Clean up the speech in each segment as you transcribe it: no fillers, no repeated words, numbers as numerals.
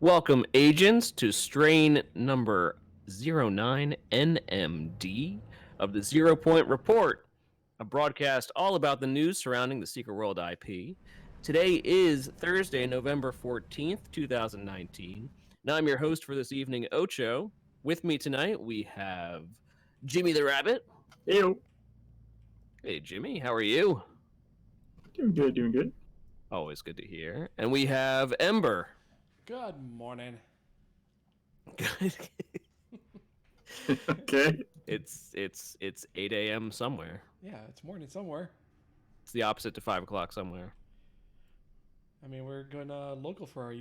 Welcome, agents, to strain number 09 NMD of the Zero Point Report, a broadcast all about the news surrounding the Secret World IP. Today is Thursday, November 14th, 2019. Now I'm your host for this evening, Ocho. With me tonight, we have Jimmy the Rabbit. Ew. Hey, Jimmy, how are you? Doing good, doing good. Always good to hear. And we have Ember. Good morning. Okay. It's 8 a.m. somewhere. Yeah, it's morning somewhere. It's the opposite to 5 o'clock somewhere. I mean, we're going local for our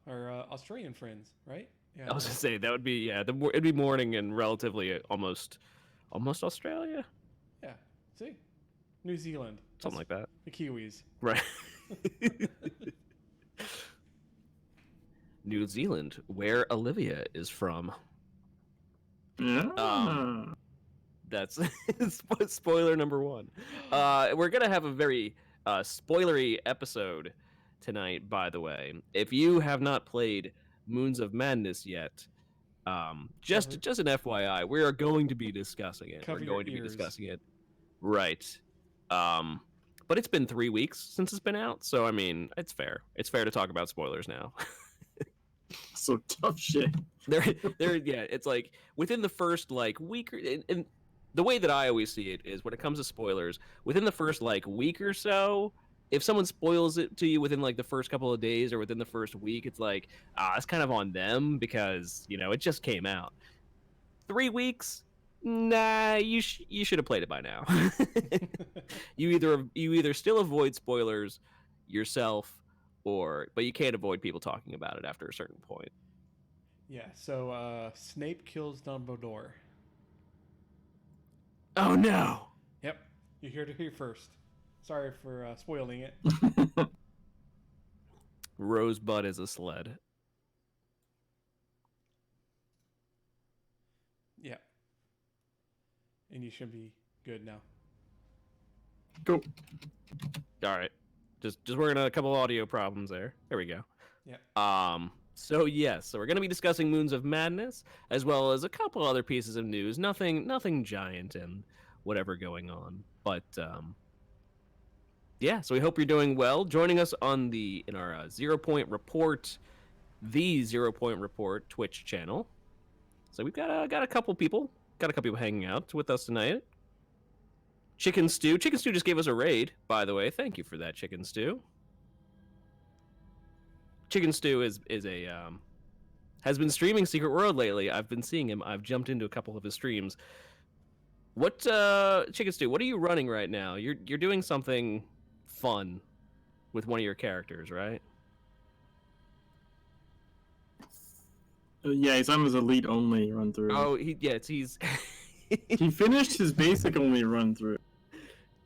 our Australian friends, right? Yeah. I was gonna say that would be it'd be morning and relatively almost Australia, Yeah. See, New Zealand. something like that, The Kiwis. right? New Zealand, where Olivia is from. Yeah. That's spoiler number one. We're gonna have a very spoilery episode tonight. By the way, if you have not played Moons of Madness yet, just an FYI, we are going to be discussing it. Cover We're your going to be ears. discussing it, right? But it's been 3 weeks since it's been out, so I mean, it's fair. It's fair to talk about spoilers now. So tough shit. Yeah, it's like within the first week, and the way that I always see it is when it comes to spoilers, within the first week or so, if someone spoils it to you within the first couple of days or within the first week, it's like it's kind of on them because it just came out. 3 weeks, nah, you should have played it by now. you either still avoid spoilers yourself, but you can't avoid people talking about it after a certain point. Yeah. So Snape kills Dumbledore. Oh no! Yep. You're here to hear first. Sorry for spoiling it. Rosebud is a sled. Yeah. And you should be good now. Go. All right, just working on a couple audio problems there. There we go. Yeah. So we're going to be discussing Moons of Madness as well as a couple other pieces of news. Nothing giant and whatever going on, but yeah. So we hope you're doing well. Joining us in our 0 Point Report, the 0 Point Report Twitch channel. So we've got a couple people hanging out with us tonight. Chicken Stew just gave us a raid, by the way. Thank you for that, Chicken Stew. Chicken Stew is has been streaming Secret World lately. I've been seeing him. I've jumped into a couple of his streams. What Chicken Stew, what are you running right now? You're doing something fun with one of your characters, right? Yeah, he's on his elite only run through. Oh, he's He finished his basic only run through.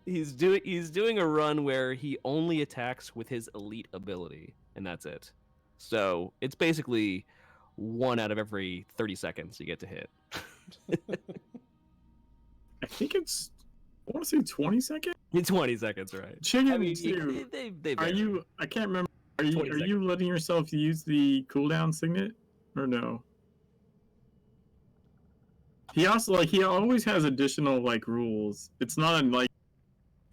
he's doing a run where he only attacks with his elite ability, and that's it. So it's basically 1 out of every 30 seconds you get to hit. I think it's, I want to say 20 seconds. 20 seconds, right? Chicken I mean, Stew. they Are vary. you? I can't remember. Are 20 you letting yourself use the cooldown signet or no? He also he always has additional rules. It's not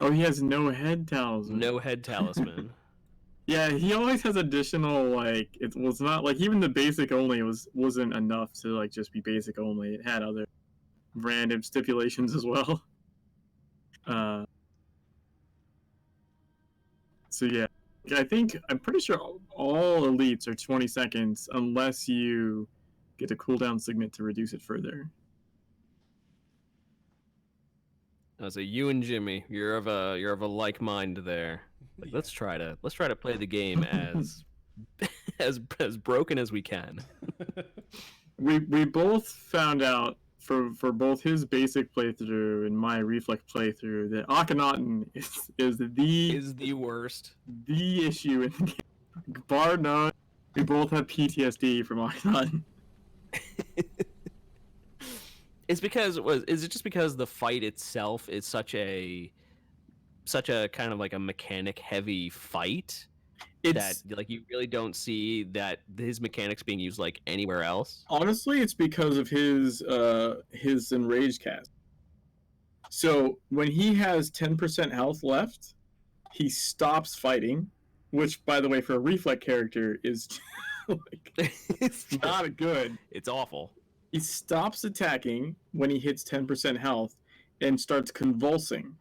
oh, he has no head talisman. No head talisman. Yeah, he always has additional it was not even the basic only wasn't enough to just be basic only. It had other random stipulations as well. So yeah, I'm pretty sure all elites are 20 seconds unless you get a cooldown signet to reduce it further. So you and Jimmy, you're of a like mind there. Yeah. Let's try to play the game as as broken as we can. We both found out for both his basic playthrough and my reflex playthrough that Akhenaten is the worst. The issue in the game. Bar none, we both have PTSD from Akhenaten. Is it just because the fight itself is such a kind of a mechanic heavy fight? that like you really don't see that his mechanics being used like anywhere else? Honestly, it's because of his enraged cast. So when he has 10% health left, he stops fighting, which, by the way, for a reflect character is like It's not good. It's awful. He stops attacking when he hits 10% health and starts convulsing,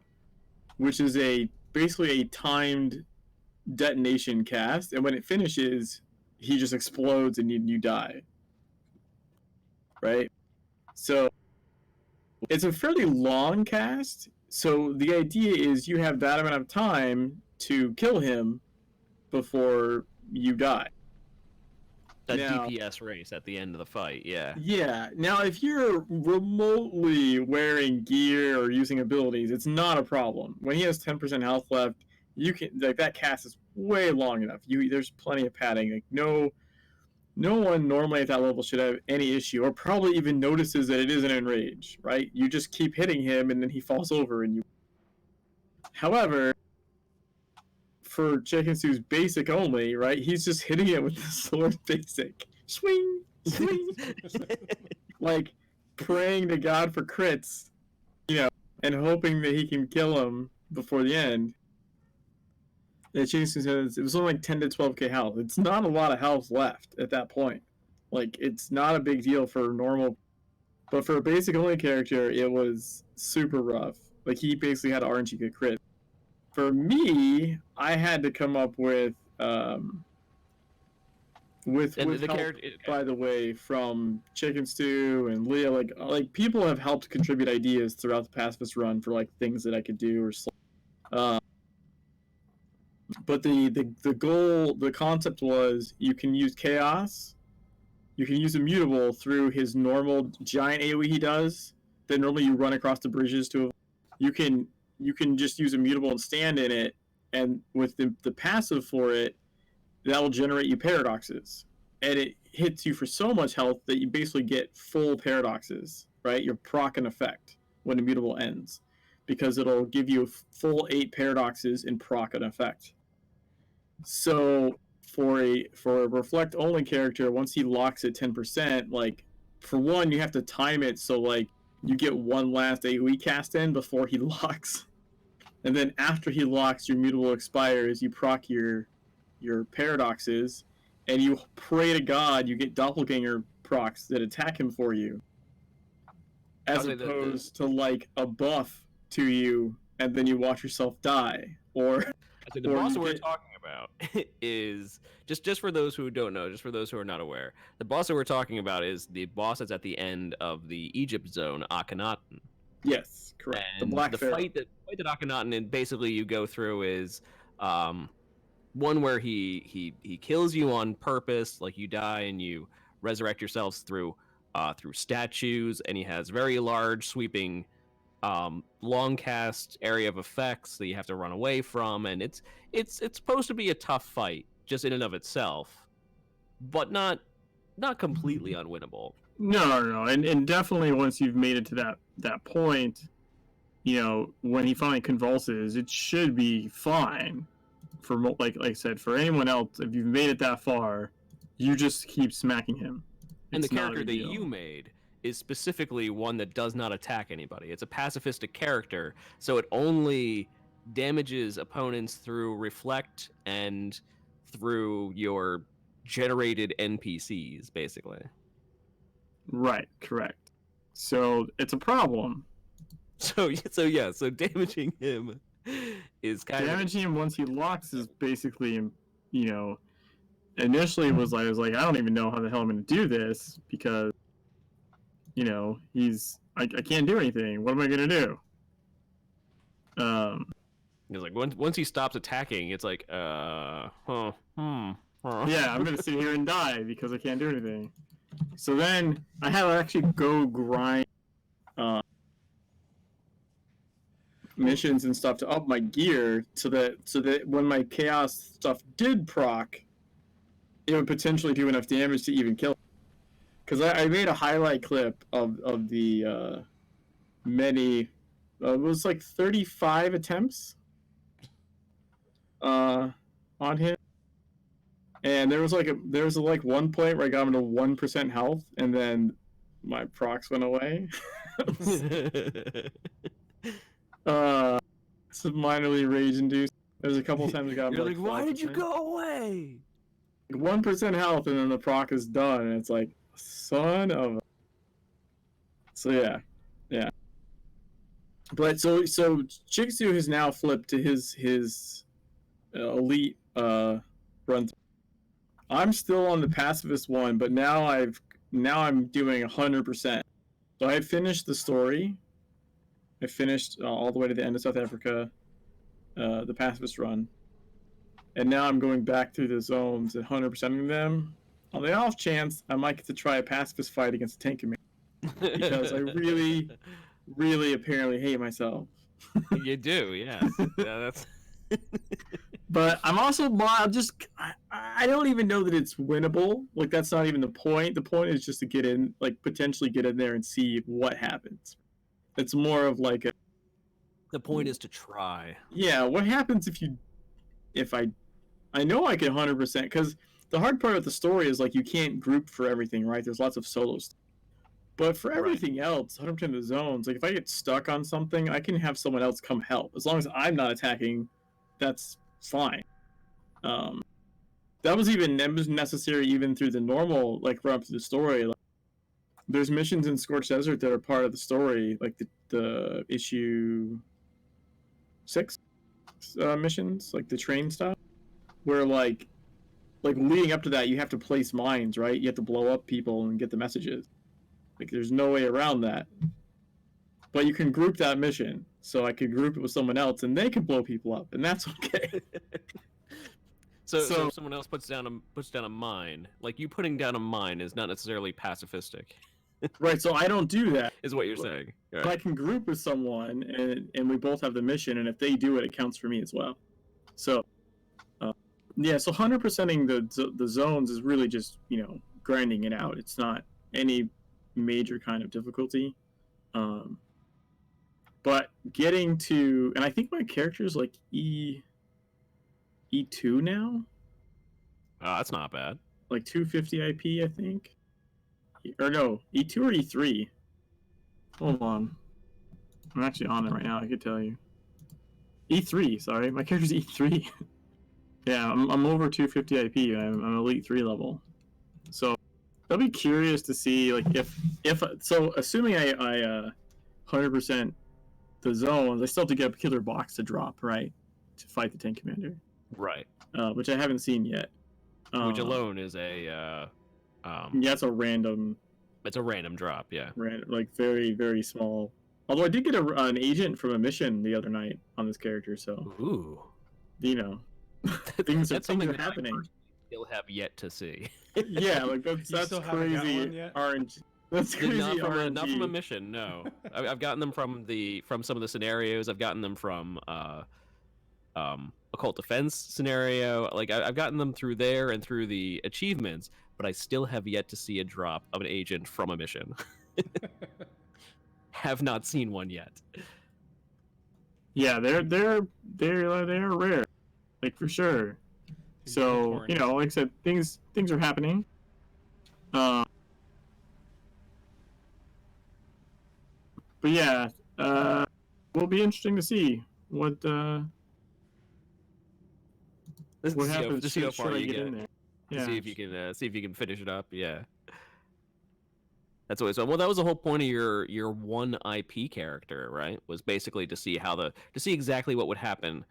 which is basically a timed detonation cast, and when it finishes, he just explodes and you die. Right? So it's a fairly long cast, so the idea is you have that amount of time to kill him before you die. A Now, DPS race at the end of the fight, yeah. Yeah. Now, if you're remotely wearing gear or using abilities, it's not a problem. When he has 10% health left, you can like that cast is way long enough. There's plenty of padding. Like no one normally at that level should have any issue, or probably even notices that it isn't enraged. Right? You just keep hitting him, and then he falls over, and you. However, for Chicken Sue's basic only, right? He's just hitting it with the sword basic. Swing, swing. Like praying to God for crits, and hoping that he can kill him before the end. The Chicken says it was only like 10 to 12k health. It's not a lot of health left at that point. Like it's not a big deal for normal, but for a basic only character, it was super rough. Like he basically had RNG get crit. For me, I had to come up with The help, character, okay. by the way, from Chicken Stew and Leah. Like people have helped contribute ideas throughout the pacifist run for like things that I could do but the goal, the concept was you can use chaos, you can use immutable through his normal giant AoE he does that normally you run across the bridges to. You can just use immutable and stand in it, and with the passive for it, that will generate you paradoxes, and it hits you for so much health that you basically get full paradoxes, right? Your proc an effect when immutable ends, because it'll give you a full 8 paradoxes in proc an effect. So for a reflect only character, once he locks at 10%, like for one, you have to time it so like you get one last AoE cast in before he locks, and then after he locks, your mutable expires. You proc your paradoxes, and you pray to God you get doppelganger procs that attack him for you, as opposed to like a buff to you, and then you watch yourself die. Or the boss that we're talking about is just for those who don't know, just for those who are not aware. The boss that we're talking about is the boss that's at the end of the Egypt zone, Akhenaten. Yes, correct. And the fight that Akhenaten, and basically you go through is one where he kills you on purpose, like you die and you resurrect yourselves through statues, and he has very large sweeping long cast area of effects that you have to run away from, and it's supposed to be a tough fight just in and of itself, but not completely unwinnable. No, and definitely once you've made it to that point, when he finally convulses, it should be fine. For like I said, for anyone else, if you've made it that far, you just keep smacking him. And the character that you made is specifically one that does not attack anybody. It's a pacifistic character, so it only damages opponents through reflect and through your generated NPCs, basically. Right, correct. So it's a problem. So damaging him is kind damaging him once he locks is basically, initially I was like, I don't even know how the hell I'm going to do this, because I can't do anything. What am I gonna do? It's like once he stops attacking, it's like Yeah, I'm gonna sit here and die because I can't do anything. So then I had to actually go grind missions and stuff to up my gear so that when my chaos stuff did proc, it would potentially do enough damage to even kill him. Because I made a highlight clip of the many, it was like 35 attempts on him. And there was like one point where I got him to 1% health, and then my procs went away. It's minorly rage induced. There's a couple times I got him You're like, like, why did you 5%. go away? 1% health, and then the proc is done, and it's like, son of. So yeah. But so Jigsaw has now flipped to his elite run. I'm still on the pacifist one, but now I'm doing 100%. So I finished the story. I finished all the way to the end of South Africa, the pacifist run, and now I'm going back through the zones and 100%ing them. On the off chance, I might get to try a pacifist fight against a tank commander because I really, really apparently hate myself. You do, yeah. Yeah, that's. But I'm also I don't even know that it's winnable. Like that's not even the point. The point is just to get in, like potentially get in there and see what happens. It's more of like The point is to try. yeah, what happens if I know I can 100% because the hard part of the story is like you can't group for everything, right? There's lots of solos. But for everything else, 100% of the zones, like if I get stuck on something, I can have someone else come help. As long as I'm not attacking, that's fine. That was necessary even through the normal like run up to the story. Like, there's missions in Scorched Desert that are part of the story, like the issue 6 missions, like the train stuff, where like leading up to that, you have to place mines, right? You have to blow up people and get the messages. Like there's no way around that. But you can group that mission, so I could group it with someone else, and they can blow people up, and that's okay. So if someone else puts down a mine, like you putting down a mine is not necessarily pacifistic. Right, so I don't do that. Is what you're saying. But I can group with someone, and we both have the mission, and if they do it, it counts for me as well. So, yeah, so 100%ing the zones is really just, grinding it out. It's not any major kind of difficulty. But getting to, and I think my character is like E2 now. Oh, that's not bad. Like 250 IP, I think. Or no, E2 or E3? Hold on. I'm actually on it right now, I could tell you. E3, sorry. My character's E3. Yeah, I'm over 250 IP. I'm Elite 3 level. So, I'll be curious to see, like, if so, assuming I 100% the zones, I still have to get a killer box to drop, right? To fight the tank commander. Right. Which I haven't seen yet. Which alone is a yeah, it's a random. It's a random drop, yeah. Like very, very small. Although I did get an agent from a mission the other night on this character, so Ooh, things are that happening. You'll have yet to see. Yeah, like that's still haven't got crazy one yet? RNG. That's crazy not RNG. from a mission, no. I've gotten them from some of the scenarios. I've gotten them from occult defense scenario. Like I've gotten them through there and through the achievements, but I still have yet to see a drop of an agent from a mission. Have not seen one yet. Yeah, they're rare, like for sure. So like I said, things are happening. But yeah, will be interesting to see what happens. To see how far you get in there. Yeah. See if you can finish it up. Yeah. That's always well. That was the whole point of your one IP character, right? Was basically to see exactly what would happen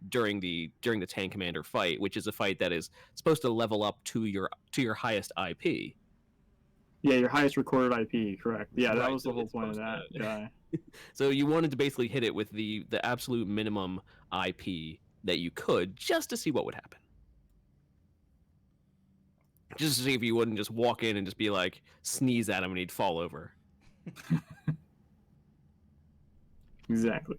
during the tank commander fight, which is a fight that is supposed to level up to your highest IP. Yeah, your highest recorded IP, correct? Yeah, Right, that was so the whole it's point of supposed that guy. So you wanted to basically hit it with the absolute minimum IP that you could, just to see what would happen. Just to see if you wouldn't just walk in and just be like, sneeze at him and he'd fall over. Exactly.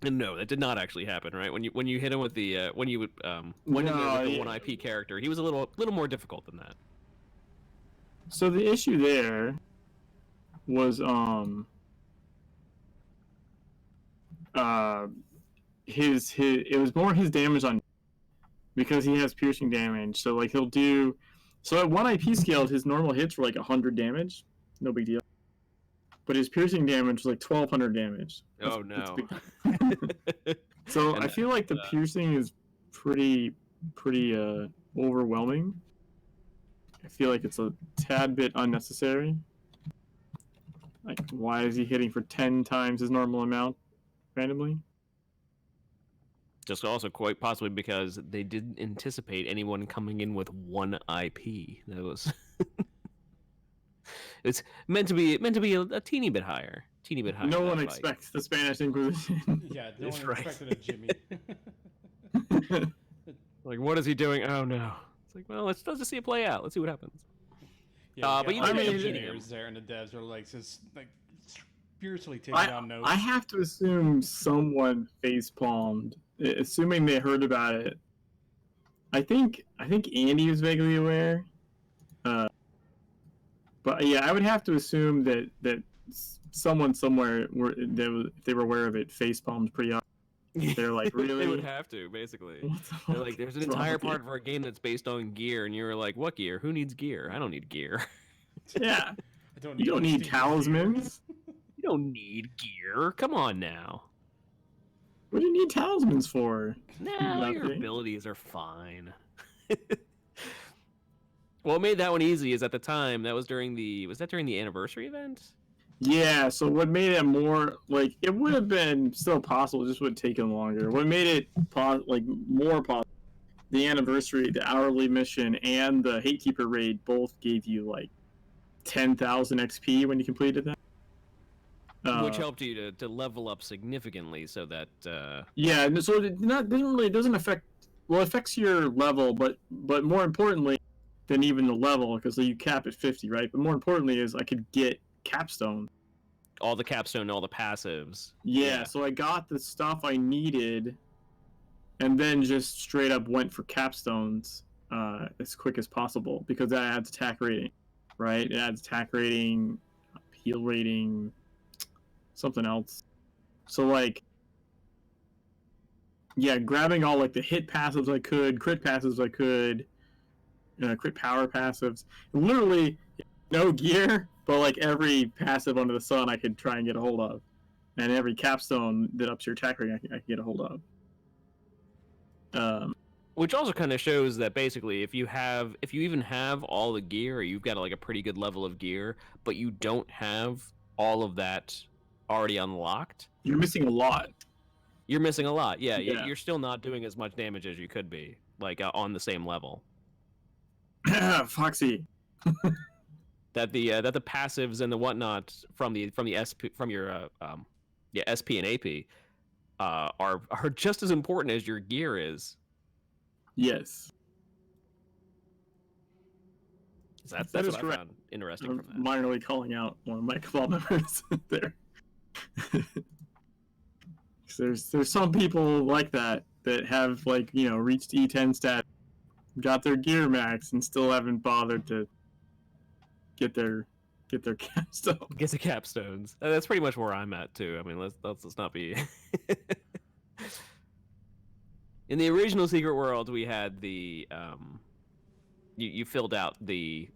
And no, that did not actually happen, right? When you hit him with the went in there with the one IP character, he was a little more difficult than that. So the issue there was his it was more his damage on because he has piercing damage. So like he'll do. So at 1 IP scaled, his normal hits were like 100 damage, no big deal. But his piercing damage was like 1,200 damage. Oh no. So And I feel like the piercing is pretty overwhelming. I feel like it's a tad bit unnecessary. Like, why is he hitting for 10 times his normal amount randomly? just also quite possibly because they didn't anticipate anyone coming in with 1 IP. That was it's meant to be a teeny bit higher. Teeny bit higher. No one fight. expects the Spanish Inquisition. Yeah, no That's one right. expected a Jimmy. Like, what is he doing? Oh no. It's like, well, let's just see it play out. Let's see what happens. Yeah, but you all did the end up beating engineers him. there and the devs are like just like fiercely taking I, down notes. I have to assume someone face palmed, assuming they heard about it. I think Andy was vaguely aware, but yeah, I would have to assume that someone somewhere if they were aware of it, face palmed pretty hard. They're like, really? They would have to, basically. What the They're fuck like, there's an is wrong entire with you? part of our game that's based on gear, and you're like, what gear? Who needs gear? I don't need gear. Yeah, I you don't need Steve's talismans. You don't need gear. Come on now. What do you need talismans for? Nah, your Nothing. abilities are fine. What made that one easy is at the time that was during the anniversary event? Yeah, so what made it more like it would have been still possible, just would have taken longer. What made it more possible? The anniversary, the hourly mission, and the Hatekeeper raid both gave you like 10,000 XP when you completed that. Which helped you to level up significantly so that Yeah, and so it doesn't affect. Well, it affects your level, but more importantly than even the level, because you cap at 50, right? But more importantly is I could get capstone. all the capstone, all the passives. Yeah, so I got the stuff I needed, and then just straight up went for capstones as quick as possible, because that adds attack rating, right? It adds attack rating, heal rating, something else. So like, yeah, grabbing all like the hit passives I could, crit passives I could, crit power passives. Literally, no gear, but like every passive under the sun I could try and get a hold of, and every capstone that ups your attack rating I can get a hold of. Which also kind of shows that basically if you even have all the gear, or you've got like a pretty good level of gear, but you don't have all of that already unlocked, You're missing a lot. you're missing a lot. Yeah, Yeah. you're still not doing as much damage as you could be, like on the same level. Foxy. That the passives and the whatnot from SP from your SP and AP are just as important as your gear is. Yes. So that's That is what correct. I found interesting I'm from that. minorly calling out one of my club members there. There's some people like that have like reached E10 stat, got their gear max, and still haven't bothered to get their capstone. Get the capstones. That's pretty much where I'm at too. I mean, let's not be. In the original Secret World, we had the you filled out the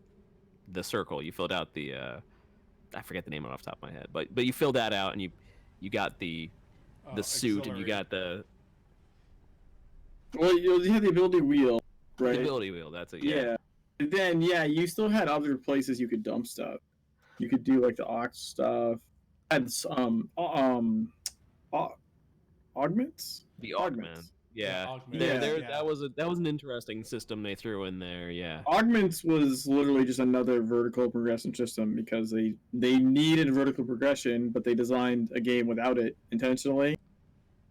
circle. You filled out the I forget the name off the top of my head, but you filled that out and you got the suit and you got the Well, you have the ability wheel, right? ability wheel. That's it. Yeah. And then you still had other places you could dump stuff. You could do like the ox stuff. Had augments. The augment. Yeah. Augment. Yeah. That was an interesting system they threw in there. Yeah. Augments was literally just another vertical progression system because they needed vertical progression, but they designed a game without it intentionally.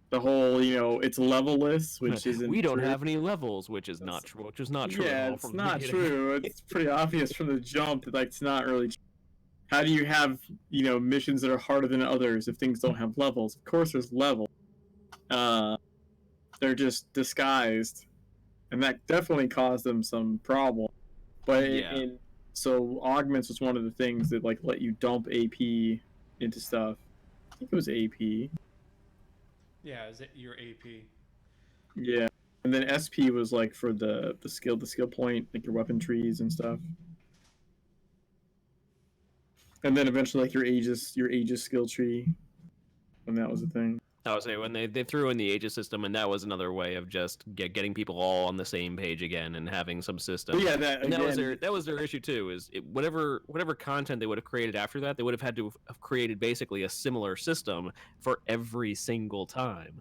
The whole, it's levelless, which isn't. We don't true. have any levels, which is not true. Which is not true. Yeah, at all it's from the not beginning. true. It's pretty obvious from the jump that it's not really true. How do you have missions that are harder than others if things don't have levels? Of course, there's levels. They're just disguised, and that definitely caused them some problem. But so augments was one of the things that like let you dump AP into stuff. I think it was AP. Yeah, is it your AP? Yeah. And then SP was like for the skill point, like your weapon trees and stuff. And then eventually like your Aegis skill tree, when that was a thing. I would say when they threw in the Aegis system, and that was another way of just getting people all on the same page again and having some system. But yeah, that And again, that was their issue too. Is whatever content they would have created after that, they would have had to have created basically a similar system for every single time.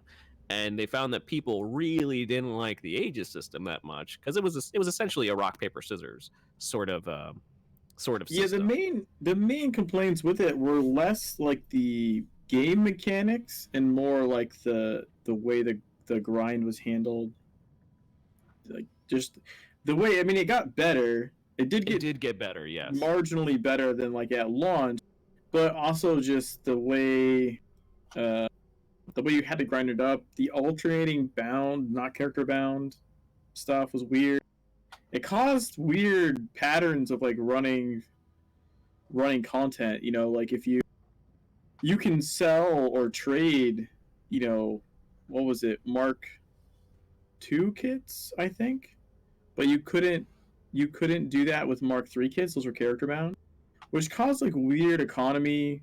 And they found that people really didn't like the Aegis system that much because it was essentially a rock paper scissors sort of yeah, system. the main complaints with it were less like the game mechanics and more like the way the grind was handled. Like just the way, I mean, it got better. It did get better, yes. marginally better than like at launch, but also just the way you had to grind it up, the alternating bound, not character bound stuff was weird. It caused weird patterns of like running content. You know, like if you can sell or trade, you know, what was it, Mark II kits, I think, but you couldn't do that with Mark III kits. Those were character bound, which caused like weird economy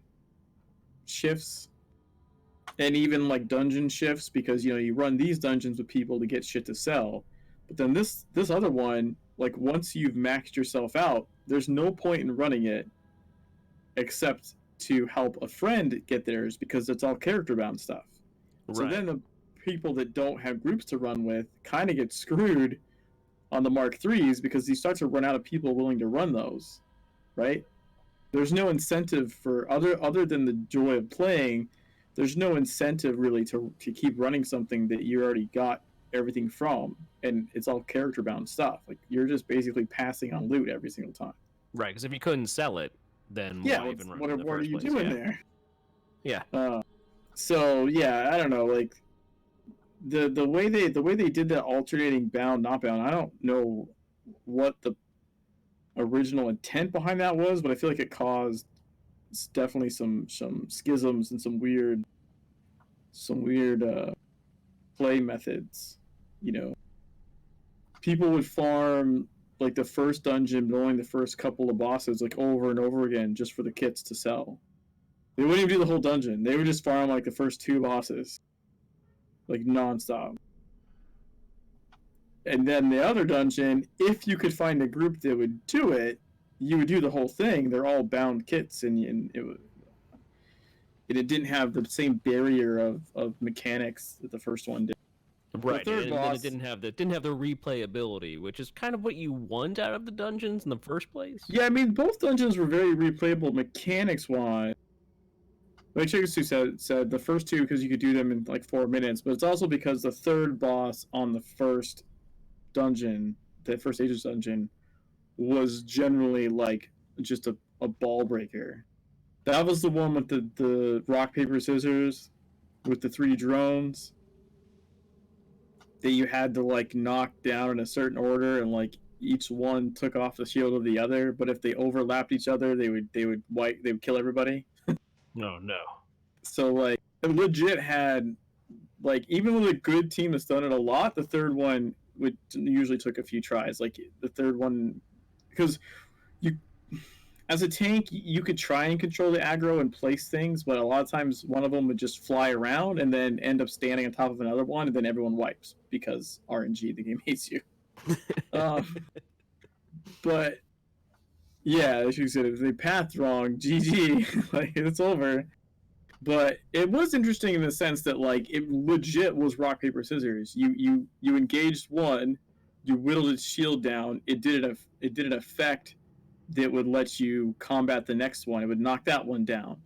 shifts and even like dungeon shifts because you know you run these dungeons with people to get shit to sell, but then this other one, like once you've maxed yourself out, there's no point in running it except to help a friend get theirs because it's all character bound stuff. Right. So then the people that don't have groups to run with kind of get screwed on the Mark IIIs because you start to run out of people willing to run those, right? There's no incentive for other than the joy of playing. There's no incentive really to keep running something that you already got everything from, and it's all character bound stuff. Like you're just basically passing on loot every single time. Right, because if you couldn't sell it, then yeah, why even run what, it in the what are first you place? doing there? Yeah. So yeah, I don't know. Like the way they did the alternating bound not bound. I don't know what the original intent behind that was, but I feel like it caused definitely some schisms and some weird play methods. You know, people would farm like the first dungeon, but only the first couple of bosses, like over and over again, just for the kits to sell. They wouldn't even do the whole dungeon. They would just farm like the first two bosses, like nonstop. And then the other dungeon, if you could find a group that would do it, you would do the whole thing. They're all bound kits, and it didn't have the same barrier of mechanics that the first one did. Right, and then it didn't have the replayability, which is kind of what you want out of the dungeons in the first place. Yeah, I mean, both dungeons were very replayable mechanics-wise. Like Chikasu said the first two because you could do them in like 4 minutes, but it's also because the third boss on the first dungeon, the first Aegis dungeon, was generally like just a ball breaker. That was the one with the rock, paper, scissors with the 3 drones that you had to like knock down in a certain order, and like each one took off the shield of the other, but if they overlapped each other, they would kill everybody. No. So like it legit had like, even with a good team that's done it a lot, the third one would usually took a few tries. Like the third one, because you as a tank you could try and control the aggro and place things, but a lot of times one of them would just fly around and then end up standing on top of another one, and then everyone wipes because RNG, the game hates you. But yeah, as you said, if they pathed wrong, GG, like it's over. But it was interesting in the sense that like it legit was rock, paper, scissors. You engaged one, you whittled its shield down. It did an effect that would let you combat the next one. It would knock that one down,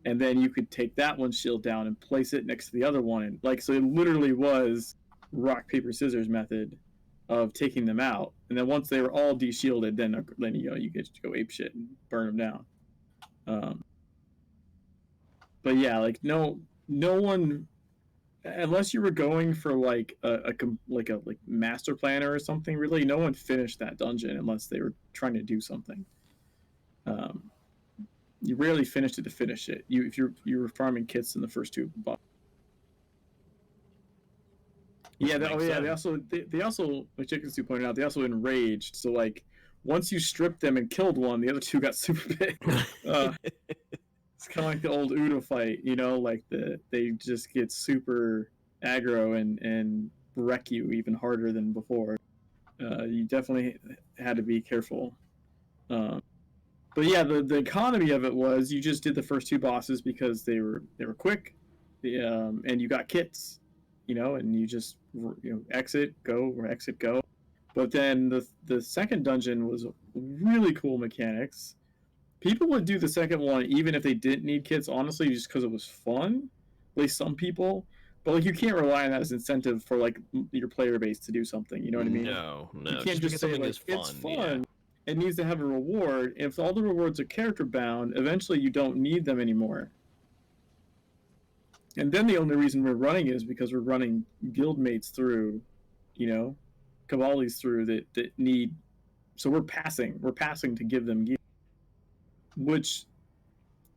and then you could take that one's shield down and place it next to the other one. And like, so it literally was rock, paper, scissors method of taking them out. And then once they were all de-shielded, then you know you get to go ape shit and burn them down. But yeah, like no one, unless you were going for like a master planner or something, really no one finished that dungeon unless they were trying to do something. You rarely finished it to finish it. You were farming kits in the first two bosses. Yeah, Makes they sense. also they also, like Chicken Soup pointed out, they also enraged. So like once you stripped them and killed one, the other two got super big. It's kind of like the old Uno fight, you know, like they just get super aggro and wreck you even harder than before. You definitely had to be careful. Um, but yeah, the economy of it was you just did the first two bosses because they were quick, and you got kits, you know, and you just exit go or exit go. But then the second dungeon was really cool mechanics. People would do the second one even if they didn't need kits, honestly, just because it was fun. At least some people. But like you can't rely on that as incentive for like your player base to do something. You know what I mean? No, You no. can't Just just because say something like is it's fun, yeah. fun. It needs to have a reward. If all the rewards are character bound, eventually you don't need them anymore. And then the only reason we're running is because we're running guildmates through, you know, Cavallis through that need. So we're passing to give them gear, which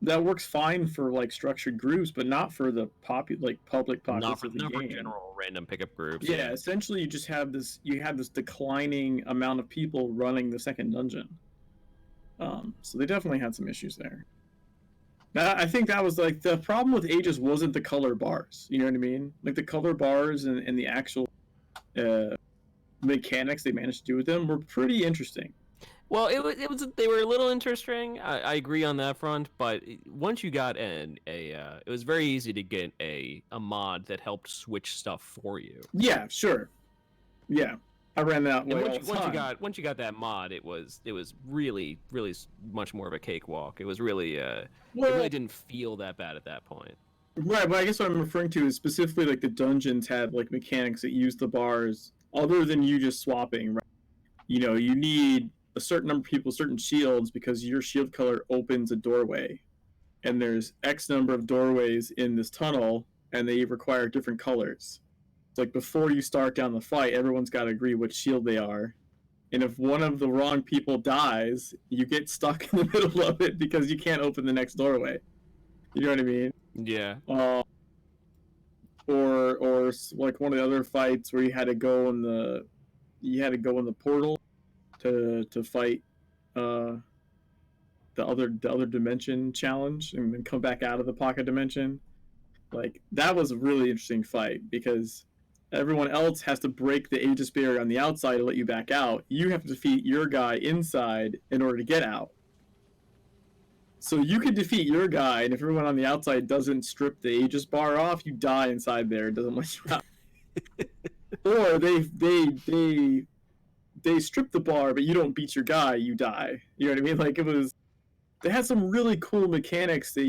that works fine for like structured groups, but not for the public Not populace for of the not for game. general random pickup groups, Yeah, yeah. essentially you just have this declining amount of people running the second dungeon. So they definitely had some issues there. I think that was like the problem with Aegis wasn't the color bars. You know what I mean? Like the color bars and the actual uh, mechanics they managed to do with them were pretty interesting. Well, it was they were a little interesting. I agree on that front, but once you got it was very easy to get a mod that helped switch stuff for you. Yeah, sure. Yeah, I ran that And way all the time. once you got that mod, it was really much more of a cakewalk. It was really it really Well, didn't feel that bad at that point. right, but I guess what I'm referring to is specifically like the dungeons had like mechanics that use the bars other than you just swapping. Right? You know, you need a certain number of people, certain shields because your shield color opens a doorway, and there's X number of doorways in this tunnel, and they require different colors. It's like before you start down the fight, everyone's got to agree which shield they are. And if one of the wrong people dies, you get stuck in the middle of it because you can't open the next doorway. You know what I mean? Yeah. Uh, or like one of the other fights where you had to go in the portal to fight uh, the other dimension challenge and then come back out of the pocket dimension. Like that was a really interesting fight because everyone else has to break the Aegis barrier on the outside to let you back out. You have to defeat your guy inside in order to get out. So you can defeat your guy, and if everyone on the outside doesn't strip the Aegis bar off, you die inside there. It doesn't let you out. Or they strip the bar, but you don't beat your guy, you die. You know what I mean? Like it was. They had some really cool mechanics that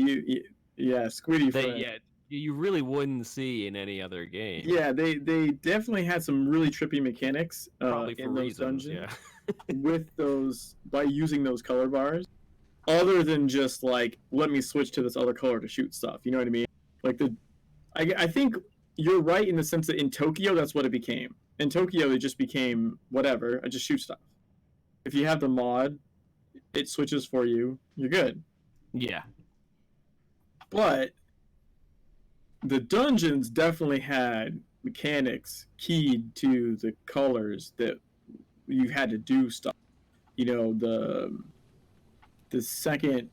yeah, Squiddy They friend. yeah, you really wouldn't see in any other game. Yeah, they definitely had some really trippy mechanics Probably for in those reasons, dungeons yeah. with those by using those color bars. Other than just like let me switch to this other color to shoot stuff. You know what I mean? Like I think you're right in the sense that in Tokyo that's what it became. In Tokyo it just became whatever. I just shoot stuff. If you have the mod, it switches for you. You're good. Yeah. But the dungeons definitely had mechanics keyed to the colors that you had to do stuff. You know, the second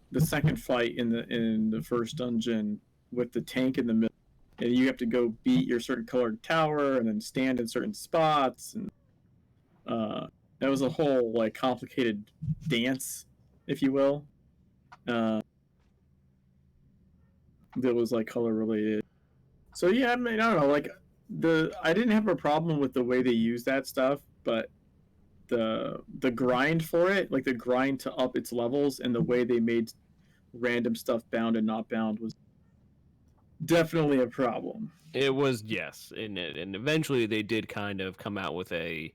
fight in the first dungeon with the tank in the middle, and you have to go beat your certain colored tower and then stand in certain spots, and that was a whole like complicated dance, if you will, uh, that was like color related. So yeah, I mean, I don't know, like I didn't have a problem with the way they used that stuff, but the grind for it, like the grind to up its levels and the way they made random stuff bound and not bound was definitely a problem. It was, yes, and eventually they did kind of come out with a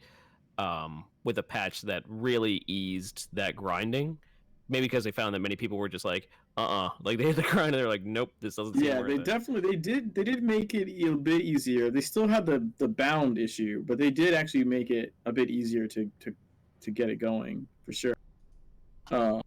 patch that really eased that grinding. Maybe because they found that many people were just like, like they hit the grind and they're like, nope, this doesn't seem Yeah, worth it. they did make it a bit easier. They still had the bound issue, but they did actually make it a bit easier to get it going for sure. Uh,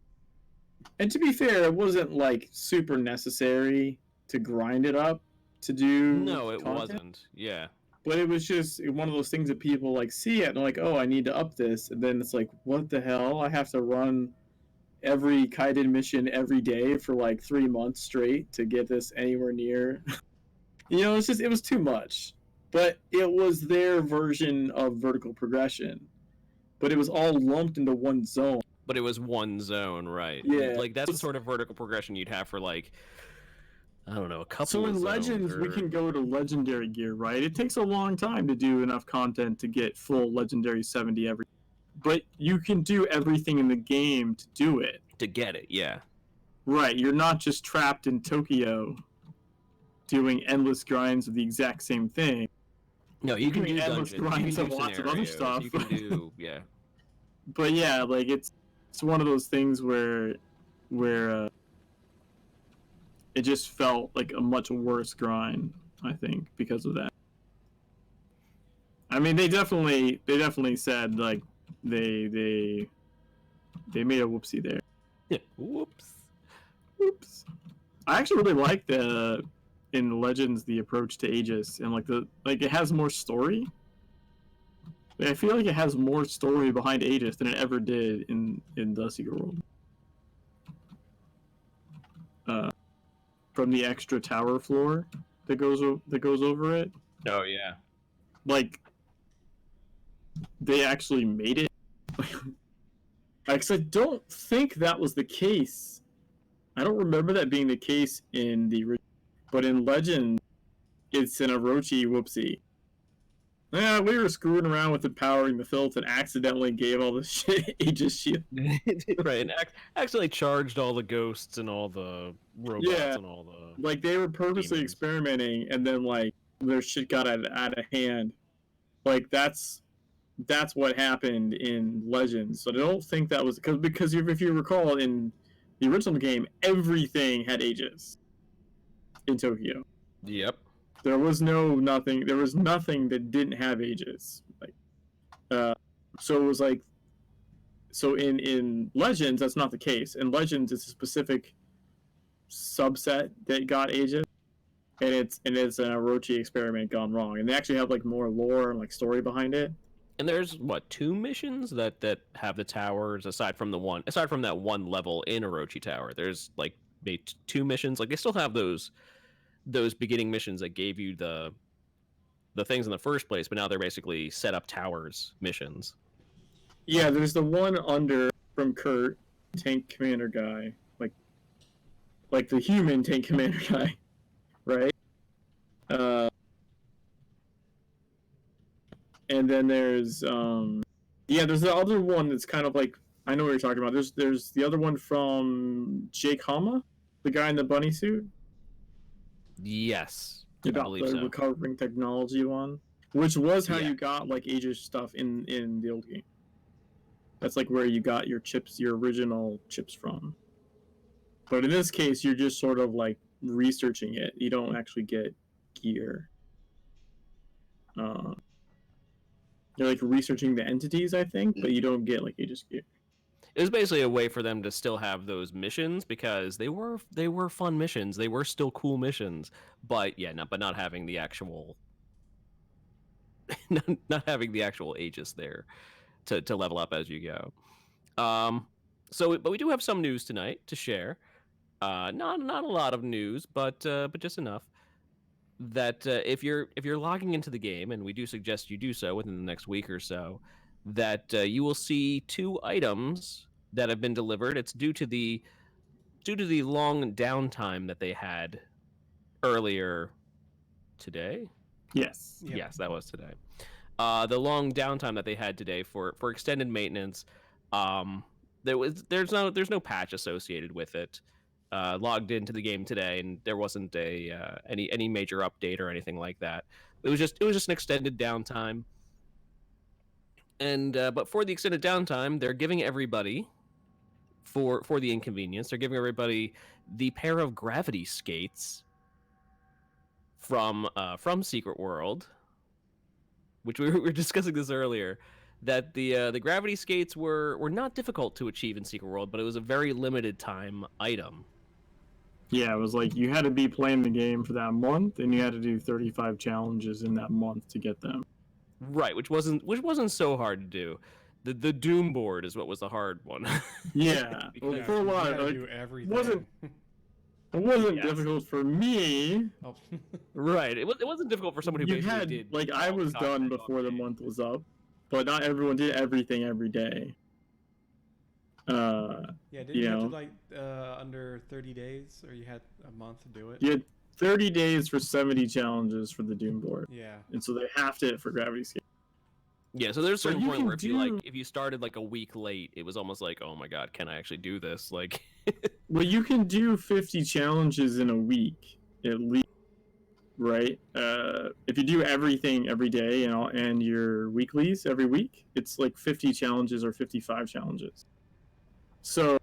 and to be fair, it wasn't like super necessary to grind it up to do No, it content. wasn't. Yeah. But it was just one of those things that people like see it and they're like, oh, I need to up this, and then it's like, what the hell? I have to run every Kaiden mission every day for like 3 months straight to get this anywhere near. It was too much. But it was their version of vertical progression. But it was all lumped into one zone. But it was one zone, right? Yeah. Like that's the sort of vertical progression you'd have for like, I don't know, a couple. So of in Legends, or... we can go to legendary gear, right? It takes a long time to do enough content to get full legendary 70 every. But you can do everything in the game to do it. To get it, yeah. Right, you're not just trapped in Tokyo doing endless grinds of the exact same thing. No, you can do endless dungeons, grinds you of can do lots of other scenarios, stuff. You can do, yeah. But yeah, like it's one of those things where it just felt like a much worse grind, I think, because of that. I mean, they definitely said like they made a whoopsie there. Yeah. Whoops. I actually really like in Legends the approach to Aegis and like it has more story. I feel like it has more story behind Aegis than it ever did in the Secret World. From the extra tower floor that goes over it. Oh yeah. Like they actually made it. Because I don't think that was the case. I don't remember that being the case in the original. But in Legend, it's an Orochi whoopsie. Yeah, we were screwing around with empowering the filth and accidentally gave all the shit Aegis shield. Right, and accidentally charged all the ghosts and all the robots and all the... Like, they were purposely demons. experimenting, and then, like, their shit got out of hand. Like, that's what happened in Legends. So I don't think that was... Because if you recall, in the original game, everything had Aegis in Tokyo. Yep. There was nothing that didn't have Aegis. So it was like, so in Legends that's not the case. In Legends it's a specific subset that got Aegis, and it's an Orochi experiment gone wrong. And they actually have like more lore and like story behind it. And there's what, 2 missions that have the towers aside from that one level in Orochi Tower. There's like maybe 2 missions. Like they still have those beginning missions that gave you the things in the first place, but now they're basically set up towers missions. Yeah, there's the one under from Kurt, tank commander guy, like the human tank commander guy, right? And then there's there's the other one that's kind of like, I know what you're talking about. There's the other one from Jake Hama, the guy in the bunny suit. Yes, About the recovering technology one, which was how you got like Aegis stuff in the old game. That's like where you got your chips, your original chips from. But in this case, you're just sort of like researching it. You don't actually get gear. You're like researching the entities, I think, but you don't get like Aegis gear. It was basically a way for them to still have those missions because they were fun missions. They were still cool missions, but not having the actual not having the actual Aegis there to level up as you go. But we do have some news tonight to share. Not a lot of news, but just enough that if you're logging into the game, and we do suggest you do so within the next week or so, that you will see 2 items that have been delivered. It's due to the long downtime that they had earlier today. Yes. Yep. Yes, that was today. The long downtime that they had today for extended maintenance. There's no patch associated with it. Logged into the game today, and there wasn't any major update or anything like that. It was just an extended downtime. And but for the extended downtime, they're giving everybody for the inconvenience. They're giving everybody the pair of gravity skates from Secret World, which we were discussing this earlier. That the gravity skates were not difficult to achieve in Secret World, but it was a very limited time item. Yeah, it was like you had to be playing the game for that month, and you had to do 35 challenges in that month to get them. Right, which wasn't so hard to do. The Doom board is what was the hard one. Yeah, well, Because for a you lot, gotta like, do everything. it wasn't Yes. difficult for me. Oh. right, it wasn't difficult for someone who You basically had did. like I all the was done content before the already. month was up, but not everyone did everything every day. Yeah, didn't you you have to know, like under 30 days, or you had a month to do it? you had 30 days for 70 challenges for the Doom board, Yeah. and so they have to for Gravity Skate. Yeah, so there's a certain you point can where if you started like a week late, it was almost like, oh my god, can I actually do this? Like, Well, you can do 50 challenges in a week at least, right? If you do everything every day and your weeklies every week, it's like 50 challenges or 55 challenges. So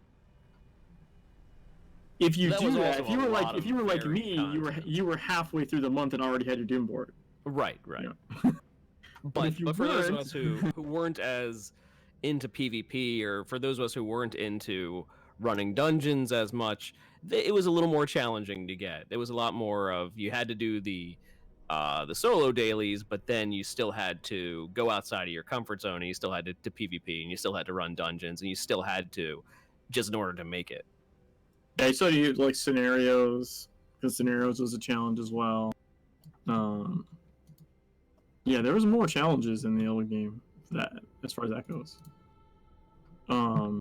if you That do was that, also a lot if of you were like varied me, content. you were halfway through the month and already had your Doom board. right. Yeah. But if you for those of weren't- us who weren't as into PvP, or for those of us who weren't into running dungeons as much, it was a little more challenging to get. There was a lot more of you had to do the solo dailies, but then you still had to go outside of your comfort zone, and you still had to PvP, and you still had to run dungeons, and you still had to just in order to make it. Yeah, I saw you like scenarios, because scenarios was a challenge as well. Yeah, there was more challenges in the old game that as far as that goes. I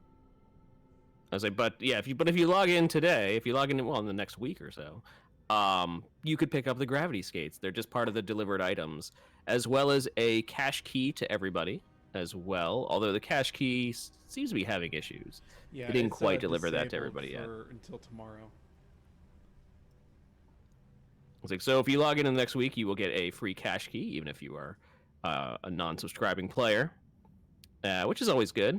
was like, but yeah, if you log in today, if you log in in the next week or so, you could pick up the gravity skates. They're just part of the delivered items, as well as a cache key to everybody as well. Although the cache key seems to be having issues. Yeah, They didn't it's, quite deliver that to disabled everybody yet. until tomorrow. It's like, so if you log in the next week, you will get a free cache key, even if you are a non-subscribing player, which is always good.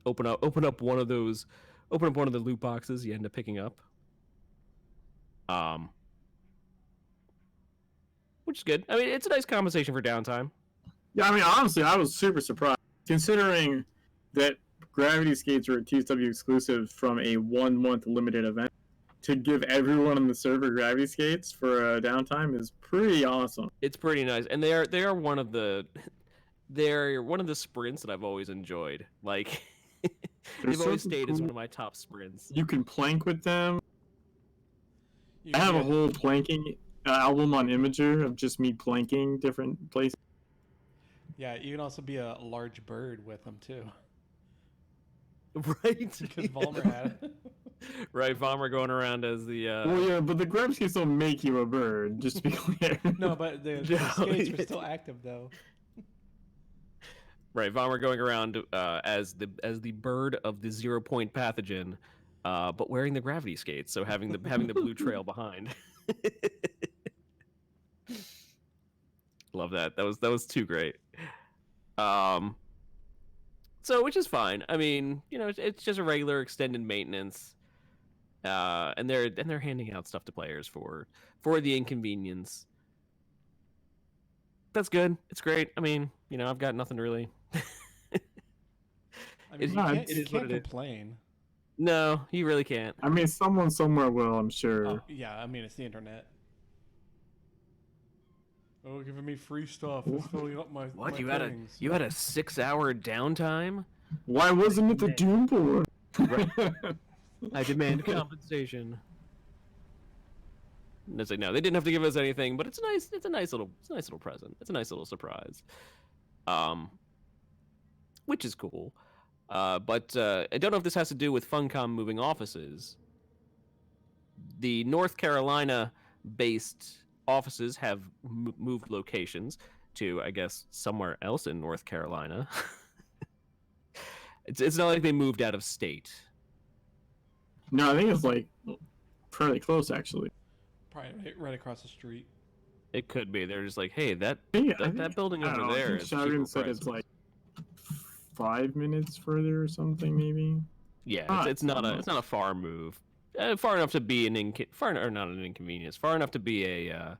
Open up one of the loot boxes you end up picking up. Which is good. I mean, it's a nice compensation for downtime. Yeah, I mean, honestly, I was super surprised considering that Gravity Skates were a TSW exclusive from a 1 month limited event. To give everyone on the server Gravity Skates for a downtime is pretty awesome. It's pretty nice, and they are one of the sprints that I've always enjoyed. Like, they've always stayed as one of my top sprints. You can plank with them. You I have a get- whole planking album on Imager of just me planking different places. Yeah, you can also be a large bird with them too. Right? Because Vollmer had it. Right, Vollmer going around as the. Well, yeah, but the Gravity Skates don't make you a bird, just to be clear. No, but the No, skates were it's- still active though. Right, Vollmer going around as the bird of the 0-point pathogen, but wearing the gravity skates, so having the blue trail behind. Love that. That was too great. So which is fine. I mean, it's just a regular extended maintenance, and they're handing out stuff to players for the inconvenience. That's good. It's great. I mean, I've got nothing really. I mean, It you is what can't it is. complain. No, you really can't. I mean, someone somewhere will, I'm sure. Oh, yeah, I mean, it's the internet. Oh, giving me free stuff. It's filling up my What my you had things. a 6-hour downtime? Why wasn't it the Doom board? Right. I demand compensation. And it's like, no, they didn't have to give us anything, but it's a nice little present. It's a nice little surprise. Which is cool. But I don't know if this has to do with Funcom moving offices. The North Carolina based offices have moved locations to, I guess, somewhere else in North Carolina. It's not like they moved out of state. No, I think it's like fairly close, actually. Probably right across the street. It could be. They're just like, hey, that I that building I don't over know, I there think is Shotgun cheaper said it's prices. like 5 minutes further or something, maybe. Yeah, it's not so a far move. Far enough to be not an inconvenience. Far enough to be An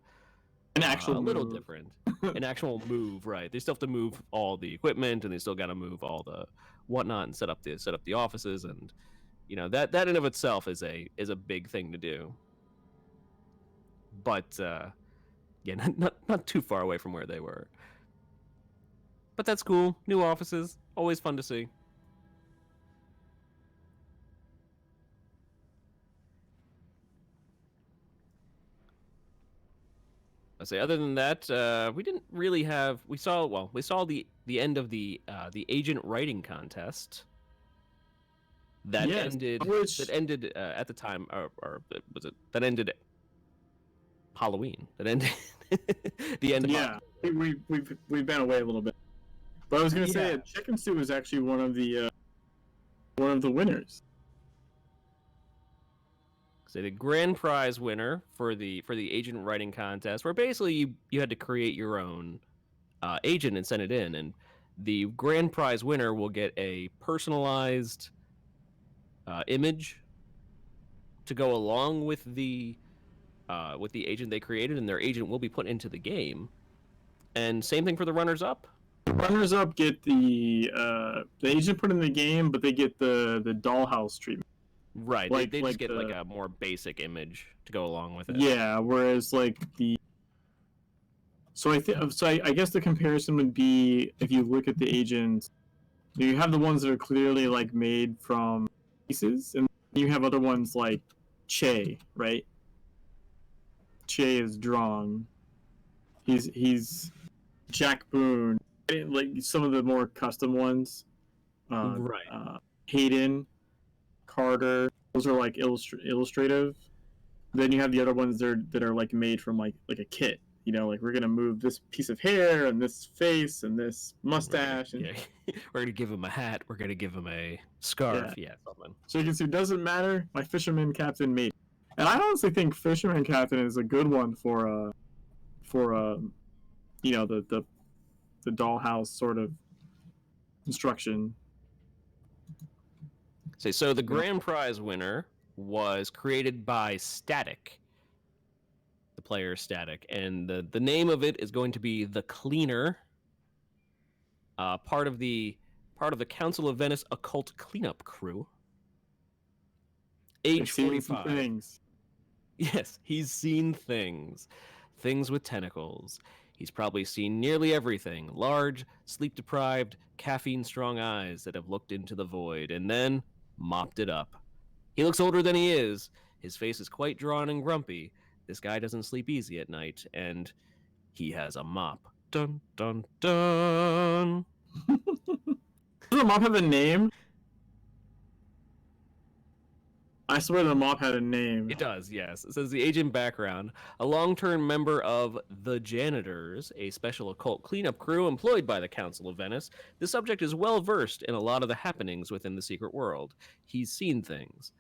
actual a little move. different. An actual move, right? They still have to move all the equipment, and they still got to move all the whatnot and set up the offices, and You know, that in of itself is a big thing to do. But yeah, not too far away from where they were. But that's cool. New offices, always fun to see. I say, other than that, we didn't really have. We saw the end of the agent writing contest. That Yes, ended. which- That ended at the time, or was it? That ended Halloween. That ended the end. Of Yeah, we've been away a little bit, but I was gonna say Yeah. Chicken Stew was actually one of the winners. So the grand prize winner for the agent writing contest, where basically you had to create your own agent and send it in, and the grand prize winner will get a personalized image to go along with the agent they created, and their agent will be put into the game. And same thing for the runners up. Runners up get the agent put in the game, but they get the dollhouse treatment. Right. Like- they like just get the- like a more basic image to go along with it. Yeah, whereas like so I guess the comparison would be if you look at the agents, you have the ones that are clearly like made from pieces, and you have other ones like Che, right? Che is drawn. He's Jack Boone, like some of the more custom ones. Right. Hayden, Carter, those are like illustrative. Then you have the other ones that are like made from like a kit. You know, like we're gonna move this piece of hair and this face and this mustache. And... Yeah. We're gonna give him a hat. We're gonna give him a scarf. Yeah, something. So you can see, it doesn't matter. My fisherman captain made, and I honestly think fisherman captain is a good one for you know, the dollhouse sort of construction. So the grand prize winner was created by Static, the player Static, and the name of it is going to be the Cleaner, part of the Council of Venice occult cleanup crew. Age I've seen some 45. things. Yes, he's seen things. Things with tentacles. He's probably seen nearly everything. Large, sleep-deprived, caffeine-strong eyes that have looked into the void and then mopped it up. He looks older than he is. His face is quite drawn and grumpy. This guy doesn't sleep easy at night, and he has a mop. Dun, dun, dun. Does the mop have a name? I swear the mop had a name. It does, yes. It says the agent background. A long-term member of the Janitors, a special occult cleanup crew employed by the Council of Venice, the subject is well-versed in a lot of the happenings within the secret world. He's seen things.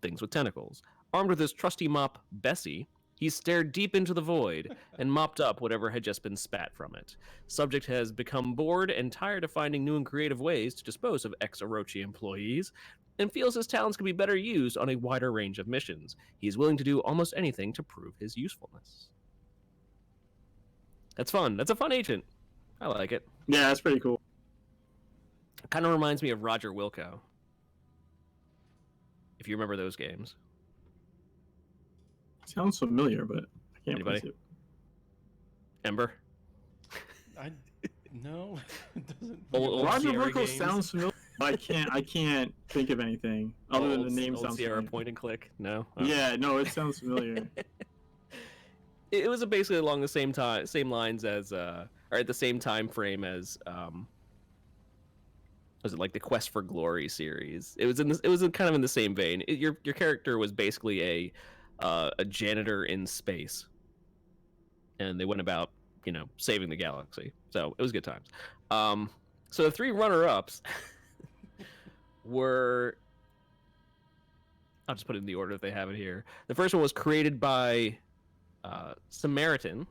Things with tentacles. Armed with his trusty mop, Bessie, he stared deep into the void and mopped up whatever had just been spat from it. Subject has become bored and tired of finding new and creative ways to dispose of ex-Orochi employees, and feels his talents could be better used on a wider range of missions. He is willing to do almost anything to prove his usefulness. That's fun. That's a fun agent. I like it. Yeah, that's pretty cool. It kind of reminds me of Roger Wilco, if you remember those games. Sounds familiar, but I can't Anybody? place it. Ember? No, it doesn't. Old Roger Sierra Wilco games. sounds familiar. I can't think of anything other than the name Old sounds Sierra familiar. point and click? No? Oh. Yeah, no, it sounds familiar. It was basically along the same lines as, or at the same time frame as, was it like the Quest for Glory series? It was kind of in the same vein. Your character was basically a janitor in space, and they went about, you know, saving the galaxy. So it was good times. So the three runner-ups were, I'll just put it in the order that they have it here. The first one was created by Samaritan.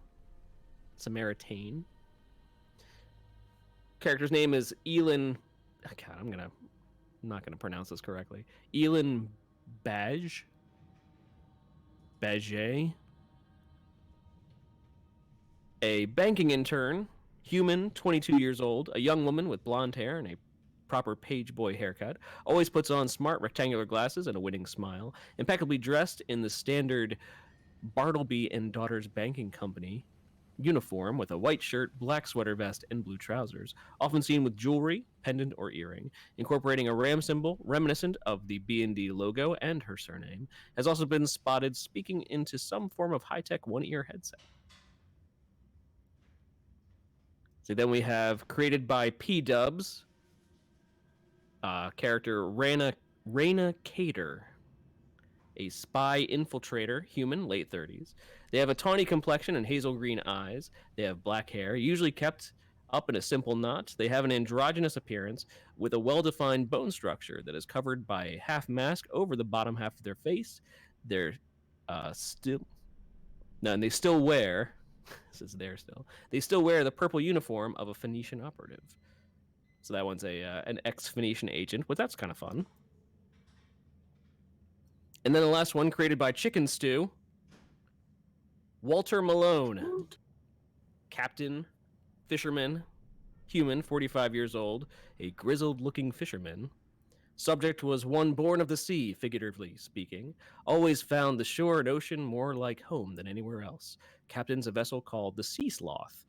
Character's name is Elin. Oh, God, I'm not gonna pronounce this correctly. Elin Badge. A banking intern, human, 22 years old, a young woman with blonde hair and a proper page boy haircut, always puts on smart rectangular glasses and a winning smile, impeccably dressed in the standard Bartleby and Daughters Banking Company uniform with a white shirt, black sweater vest, and blue trousers, often seen with jewelry, pendant, or earring, incorporating a ram symbol reminiscent of the B&D logo and her surname, has also been spotted speaking into some form of high-tech one-ear headset. So then we have created by P-Dubs, character Raina Cater, a spy infiltrator, human, late 30s. They have a tawny complexion and hazel green eyes. They have black hair, usually kept up in a simple knot. They have an androgynous appearance with a well-defined bone structure that is covered by a half mask over the bottom half of their face. They're still... No, and they still wear... this is there still. They still wear the purple uniform of a Phoenician operative. So that one's an ex-Phoenician agent, but that's kind of fun. And then the last one, created by Chicken Stew, Walter Malone, captain, fisherman, human, 45 years old, a grizzled-looking fisherman. Subject was one born of the sea, figuratively speaking. Always found the shore and ocean more like home than anywhere else. Captains a vessel called the Sea Sloth,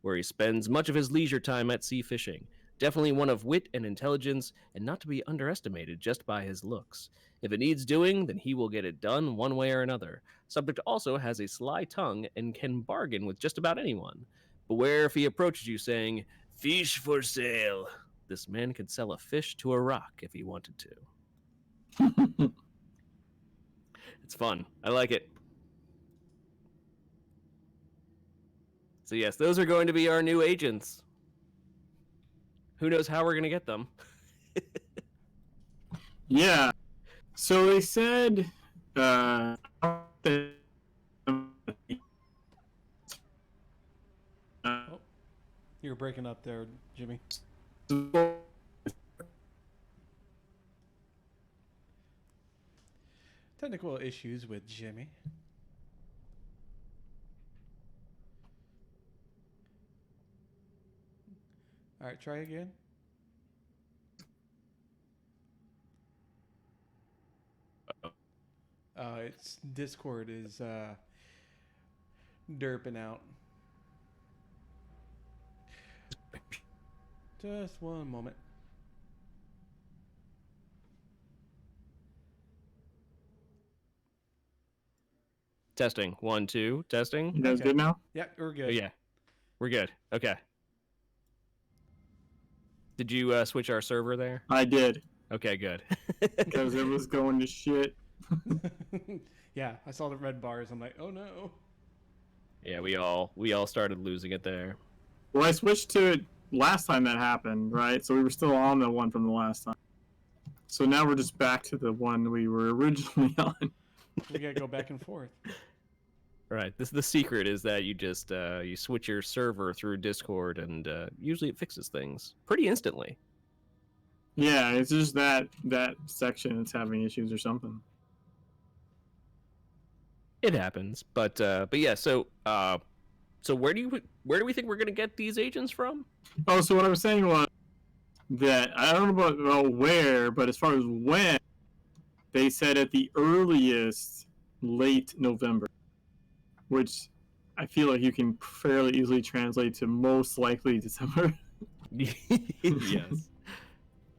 where he spends much of his leisure time at sea fishing. Definitely one of wit and intelligence, and not to be underestimated just by his looks. If it needs doing, then he will get it done one way or another. Subject also has a sly tongue and can bargain with just about anyone. Beware if he approaches you saying, "Fish for sale." This man could sell a fish to a rock if he wanted to. It's fun. I like it. So yes, those are going to be our new agents. Who knows how we're going to get them? Yeah. So they said Oh, you're breaking up there, Jimmy. Technical issues with Jimmy. All right, try again. It's Discord is derping out. Just one moment. Testing. 1, 2. Testing. You guys Okay. good now? Yeah, we're Oh, good. yeah. We're good. Okay. Did you switch our server there? I did, Okay, good. because it was going to shit. Yeah, I saw the red bars. I'm like, oh no. Yeah, we all started losing it there. Well, I switched to it last time that happened, right? So we were still on the one from the last time. So now we're just back to the one we were originally on. We gotta go back and forth. Right. The secret is that you just you switch your server through Discord, and usually it fixes things pretty instantly. Yeah, it's just that section that's having issues or something. It happens, but yeah. So where do we think we're gonna get these agents from? Oh, so what I was saying was that I don't know about where, but as far as when, they said at the earliest late November, which I feel like you can fairly easily translate to most likely December. Yes.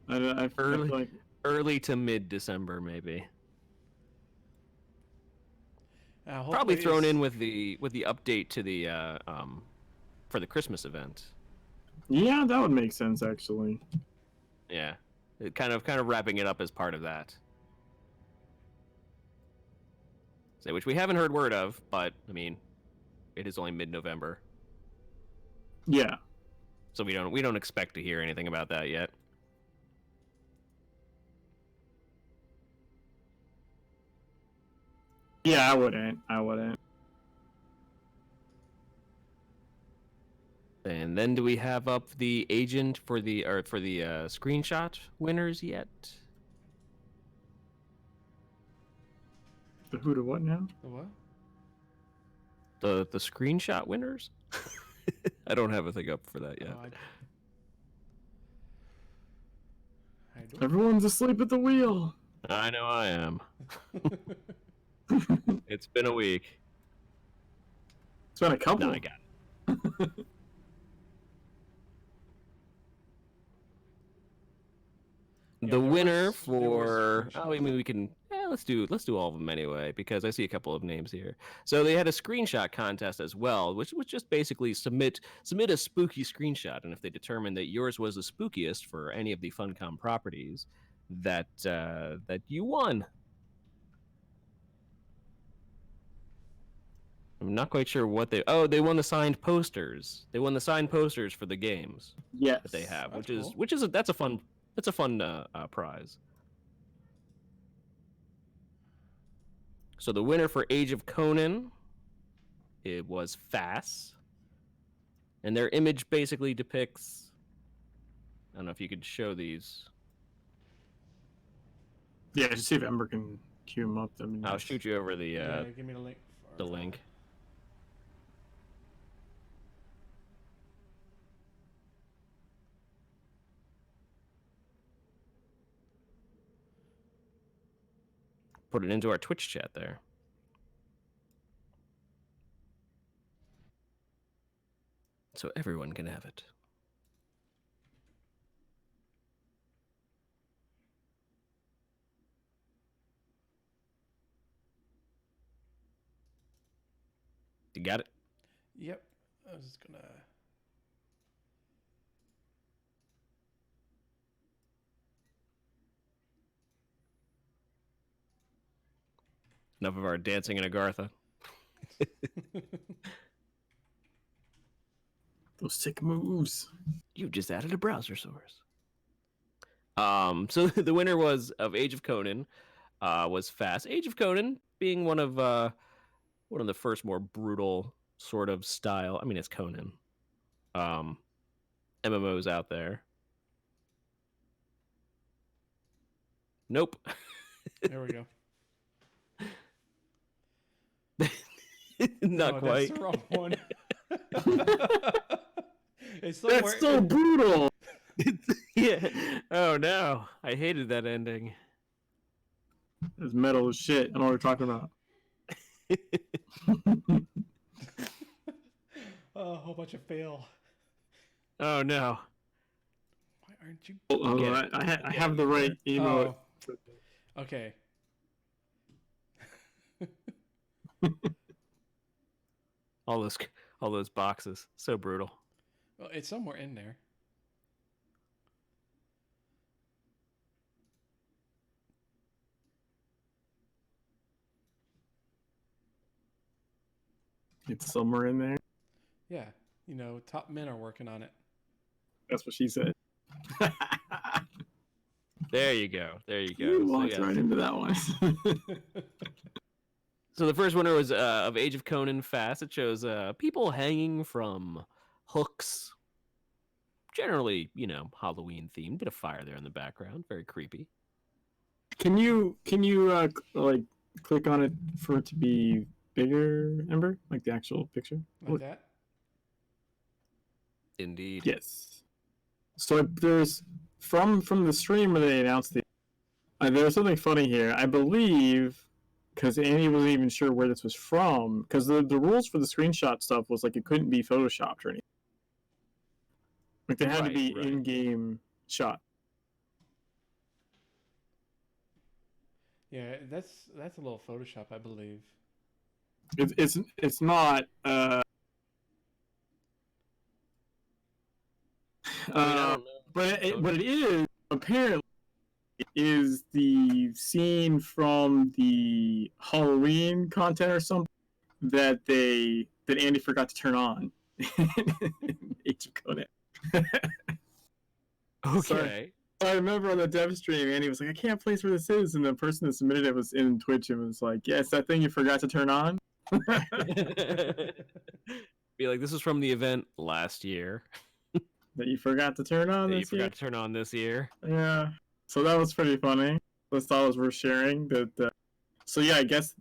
I feel like Early to mid December, maybe. Hopefully Probably thrown it's- in with the update to the for the Christmas event. yeah, that would make sense actually. Yeah, it kind of wrapping it up as part of that. So, which we haven't heard word of, but I mean, it is only mid-November, Yeah. so we don't expect to hear anything about that yet. Yeah, I wouldn't. And then do we have up the agent for the screenshot winners yet? The who to what now? The what? The screenshot winners? I don't have a thing up for that yet. Oh, How you Everyone's asleep at the wheel. I know I am. doing? It's been a week. It's been a couple. No, I got it. Yeah, The there winner was for I screenshots. mean we can let's do all of them anyway because I see a couple of names here. So they had a screenshot contest as well, which was just basically submit a spooky screenshot, and if they determined that yours was the spookiest for any of the Funcom properties, that that you won. I'm not quite sure what they won the signed posters. They won the signed posters for the games Yes. that they have, That's which is that's a fun prize. So the winner for Age of Conan, it was Fass, and their image basically depicts. I don't know if you could show these. Yeah, just see if Ember can queue him up. I mean, I'll shoot you over Yeah, give me the link. the link. Put it into our Twitch chat there. So everyone can have it. You got it? Yep. I was just gonna. Enough of our dancing in Agartha. those sick moves. You've just added a browser source. So the winner was of Age of Conan, was Fast. Age of Conan being one of the first more brutal sort of style. I mean, it's Conan. MMOs out there. Nope. There we go. Not No, quite. That's the wrong one. It's somewhere. That's so brutal. Yeah. Oh no, I hated that ending. It's metal as shit. I know what we're talking about. Oh, a whole bunch of fail. Oh no. Why aren't you? I have the right emote. Oh. Okay. All those boxes, so brutal. Well, it's somewhere in there. It's somewhere in there. Yeah, top men are working on it. That's what she said. There you go. There you go. You walked right into that one. So the first winner was of Age of Conan Fast. It shows people hanging from hooks. Generally, Halloween themed. Bit of fire there in the background. Very creepy. Can you like click on it for it to be bigger, Ember? Like the actual picture? Like that? Indeed. Yes. So there's from the stream where they announced there's something funny here. I believe because Annie wasn't even sure where this was from because the rules for the screenshot stuff was like it couldn't be photoshopped or anything. Like they had to be in-game shot. Yeah, that's a little Photoshop, I believe. It's not. But it is apparently is the scene from the Halloween content or something that Andy forgot to turn on. Age of Conan. Okay. So I remember on the dev stream, Andy was like, "I can't place where this is," and the person that submitted it was in Twitch and was like, "Yeah, it's that thing you forgot to turn on." Be like, this is from the event last year. That you forgot to turn on. To turn on this year. Yeah. So that was pretty funny. I thought it was worth sharing. So yeah, I guess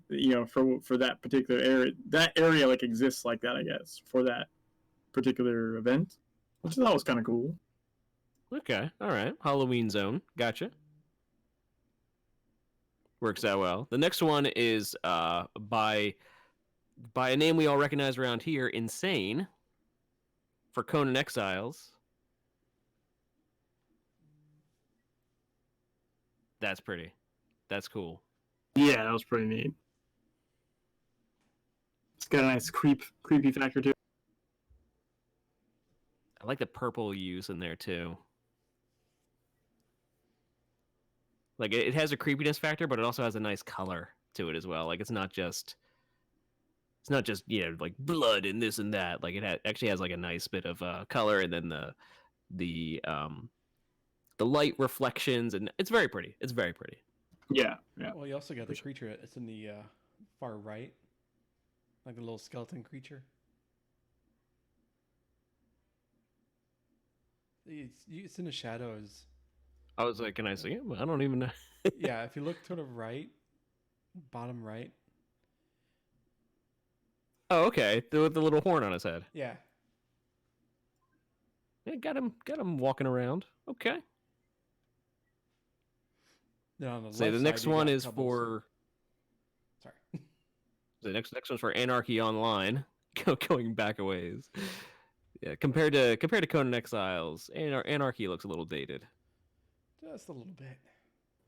for that particular area like exists like that. I guess for that particular event, which I thought was kind of cool. Okay, all right. Halloween Zone. Gotcha. Works out well. The next one is by a name we all recognize around here, Insane, for Conan Exiles. That's pretty. That's cool. Yeah, that was pretty neat. It's got a nice creepy factor too. I like the purple use in there too. Like it has a creepiness factor, but it also has a nice color to it as well. Like it's not just like blood and this and that. Like actually has like a nice bit of color, and then the light reflections, and it's very pretty. It's very pretty. Yeah, yeah. Well, you also got the creature. It's in the far right, like a little skeleton creature. It's in the shadows. I was like, can I see it? I don't even know. Yeah, if you look to the right, bottom right. Oh, okay. With the little horn on his head. Yeah. Yeah, got him walking around. Okay. Then on the Say left the side, next you one got is Cobbles. for Sorry. the next one's for Anarchy Online. Going back a ways. Yeah, compared to Conan Exiles, Anarchy looks a little dated. Just a little bit.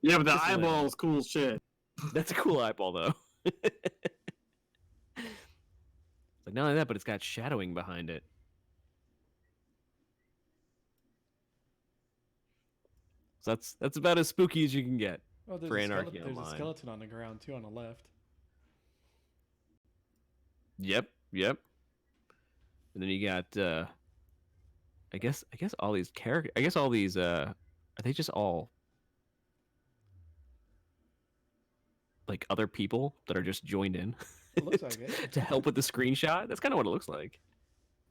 Yeah, but the Just a little. eyeball's cool shit. That's a cool eyeball though. Like not only that, but it's got shadowing behind it. So that's about as spooky as you can get Oh, for Anarchy there's a Online. skeleton on the ground too on the left. Yep. And then you got I guess all these characters. I guess all these are they just all like other people that are just joined in It looks like it. to help with the screenshot? That's kind of what it looks like.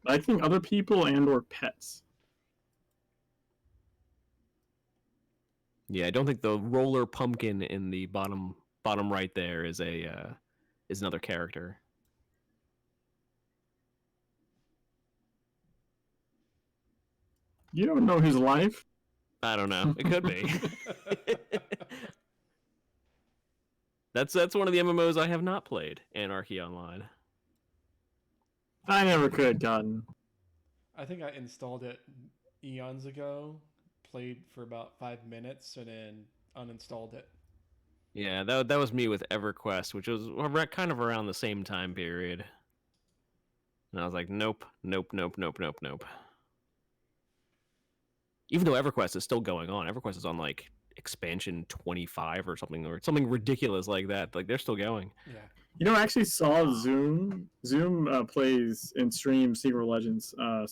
I think other people and or pets. Yeah, I don't think the roller pumpkin in the bottom right there is another character. You don't know his life. I don't know. It could be. That's one of the MMOs I have not played, Anarchy Online. I never could, gotten. I think I installed it eons ago, played for about 5 minutes, and then uninstalled it. Yeah, that was me with EverQuest, which was kind of around the same time period. And I was like, nope. Even though EverQuest is still going on, EverQuest is on like expansion 25 or something ridiculous like that. Like they're still going. Yeah. You know, I actually saw Zoom. Zoom plays and streams Secret Legends. I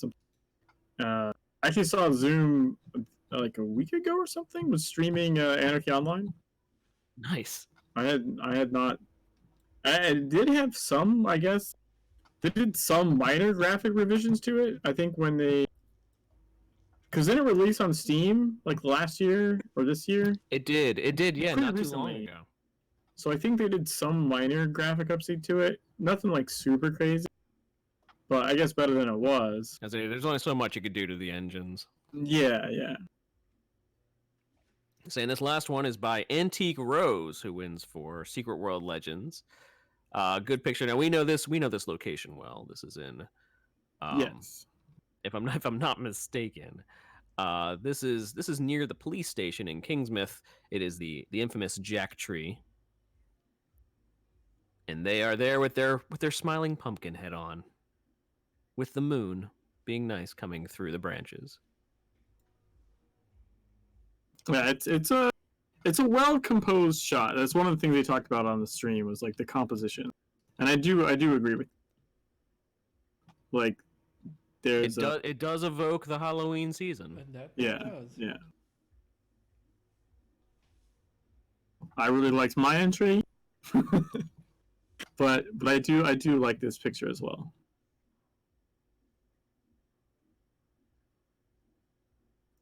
actually saw Zoom like a week ago or something was streaming Anarchy Online. Nice. I had not. I did have some, I guess. They did some minor graphic revisions to it. I think when they, because didn't it release on Steam like last year or this year? It did. Yeah, Pretty not too long recently. ago. So I think they did some minor graphic update to it. Nothing like super crazy, but I guess better than it was. There's only so much you could do to the engines. Yeah. Saying this last one is by Antique Rose, who wins for Secret World Legends. Good picture. Now we know this location well. This is in Yes. If I'm not mistaken. This is near the police station in Kingsmouth. It is the infamous Jack Tree. And they are there with their smiling pumpkin head on. With the moon being nice coming through the branches. Yeah, it's a well composed shot. That's one of the things they talked about on the stream was like the composition, and I do agree with. Like, it does evoke the Halloween season. And that Yeah, does. yeah. I really liked my entry, but I do like this picture as well.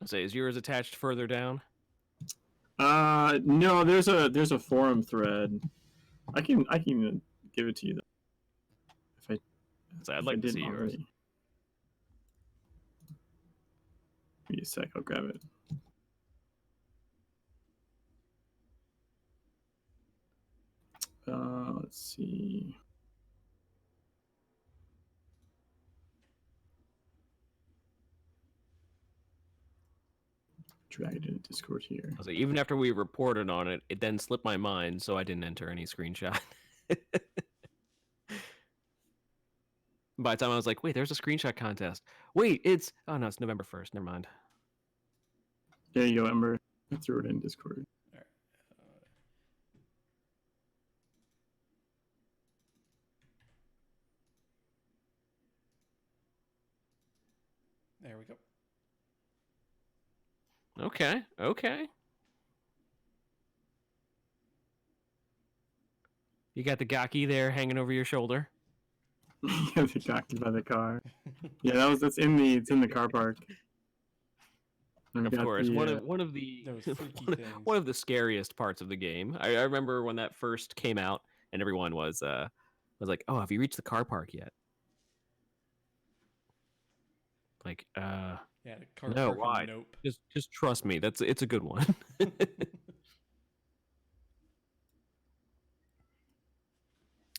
Say, is yours attached further down? No, there's a forum thread. I can give it to you though. So I'd like to see yours. Give me a sec, I'll grab it. Let's see. Drag it into Discord here. I was like, even after we reported on it, it then slipped my mind, so I didn't enter any screenshot. By the time I was like, wait, there's a screenshot contest. Wait, oh no, it's November 1st. Never mind. There you go, Ember. I threw it in Discord. All right. There we go. Okay. You got the Gaki there hanging over your shoulder. Yeah, the jockey by the car. Yeah, it's in the car park. And of course, one of the Those freaky things. one of the scariest parts of the game. I remember when that first came out, and everyone was like, "Oh, have you reached the car park yet?" Like, Yeah, the car no, park. why? Nope. Just trust me. It's a good one.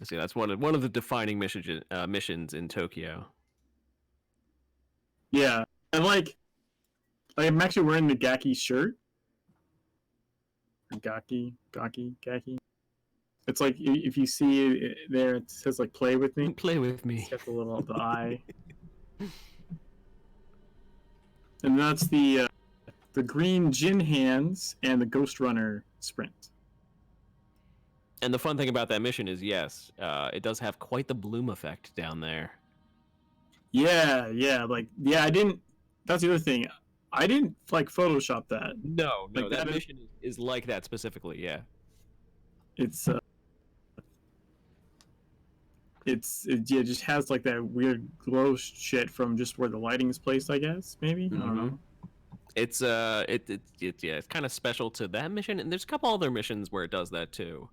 See, that's one of the defining missions in Tokyo. Yeah, and like I'm actually wearing the Gaki shirt. Gaki. It's like if you see it there, it says like "play with me." Play with me. It's got the eye. And that's the green Jin hands and the Ghost Runner sprint. And the fun thing about that mission is, yes, it does have quite the bloom effect down there. Yeah, I didn't. That's the other thing. I didn't like Photoshop that. No, Like, that mission is like that specifically. Yeah. It just has like that weird glow shit from just where the lighting is placed. I guess maybe I don't know. It's it's kind of special to that mission, and there's a couple other missions where it does that too.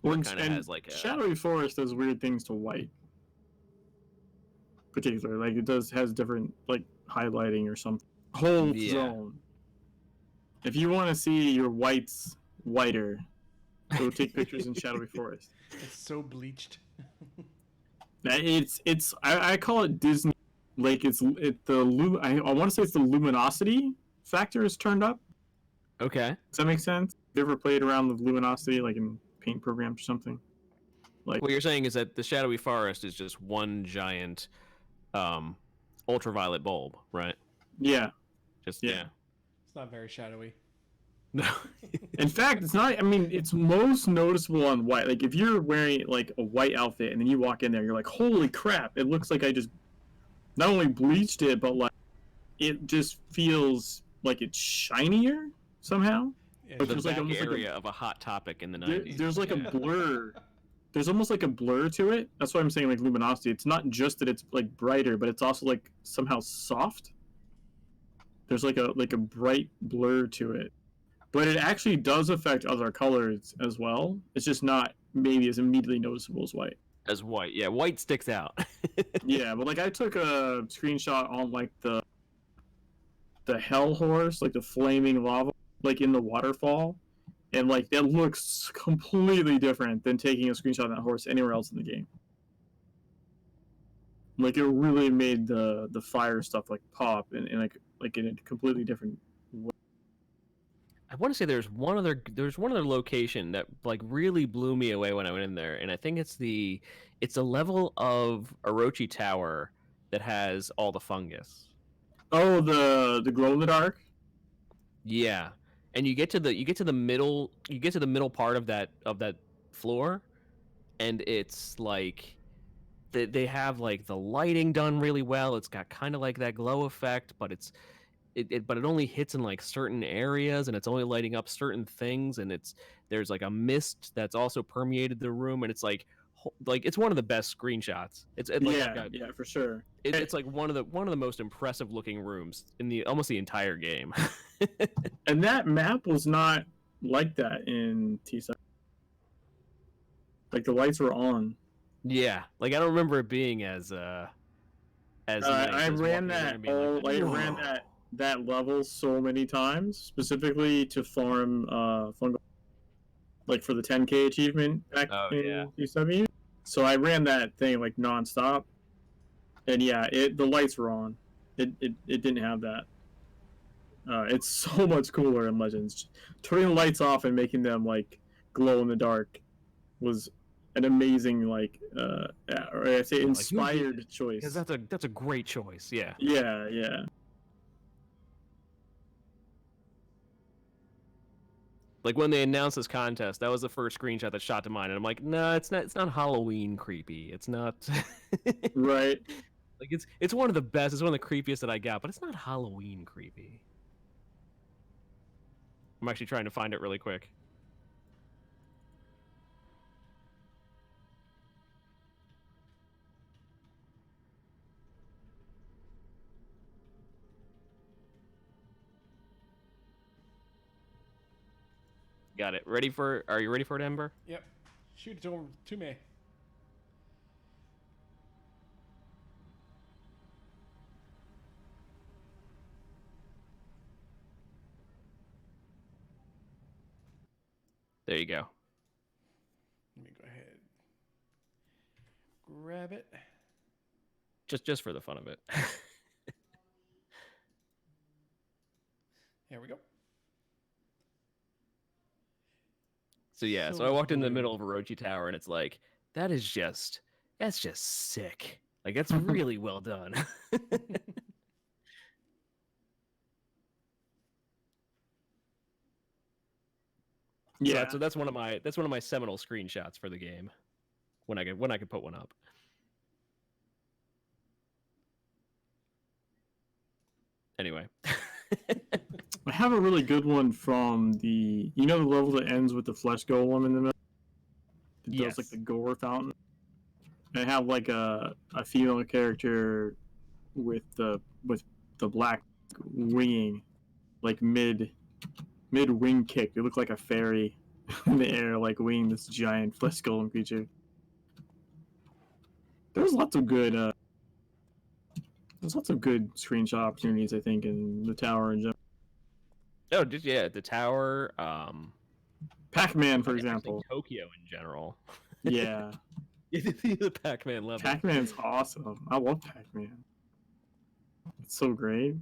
It kind of has like a Shadowy Forest does weird things to white, particularly like has different like highlighting or something. Whole zone. If you want to see your whites whiter, go take pictures in Shadowy Forest. It's so bleached. I call it Disney. Like I want to say it's the luminosity factor is turned up. Okay. Does that make sense? Have you ever played around with luminosity like in paint programs or something? Like what you're saying is that the Shadowy Forest is just one giant ultraviolet bulb, right? Yeah. Yeah. It's not very shadowy. No. In fact, it's not. I mean, it's most noticeable on white. Like if you're wearing like a white outfit and then you walk in there, you're like, "Holy crap! It looks like I just not only bleached it, but like it just feels like it's shinier somehow." Yeah, The there's back like area of a hot topic in the 90s. There's like a blur. There's almost like a blur to it. That's why I'm saying like luminosity. It's not just that it's like brighter, but it's also like somehow soft. There's like a bright blur to it. But it actually does affect other colors as well. It's just not maybe as immediately noticeable as white. As white, yeah, white sticks out. Yeah, but like I took a screenshot on like the hell horse, like the flaming lava, like in the waterfall, and like that looks completely different than taking a screenshot of that horse anywhere else in the game. Like it really made the fire stuff like pop and like in a completely different way. I want to say there's one other location that like really blew me away when I went in there, and I think it's a level of Orochi Tower that has all the fungus. Oh, the glow in the dark. Yeah, and you get to the middle part of that floor, and it's like they have like the lighting done really well. It's got kind of like that glow effect, but but it only hits in like certain areas, and it's only lighting up certain things, and there's like a mist that's also permeated the room, and it's like it's one of the best screenshots. It's yeah, for sure. It's like one of the most impressive looking rooms in almost the entire game. And that map was not like that in T7. Like the lights were on. Yeah, like I don't remember it being as nice I as ran walking around that and being like, I "Whoa." ran that that level so many times, specifically to farm fungal, like for the 10K achievement back Oh yeah. in UW. So I ran that thing like nonstop, and yeah, the lights were on. It didn't have that. It's so much cooler in Legends. Turning the lights off and making them like glow in the dark was an amazing or I say Yeah, like, inspired choice. Because that's a great choice. Yeah. Yeah, yeah. Like when they announced this contest, that was the first screenshot that shot to mind, and I'm like, no, it's not. It's not Halloween creepy. It's not. Right. Like it's one of the best. It's one of the creepiest that I got, but it's not Halloween creepy. I'm actually trying to find it really quick. Got it. Ready for? Are you ready for it, Ember? Yep. Shoot it to me. There you go. Let me go ahead. Grab it. Just for the fun of it. There we go. So yeah, so I walked in the middle of Orochi Tower, and it's like that's just sick. Like that's really well done. Yeah. So that's one of my seminal screenshots for the game. When I could put one up. Anyway. I have a really good one from the level that ends with the flesh golem in the middle. It does like the gore fountain. I have like a female character with the black winging, like mid wing kick. It looked like a fairy in the air, like winging this giant flesh golem creature. There's lots of good screenshot opportunities, I think, in the tower in general. Oh, yeah, the tower. Pac-Man, for I guess actually example. Tokyo in general. Yeah. The Pac-Man level. Pac-Man's awesome. I love Pac-Man. It's so great.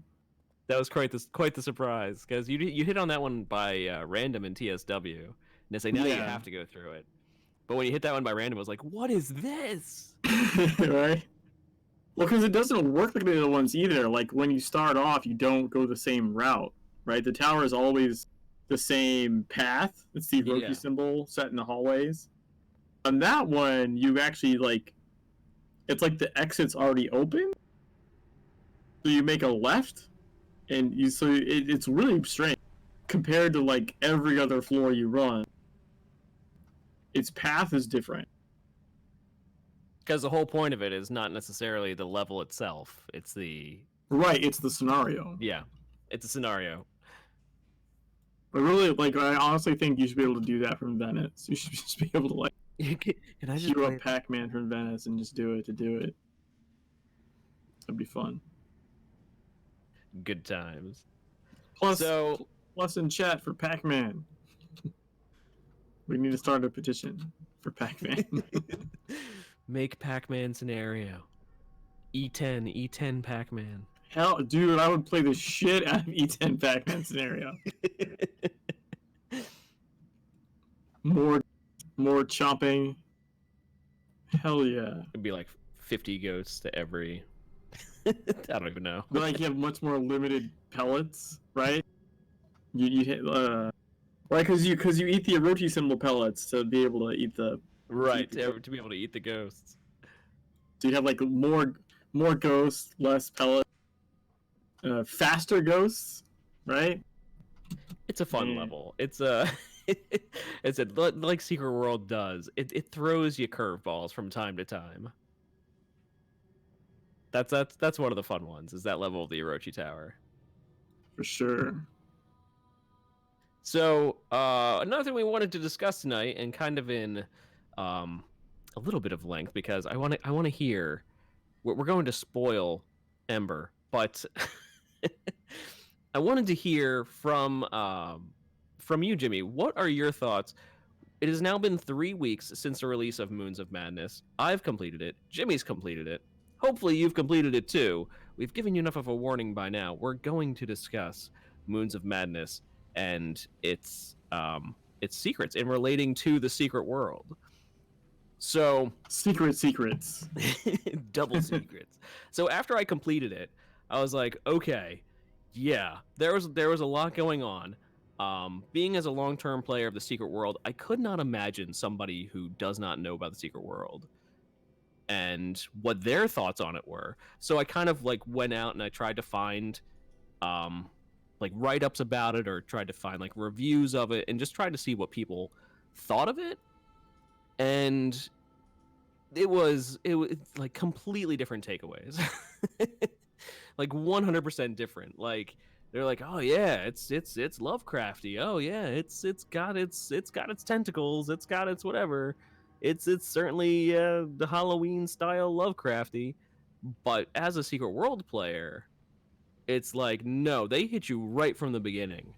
That was quite the surprise, because you hit on that one by random in TSW, and it's like now you have to go through it. But when you hit that one by random, I was like, what is this? Right? Well, because it doesn't work like the other ones either. Like when you start off, you don't go the same route, right? The tower is always the same path. It's the Orochi symbol set in the hallways. On that one, you actually it's like the exit's already open, so you make a left, and it's really strange compared to like every other floor you run. Its path is different. Because the whole point of it is not necessarily the level itself. It's the it's the scenario. Yeah, it's a scenario. But really, I honestly think you should be able to do that from Venice. You should just be able to Can I just queue up Pac-Man from Venice and just do it to do it. That'd be fun. Good times. Plus in chat for Pac-Man. We need to start a petition for Pac-Man. Make Pac-Man scenario. E10 Pac-Man. Hell, dude, I would play the shit out of E10 Pac-Man scenario. More chopping. Hell yeah. It'd be like 50 ghosts to every. I don't even know. But you have much more limited pellets, right? You hit right because you eat the Orochi symbol pellets to be able to eat the to be able to eat the ghosts. So you have more ghosts, less pellets, faster ghosts, right? It's a fun level. It's like Secret World does. It throws you curveballs from time to time. That's one of the fun ones. Is that level of the Orochi Tower? For sure. So another thing we wanted to discuss tonight, and kind of in a little bit of length, because I want to hear. We're going to spoil Ember, but I wanted to hear from you, Jimmy. What are your thoughts? It has now been 3 weeks since the release of Moons of Madness. I've completed it. Jimmy's completed it. Hopefully, you've completed it too. We've given you enough of a warning by now. We're going to discuss Moons of Madness and its secrets in relating to the secret world. So, Secrets. double secrets. So after I completed it, I was like, okay, yeah, there was a lot going on. Being as a long-term player of the Secret World, I could not imagine somebody who does not know about the Secret World and what their thoughts on it were. So I kind of like went out and I tried to find like write-ups about it, or tried to find like reviews of it, and just tried to see what people thought of it. And it was like completely different takeaways. Like 100% different. Like they're like, "Oh yeah, it's Lovecrafty. Oh yeah, it's got its tentacles, it's got its whatever. It's certainly the Halloween style Lovecrafty." But as a Secret World player, it's like, no, they hit you right from the beginning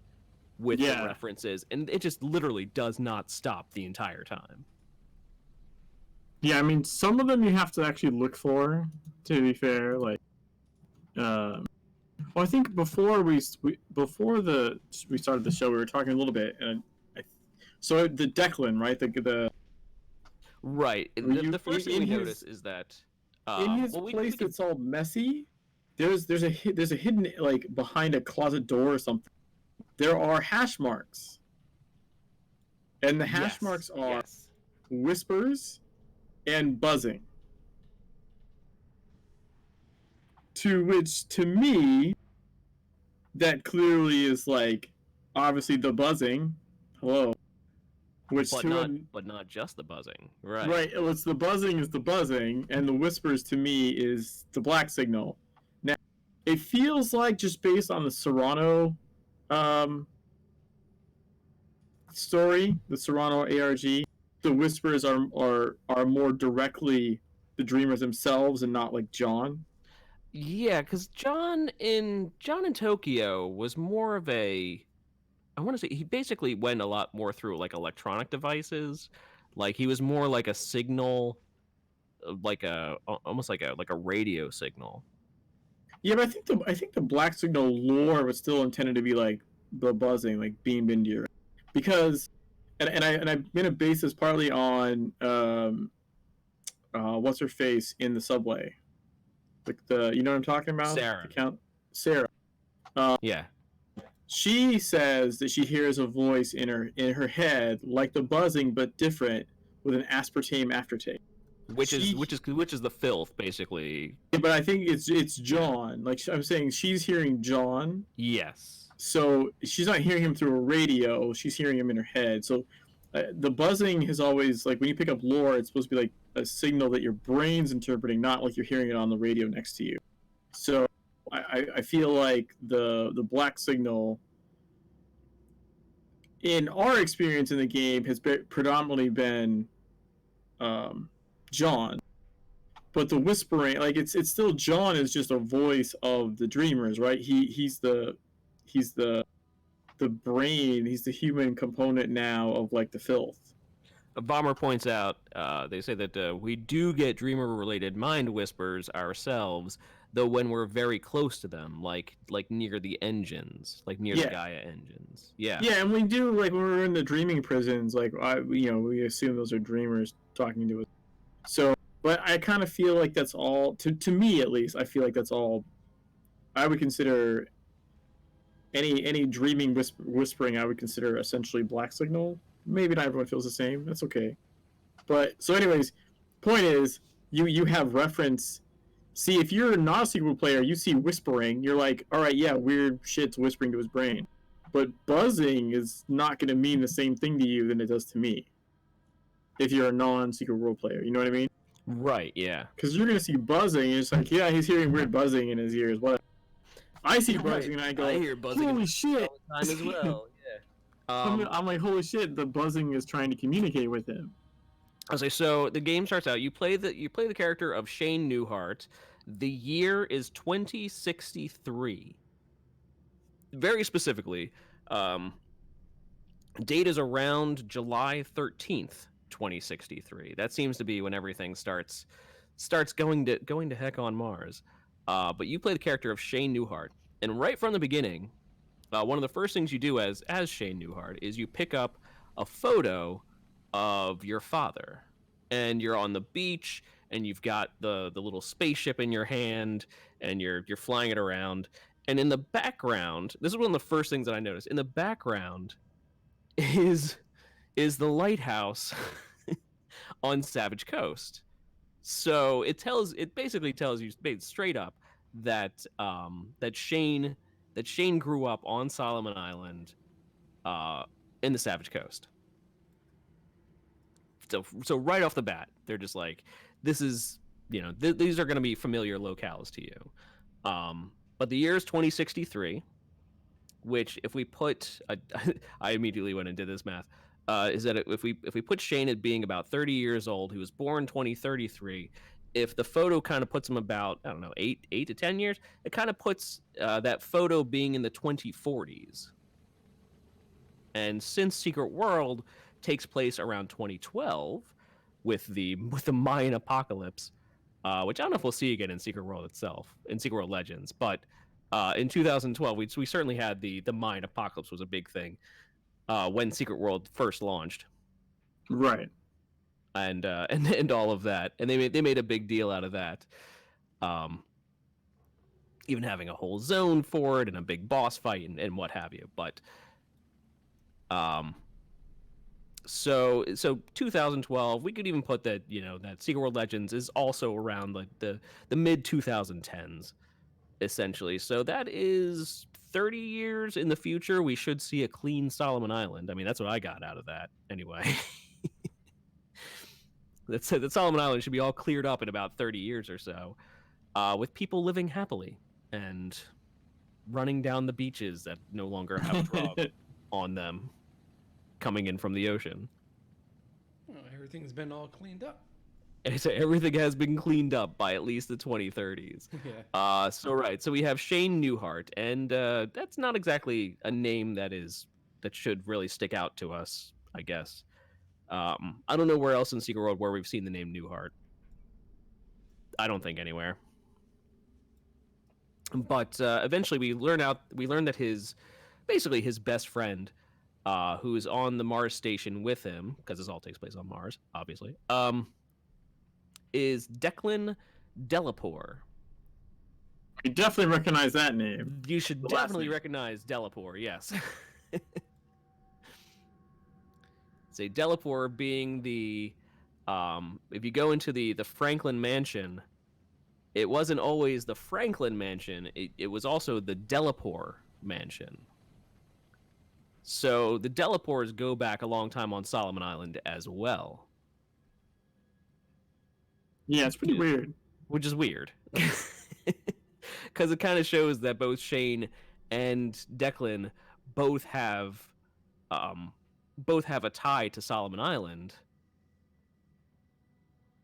with the Yeah. references, and it just literally does not stop the entire time. Yeah, I mean, some of them you have to actually look for. To be fair, like, well, I think before we started the show, we were talking a little bit, and so the Declan, right? The Right. The first thing we notice is that in his well, we place could, that's all messy. There's a hidden, like, behind a closet door or something. There are hash marks, and the hash yes, marks are yes. whispers and buzzing. To which, to me, that clearly is like obviously the buzzing. Hello. Which but to not an, but not just the buzzing. Right. right, it's the buzzing is the buzzing, and the whispers to me is the black signal. Now, it feels like, just based on the Serrano um, story, the Serrano ARG, the whispers are more directly the dreamers themselves and not like John. Yeah, because John in Tokyo was more of a, I want to say he basically went a lot more through like electronic devices. Like he was more like a signal, like almost like a radio signal. Yeah, but I think the black signal lore was still intended to be like the buzzing, like beamed into your, because, and I'm gonna base this partly on what's her face in the subway, like the, you know what I'm talking about, Sarah. the count Sarah. Uh, Yeah. she says that she hears a voice in her head like the buzzing but different, with an aspartame aftertaste. Which is She, which is the filth basically. but I think it's John. Like, I'm saying, she's hearing John. Yes. So she's not hearing him through a radio, she's hearing him in her head. So the buzzing has always, like, when you pick up lore, it's supposed to be like a signal that your brain's interpreting, not like you're hearing it on the radio next to you. So I feel like the black signal, in our experience in the game, has predominantly been John. But the whispering, like, it's still John is just a voice of the dreamers, right? He's the brain, he's the human component now of, like, the filth. A bomber points out, they say that we do get dreamer-related mind whispers ourselves, though when we're very close to them, like near the engines, like near the Yeah. Gaia engines. Yeah. Yeah, and we do, like, when we're in the dreaming prisons, like, we assume those are dreamers talking to us. So, but I kind of feel like that's all, to me at least, I feel like that's all I would consider. Any dreaming whispering, I would consider essentially black signal. Maybe not everyone feels the same. That's okay. But so, anyways, point is, you have reference. See, if you're not a Secret player, you see whispering, you're like, all right, yeah, weird shit's whispering to his brain. But buzzing is not going to mean the same thing to you than it does to me. If you're a non-Secret World player, you know what I mean? Right. Yeah. Because you're going to see buzzing, and it's like, yeah, he's hearing weird buzzing in his ears. What? I see buzzing, and I go, I hear buzzing holy shit! all the time as well. Yeah. I'm like, holy shit! The buzzing is trying to communicate with him. I say, so the game starts out. You play the character of Shane Newhart. The year is 2063. very specifically, date is around July 13th, 2063. That seems to be when everything starts going to heck on Mars. But you play the character of Shane Newhart, and right from the beginning, one of the first things you do as Shane Newhart is you pick up a photo of your father, and you're on the beach, and you've got the little spaceship in your hand, and you're flying it around. And in the background, this is one of the first things that I noticed. In the background is the lighthouse on Savage Coast. So it basically tells you straight up that that Shane grew up on Solomon Island, in the Savage Coast. So right off the bat, they're just like, this is, these are going to be familiar locales to you. But the year is 2063, which if we put, I immediately went and did this math, is that if we put Shane at being about 30 years old, he was born 2033. If the photo kind of puts him about, I don't know, 8 to 10 years, it kind of puts that photo being in the 2040s. And since Secret World takes place around 2012 with the Mayan apocalypse, which I don't know if we'll see again in Secret World itself, in Secret World Legends, but in 2012 we certainly had the Mayan apocalypse was a big thing when Secret World first launched. Right. And all of that, and they made a big deal out of that, even having a whole zone for it and a big boss fight and what have you. But so 2012, we could even put that, that Secret World Legends is also around like the mid 2010s, essentially. So that is 30 years in the future. We should see a clean Solomon Island. I mean, that's what I got out of that anyway. That Solomon Island should be all cleared up in about 30 years or so, with people living happily and running down the beaches that no longer have drugs on them coming in from the ocean. Oh, everything's been all cleaned up. And so everything has been cleaned up by at least the 2030s. Yeah. So we have Shane Newhart, and that's not exactly a name that should really stick out to us, I guess. I don't know where else in Secret World where we've seen the name Newhart. I don't think anywhere. But eventually we learn that his best friend, who's on the Mars station with him, because this all takes place on Mars, obviously, is Declan Delapore. You definitely recognize that name. You should definitely recognize Delapore, yes. Say Delapore being the, if you go into the Franklin Mansion, it wasn't always the Franklin Mansion, it was also the Delapore Mansion. So the Delapores go back a long time on Solomon Island as well. Yeah, it's pretty weird. Which is weird. Because it kind of shows that both Shane and Declan both have a tie to Solomon Island,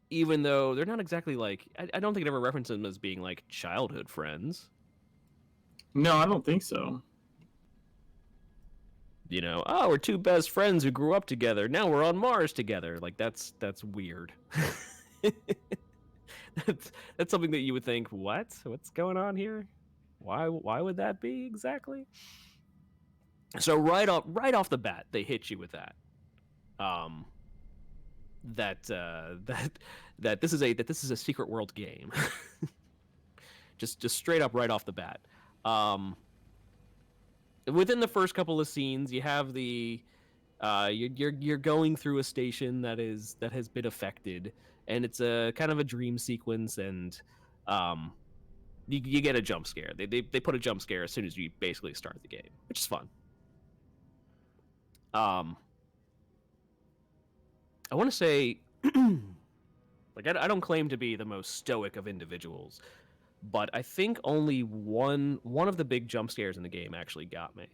even though they're not exactly like, I don't think it ever references them as being like childhood friends. No, I don't think so. We're two best friends who grew up together. Now we're on Mars together. Like that's weird. that's something that you would think, what's going on here? Why would that be exactly? So right off the bat, they hit you with that. That this is a Secret World game. just straight up right off the bat. Within the first couple of scenes, you have the you're going through a station that has been affected, and it's a kind of a dream sequence, and you get a jump scare. They put a jump scare as soon as you basically start the game, which is fun. I want to say, like, I don't claim to be the most stoic of individuals, but I think only one of the big jump scares in the game actually got me.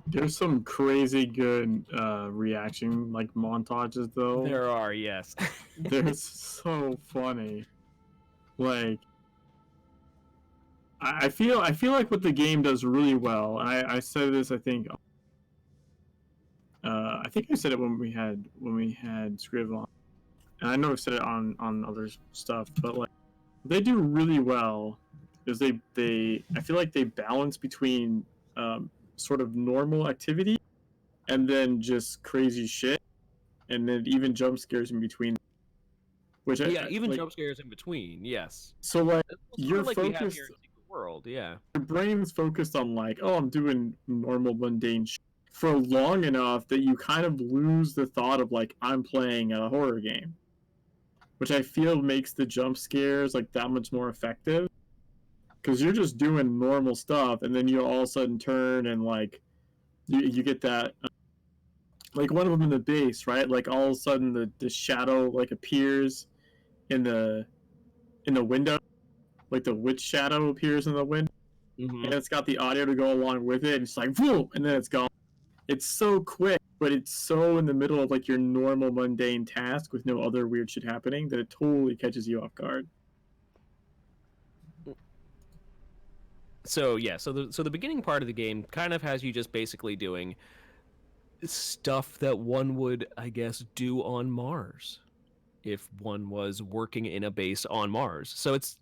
There's some crazy good reaction like montages though. There are, yes. They're so funny. Like I feel like what the game does really well. I said this, I think I said it when we had Scriv on, and I know I've said it on other stuff, but like what they do really well is they I feel like they balance between sort of normal activity and then just crazy shit, and then even jump scares in between, which Yeah, I even like. jump scares in between. Yes, So like sort you're of like we have here focused, in Secret World. Yeah. your brain's focused on like, oh, I'm doing normal mundane shit for long enough that you kind of lose the thought of like I'm playing a horror game, which I feel makes the jump scares like that much more effective because you're just doing normal stuff and then you all of a sudden turn and like you get that like one of them in the base, right? Like all of a sudden the shadow like appears in the window, like the witch shadow appears in the window, Mm-hmm. and it's got the audio to go along with it. And it's like, whoa, and then it's gone. It's so quick, but it's so in the middle of like your normal mundane task with no other weird shit happening that it totally catches you off guard. So yeah, so the beginning part of the game kind of has you just basically doing stuff that one would, I guess, do on Mars if one was working in a base on Mars. So it's,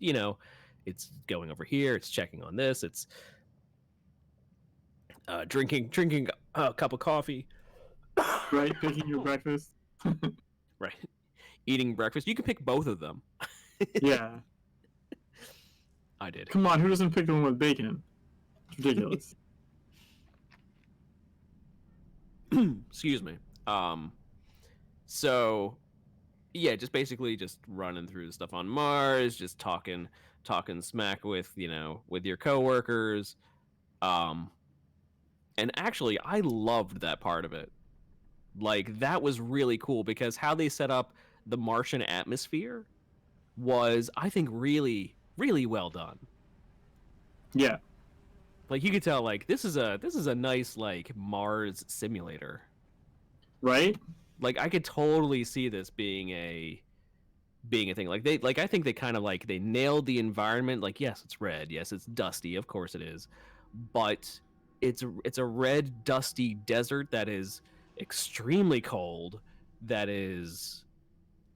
it's going over here, it's checking on this, it's drinking a cup of coffee, Right? Picking your breakfast. right? Eating breakfast. You can pick both of them. Yeah. I did. Come on, who doesn't pick the one with bacon? It's ridiculous. Excuse me. So yeah, just basically just running through the stuff on Mars, just talking smack with, with your coworkers. Um and actually I loved that part of it. Like that was really cool because how they set up the Martian atmosphere was, I think, really really well done. Yeah. Like you could tell like this is a nice like Mars simulator. Right? Like I could totally see this being a thing. Like I think they kind of like they nailed the environment. Like yes, it's red. Yes, it's dusty. Of course it is. But it's a red dusty desert that is extremely cold, that is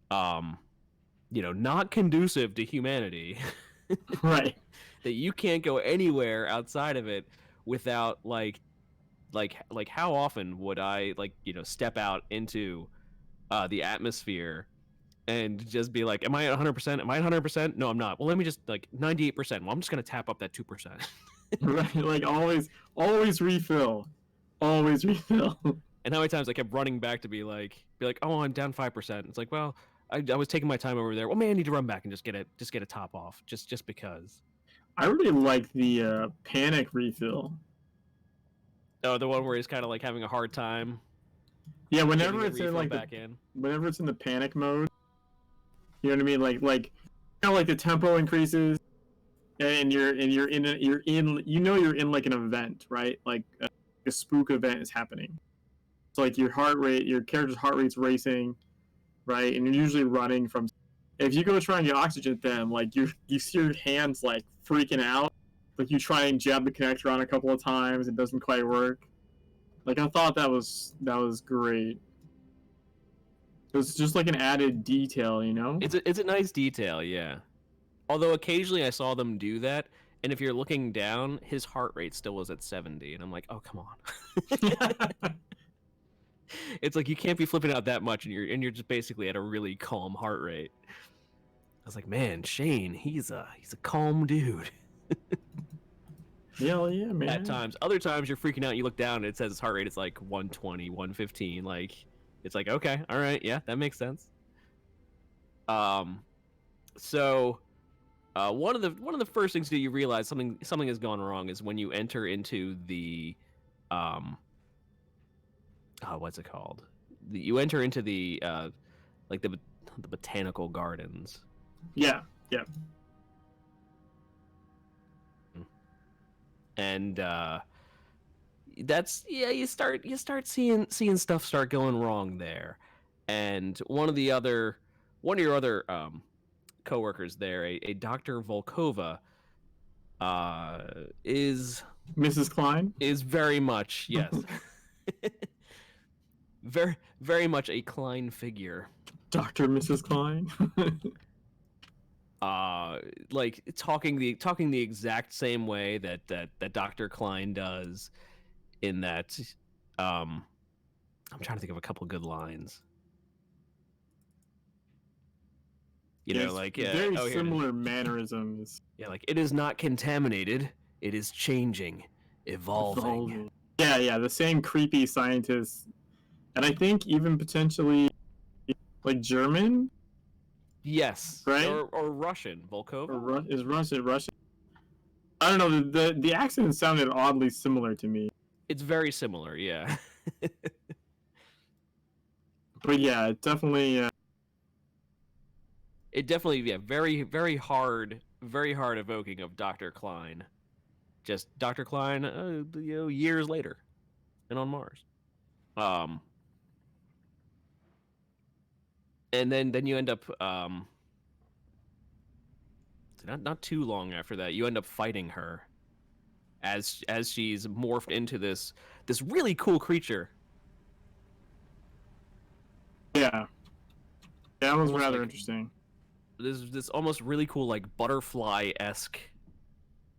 not conducive to humanity. Right. That you can't go anywhere outside of it without like how often would I step out into the atmosphere and just be like, am I at 100%? Am I at 100%? No, I'm not. Well, let me just like 98%. Well, I'm just going to tap up that 2%. Right. Like always refill. Always refill. And how many times I kept running back to be like, oh, I'm down 5%. It's like, well, I was taking my time over there. Well, man, I need to run back and just get a top off just because. I really like the panic refill. Oh, the one where he's kind of like having a hard time. Yeah, Getting whenever the it's in refill like back in. whenever it's in the panic mode, you know what I mean? Like like the tempo increases, and you're in like an event, right? Like a spook event is happening. So like your character's heart rate's racing, right? And you're usually running from. If you go try and get oxygen, then like you see your hands like freaking out, like you try and jab the connector on a couple of times, it doesn't quite work. Like I thought that was great. It was just like an added detail, you know? It's a nice detail, yeah. Although occasionally I saw them do that, and if you're looking down, his heart rate still was at 70, and I'm like, oh come on. It's like you can't be flipping out that much, and you're just basically at a really calm heart rate. I was like, man, Shane, he's a calm dude. Hell yeah, man. At times, other times you're freaking out. And you look down, and it says his heart rate is like 120, 115. Like, it's like okay, all right, yeah, that makes sense. So one of the first things that you realize something has gone wrong is when you enter into the what's it called? You enter into the like the botanical gardens. Yeah, yeah. And that's you start seeing stuff start going wrong there. And one of your other coworkers there, a Dr. Volkova, is Mrs. Klein. very much, yes. Very much a Klein figure. Dr. Mrs. Klein. Like talking the exact same way that Dr. Klein does in that. I'm trying to think of a couple good lines. You know, like, yeah, very here it is. similar mannerisms. Yeah, like, it is not contaminated, it is changing, evolving. Yeah, the same creepy scientist, and I think even potentially like German. Yes, right? Or Russian, Volkova. Or is Russian? I don't know. The accent sounded oddly similar to me. It's very similar, yeah. But yeah, it definitely. It definitely, yeah, very hard evoking of Dr. Klein. Just Dr. Klein, you know, years later, and on Mars. And then you end up, not too long after that, you end up fighting her, as she's morphed into this really cool creature. Yeah, that was Almost rather like- interesting. This almost really cool, like, butterfly-esque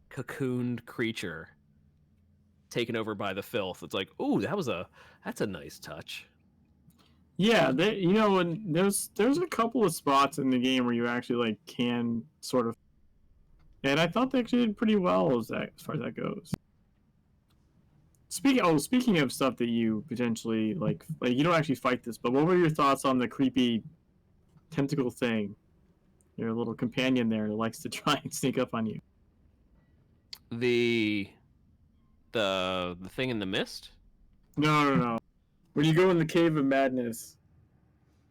cocooned creature taken over by the filth. It's like, ooh, that's a nice touch. Yeah, you know, and there's a couple of spots in the game where you actually like can sort of, and I thought they actually did pretty well as far as that goes. Speaking of stuff that you potentially like you don't actually fight this, but what were your thoughts on the creepy tentacle thing? Your little companion there that likes to try and sneak up on you. The thing in the mist? No. When you go in the cave of madness.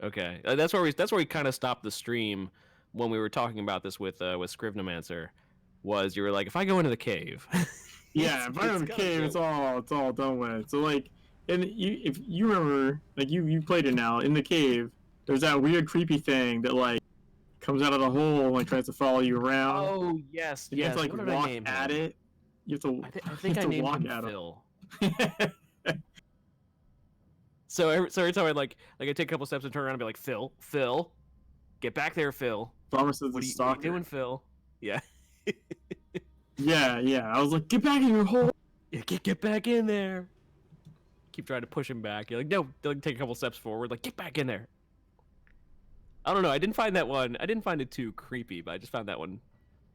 Okay, that's where we kind of stopped the stream when we were talking about this with Scrivenomancer. Was you were like, if I go into the cave, Yeah, if I go in the cave, it's all done with. So like, and if you remember, like you played it now in the cave. There's that weird creepy thing that like comes out of the hole and like tries to follow you around. Oh yes, and you have to like what did walk I name at him? it. You have to. I think I named him Phil. So every time I I take a couple steps and turn around and be like, Phil, get back there, Phil. Promises What the are you stalker. doing, Phil? Yeah. Yeah. I was like, get back in your hole. Yeah, get back in there. Keep trying to push him back. You're like, no, like, take a couple steps forward. Like, get back in there. I don't know. I didn't find it too creepy, but I just found that one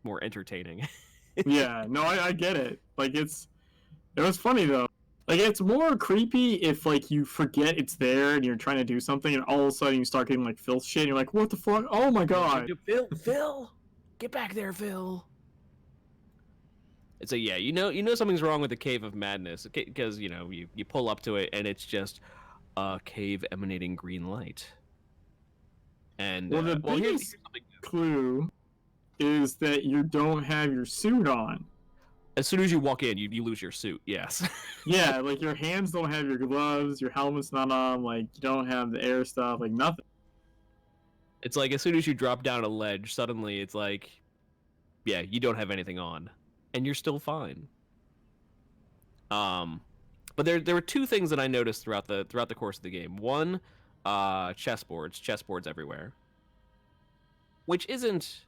more entertaining. Yeah, no, I get it. Like it was funny though. Like it's more creepy if like you forget it's there and you're trying to do something and all of a sudden you start getting like filth shit and you're like, what the fuck? Oh my god. Phil, get back there, Phil. It's yeah, you know something's wrong with the Cave of Madness because you pull up to it and it's just a cave emanating green light. And well, the biggest clue is that you don't have your suit on. As soon as you walk in, you lose your suit. Yes. Yeah, like your hands don't have your gloves, your helmet's not on, like you don't have the air stuff, like nothing. It's like as soon as you drop down a ledge, suddenly it's like, yeah, you don't have anything on, and you're still fine. But there were two things that I noticed throughout the course of the game. One, chessboards everywhere, which isn't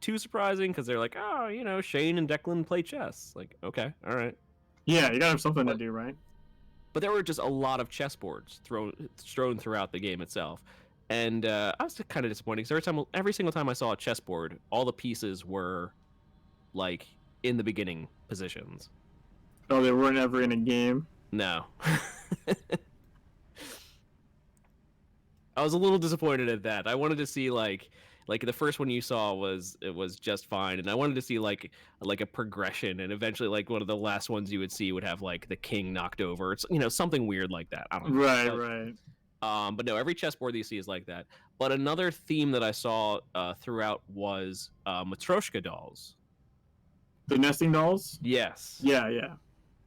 too surprising because they're like, oh, Shane and Declan play chess. Like, okay, all right. Yeah, you gotta have something to do, right? But there were just a lot of chessboards strewn throughout the game itself, and I was kind of disappointed because every single time I saw a chessboard, all the pieces were like in the beginning positions. Oh, they weren't ever in a game. No. I was a little disappointed at that. I wanted to see like the first one you saw was just fine, and I wanted to see like a progression, and eventually like one of the last ones you would see would have like the king knocked over. It's something weird like that. I don't know. Right. But no, every chessboard that you see is like that. But another theme that I saw throughout was Matryoshka dolls. The nesting dolls? Yes. Yeah.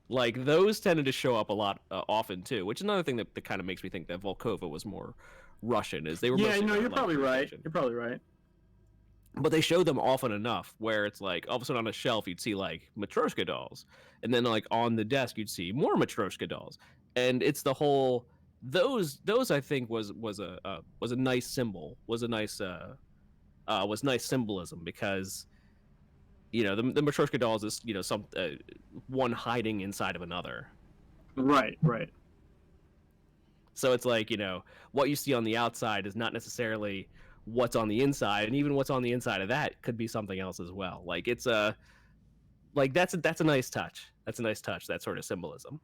Like those tended to show up a lot often too, which is another thing that kind of makes me think that Volkova was more Russian. Is they were you're probably right. You're probably right. but they show them often enough where it's like all of a sudden on a shelf you'd see like Matryoshka dolls, and then like on the desk you'd see more Matryoshka dolls, and it's the whole those I think was a nice symbol, was nice symbolism because the Matryoshka dolls is some one hiding inside of another. Right, right. So it's like, what you see on the outside is not necessarily what's on the inside, and even what's on the inside of that could be something else as well. Like it's a like that's a nice touch. That's a nice touch, that sort of symbolism.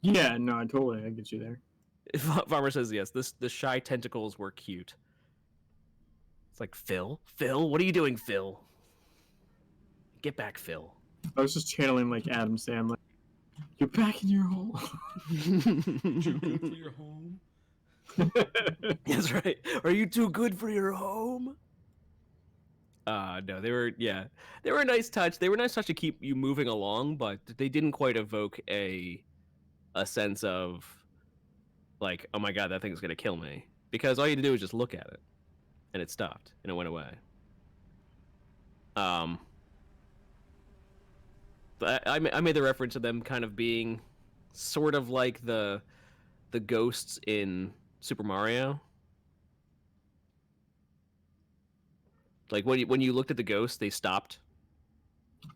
Yeah, no, I get you there. Farmer says yes, the shy tentacles were cute. It's like, Phil, what are you doing, Phil? Get back, Phil. I was just channeling like Adam Sandler. You're back in your hole. Too good for your home. That's right. Are you too good for your home? No, they were a nice touch. They were a nice touch to keep you moving along, but they didn't quite evoke a sense of like, oh my god, that thing's gonna kill me. Because all you had to do was just look at it, and it stopped, and it went away. But I made the reference to them kind of being sort of like the ghosts in Super Mario. Like when you looked at the ghosts, they stopped.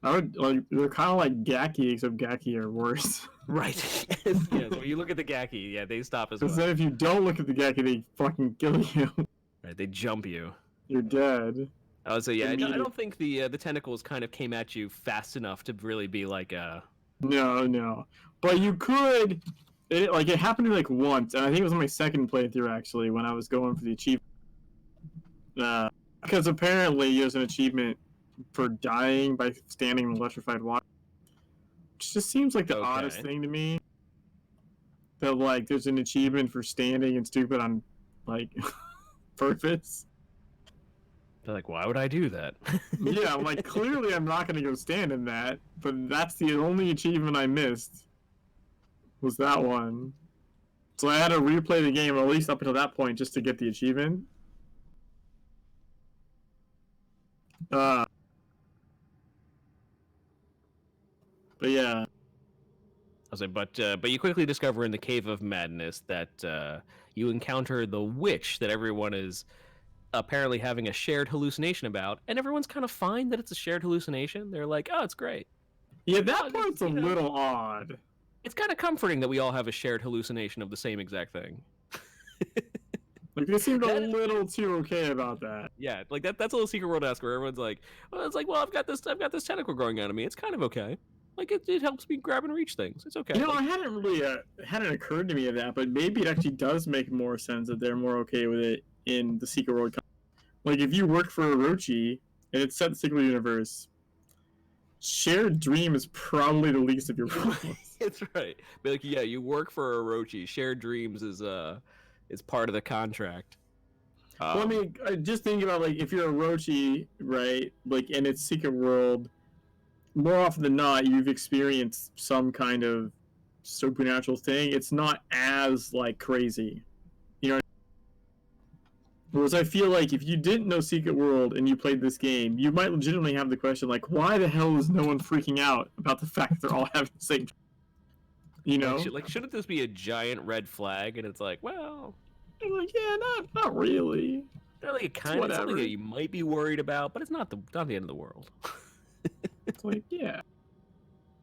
They're kind of like Gaki, except Gaki are worse. Right. Yes. When you look at the Gaki, yeah, they stop as well. Because then if you don't look at the Gaki, they fucking kill you. Right, they jump you. You're dead. I would say, yeah, I don't think the tentacles kind of came at you fast enough to really be like No. But you could. It happened to me like once, and I think it was on my second playthrough actually when I was going for the achievement. Because apparently there's an achievement for dying by standing in electrified water, which just seems like the oddest thing to me. That like there's an achievement for standing and stupid on like purpose. They're like, why would I do that? Yeah, I'm like, clearly I'm not gonna go stand in that, but that's the only achievement I missed. Was that one. So I had to replay the game, at least up until that point, just to get the achievement. But yeah. I was like, but you quickly discover in the Cave of Madness that you encounter the witch that everyone is apparently having a shared hallucination about, and everyone's kind of fine that it's a shared hallucination. They're like, oh, it's great. Yeah, that part's a little odd. It's kind of comforting that we all have a shared hallucination of the same exact thing. Like, they seemed a little too okay about that. Yeah, like that's a little Secret World-esque where everyone's like, well, I've got this tentacle growing out of me. It's kind of okay. Like it helps me grab and reach things. It's okay. I hadn't occurred to me of that, but maybe it actually does make more sense that they're more okay with it in the Secret World. Like if you work for Orochi and it's set in the Secret Universe, shared dream is probably the least of your problems. That's right. But like, yeah, you work for Orochi. Shared dreams is part of the contract. Well, I mean, just think about like if you're Orochi, right? Like, and it's Secret World. More often than not, you've experienced some kind of supernatural thing. It's not as like crazy, Whereas I feel like if you didn't know Secret World and you played this game, you might legitimately have the question like, why the hell is no one freaking out about the fact that they're all having the same? Like shouldn't this be a giant red flag? And it's like, well, like, yeah, not really. They're like kind of something that you might be worried about, but it's not the end of the world. It's like, yeah.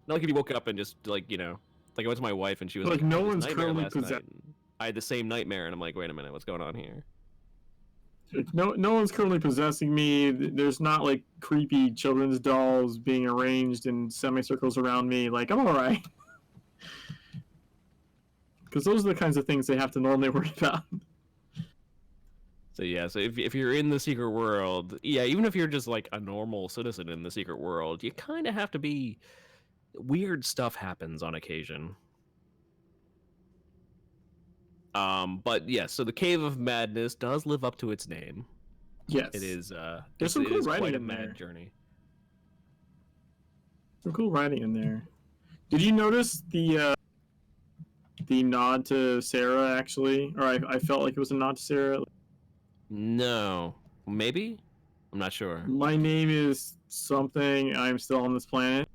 Not like if you woke up and just like I went to my wife and she was like no one's currently possessed. I had the same nightmare, and I'm like, wait a minute, what's going on here? No one's currently possessing me. There's not like creepy children's dolls being arranged in semicircles around me. Like, I'm all right. Because those are the kinds of things they have to normally worry about. So yeah, so if you're in the Secret World, yeah, even if you're just like a normal citizen in the Secret World, you kind of have to be. Weird stuff happens on occasion. But yeah, so the Cave of Madness does live up to its name. Yes, it is. There's some cool writing quite a in mad there. Journey. Some cool writing in there. Did you notice the nod to Sarah actually? Or I felt like it was a nod to Sarah. No, maybe. I'm not sure. My name is something. I'm still on this planet.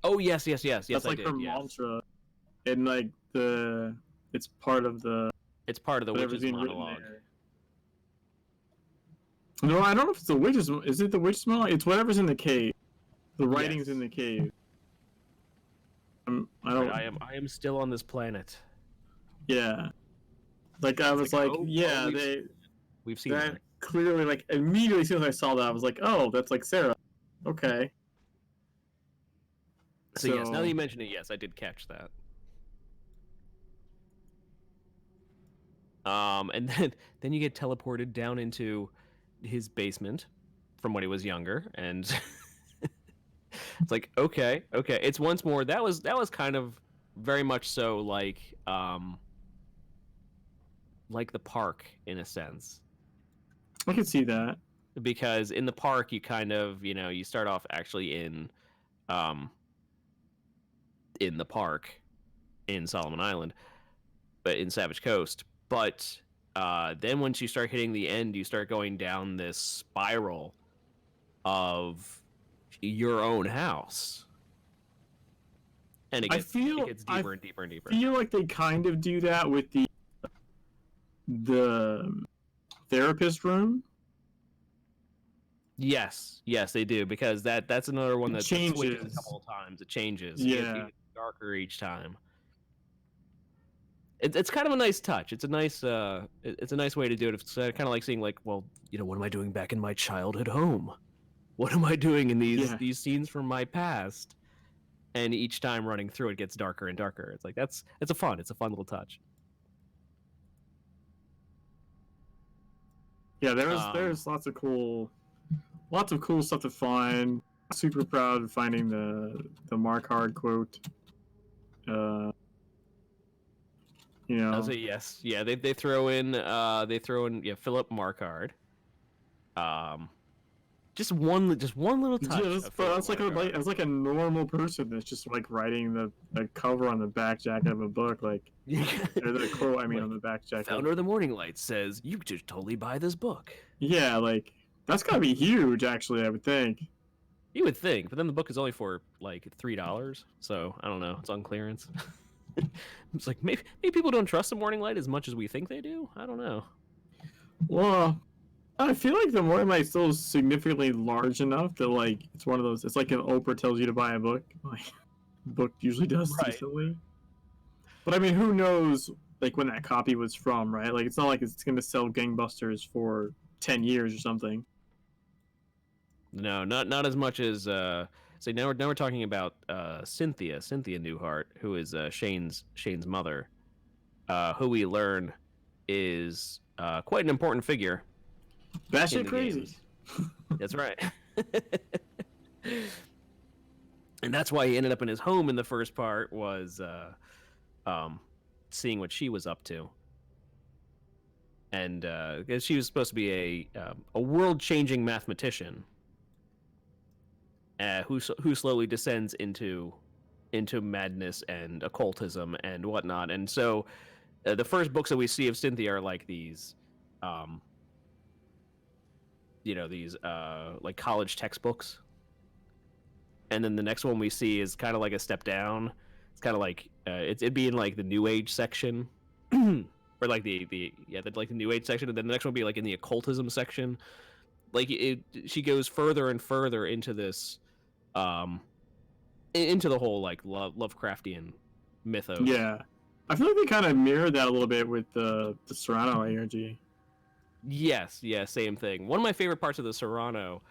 Oh yes, That's I like did. her Yes. mantra, and like it's part of the It's part of the whatever's witch's being written monologue. there. No, I don't know if it's the witch's. Is it the witch's monologue? It's whatever's in the cave. The writing's in the cave. I don't. I am still on this planet. Yeah. Like I was like, yeah, we've seen that that. clearly, like immediately as soon as I saw that, I was like, oh, that's like Sarah. Okay. So yes, now that you mention it, yes, I did catch that. And then you get teleported down into his basement from when he was younger, and it's like okay. It's once more that was kind of very much so like the park in a sense. I can see that. Because in the park you kind of, you start off actually in the park in Solomon Island, but in Savage Coast. But then once you start hitting the end, you start going down this spiral of your own house. And it gets deeper and deeper and deeper. I feel like they kind of do that with the therapist room. Yes, they do, because that's another one that changes switches a couple of times. It changes. Yeah. It gets darker each time. It's kind of a nice touch. It's a nice way to do it. It's kind of like seeing like, well, what am I doing back in my childhood home? What am I doing in these scenes from my past? And each time running through it gets darker and darker. It's like it's a fun little touch. Yeah, there's lots of cool stuff to find. Super proud of finding the Markard quote. I'll say yes. Yeah, they throw in Philip Markard. Just one little touch. Yeah, that's like a normal person that's just like writing the cover on the back jacket of a book, like or the quote. I mean, on the back jacket. Founder of the Morning Light says you could totally buy this book. Yeah, like that's gotta be huge. Actually, I would think. You would think, but then the book is only for like $3, so I don't know. It's on clearance. It's like maybe people don't trust the Morning Light as much as we think they do. I don't know. Well, I feel like the Morning Light still is significantly large enough that like it's one of those. It's like an Oprah tells you to buy a book. Like, book usually does decently. But I mean, who knows? Like when that copy was from, right? Like it's not like it's gonna sell gangbusters for 10 years or something. No, not as much as so now we're talking about Cynthia Newhart, who is Shane's mother, who we learn is quite an important figure. That shit crazy. That's right. And that's why he ended up in his home in the first part, was seeing what she was up to. And because she was supposed to be a world-changing mathematician, who slowly descends into madness and occultism and whatnot. And so the first books that we see of Cynthia are like these like college textbooks. And then the next one we see is kind of like a step down. It's kind of like it'd be in like the New Age section, or like the New Age section, and then the next one would be like in the occultism section. Like she goes further and further into this, into the whole like Lovecraftian mythos. Yeah, I feel like they kind of mirrored that a little bit with the Serrano energy. Yes, same thing. One of my favorite parts of the Serrano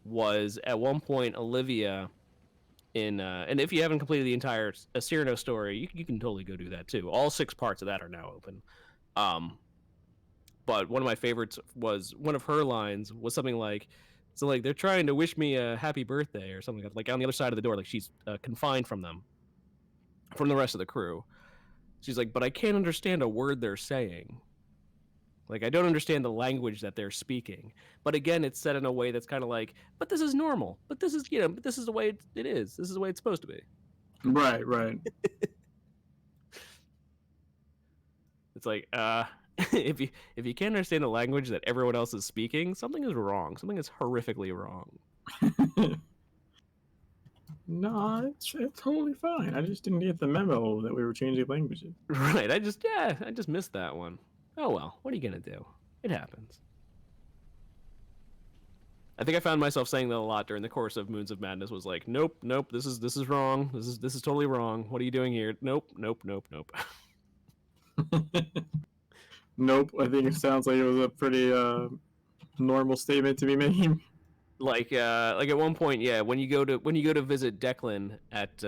was at one point Olivia and if you haven't completed the entire Cyrano story, you can totally go do that too. All 6 parts of that are now open. But one of my favorites was one of her lines was something like, so like they're trying to wish me a happy birthday or something like on the other side of the door, like she's confined from the rest of the crew. She's like, but I can't understand a word they're saying. Like, I don't understand the language that they're speaking. But again, it's said in a way that's kind of like, but this is normal. But this is, but this is the way it is. This is the way it's supposed to be. Right. It's like, if you can't understand a language that everyone else is speaking, something is wrong. Something is horrifically wrong. No, it's totally fine. I just didn't get the memo that we were changing languages. Right. I just missed that one. Oh well. What are you gonna do? It happens. I think I found myself saying that a lot during the course of Moons of Madness. Was like, nope, nope. This is wrong. This is totally wrong. What are you doing here? Nope, nope, nope, nope. Nope. I think it sounds like it was a pretty normal statement to be making. Like at one point, yeah, when you go to visit Declan at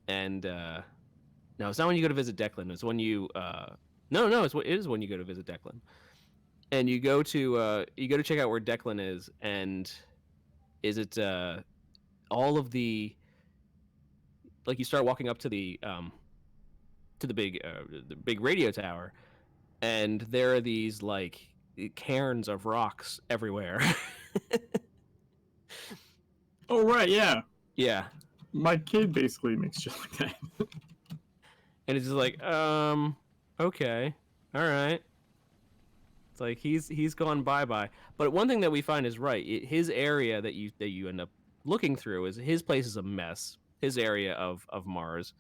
and no, it's not when you go to visit Declan. It's when you no, it is when you go to visit Declan, and you go to check out where Declan is, and is it all of the, like, you start walking up to the big radio tower, and there are these like cairns of rocks everywhere. Oh right, yeah. Yeah, My kid basically makes shit like that. and it's just like, okay, all right. It's like he's gone bye. But one thing that we find is right. His area that you end up looking through is his place is a mess. His area of Mars,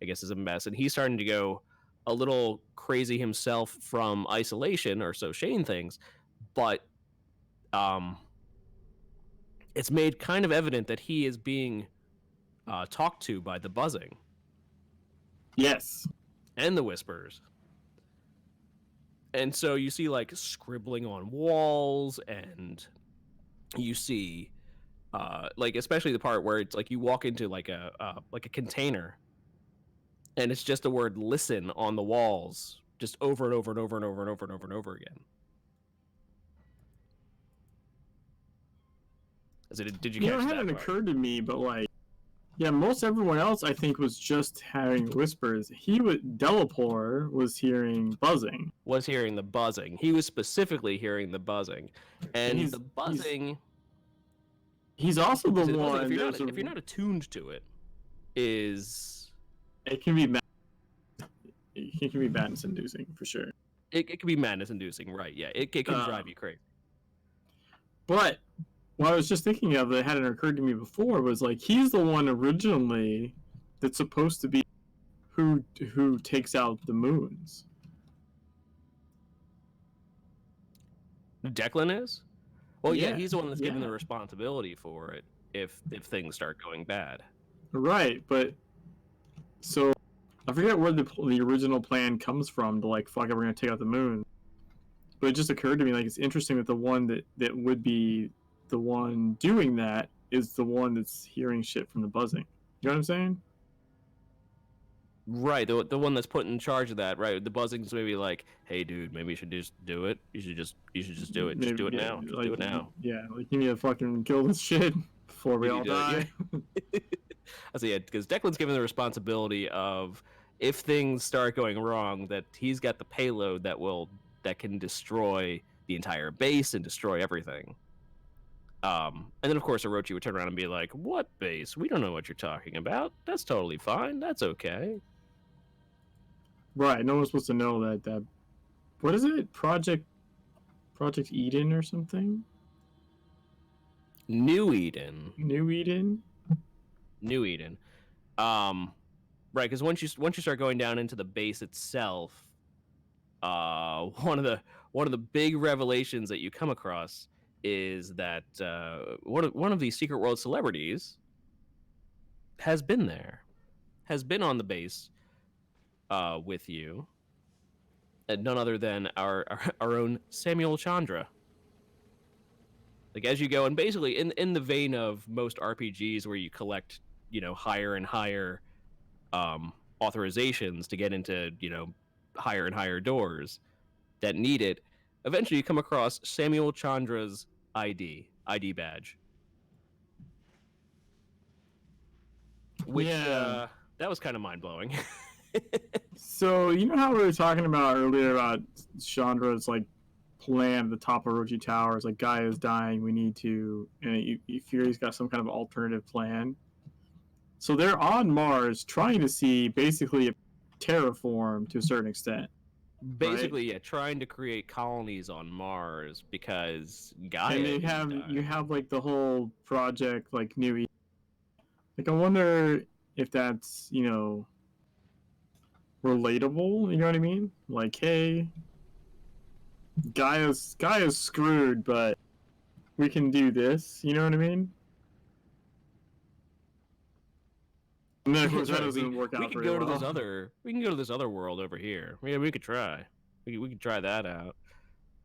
I guess, is a mess, and he's starting to go a little crazy himself from isolation, or so Shane thinks. But it's made kind of evident that he is being talked to by the buzzing Yes. and the whispers. And so you see like scribbling on walls, and you see like, especially the part where it's like you walk into like a container, and it's just the word "listen" on the walls, just over and over and over and over and over and over and over again. Did you You catch know, it that hadn't part? occurred to me, but like, yeah, most everyone else I think was just having whispers. Delapore was hearing buzzing. Was hearing the buzzing. He was specifically hearing the buzzing, and He's- the buzzing. He's also the See, one. if you're not attuned to it, is It can be it can be madness inducing for sure. it can be madness inducing, right? Yeah, it can drive you crazy. But what I was just thinking of that hadn't occurred to me before was like he's the one originally that's supposed to be who takes out the moons. Declan is? Well, yeah, Yeah, he's the one that's given yeah. the responsibility for it if things start going bad. Right, but so I forget where the original plan comes from to like fuck it, we're gonna take out the moon. But it just occurred to me like it's interesting that the one that would be the one doing that is the one that's hearing shit from the buzzing. You know what I'm saying? Right, the one that's put in charge of that, right? The buzzing's maybe like, "Hey, dude, maybe you should just do it. You should just do it. Just do it Yeah, now. Just like, do it now." Yeah, like you need to fucking kill this shit before we You all need to- die. yeah. I say, yeah, because Declan's given the responsibility of, if things start going wrong, that he's got the payload that can destroy the entire base and destroy everything. And then of course Orochi would turn around and be like, "What base? We don't know what you're talking about. That's totally fine. That's okay." Right, no one's supposed to know that what is it? Project Eden or something? New Eden. New Eden? New Eden. Right, because once you start going down into the base itself, one of the big revelations that you come across is that one of these secret world celebrities has been there, has been on the base with you, and none other than our own Samuel Chandra. Like, as you go, and basically in the vein of most RPGs where you collect, higher and higher authorizations to get into, higher and higher doors that need it, eventually you come across Samuel Chandra's ID badge, which Yeah. That was kind of mind-blowing. So you know how we were talking about earlier about Chandra's like plan at the top of Orochi Tower? It's like Gaia is dying, we need to, and Fury's got some kind of alternative plan. So they're on Mars trying to see basically terraform to a certain extent. Basically, yeah, trying to create colonies on Mars because Gaia And they is have dying. you have like the whole project like New. Like I wonder if that's relatable. You know what I mean? Like, hey, Gaia's screwed, but we can do this. You know what I mean? And then of course that Right, doesn't work we out could very go to well. this other we can go to this other world over here. We could try. We could try that out.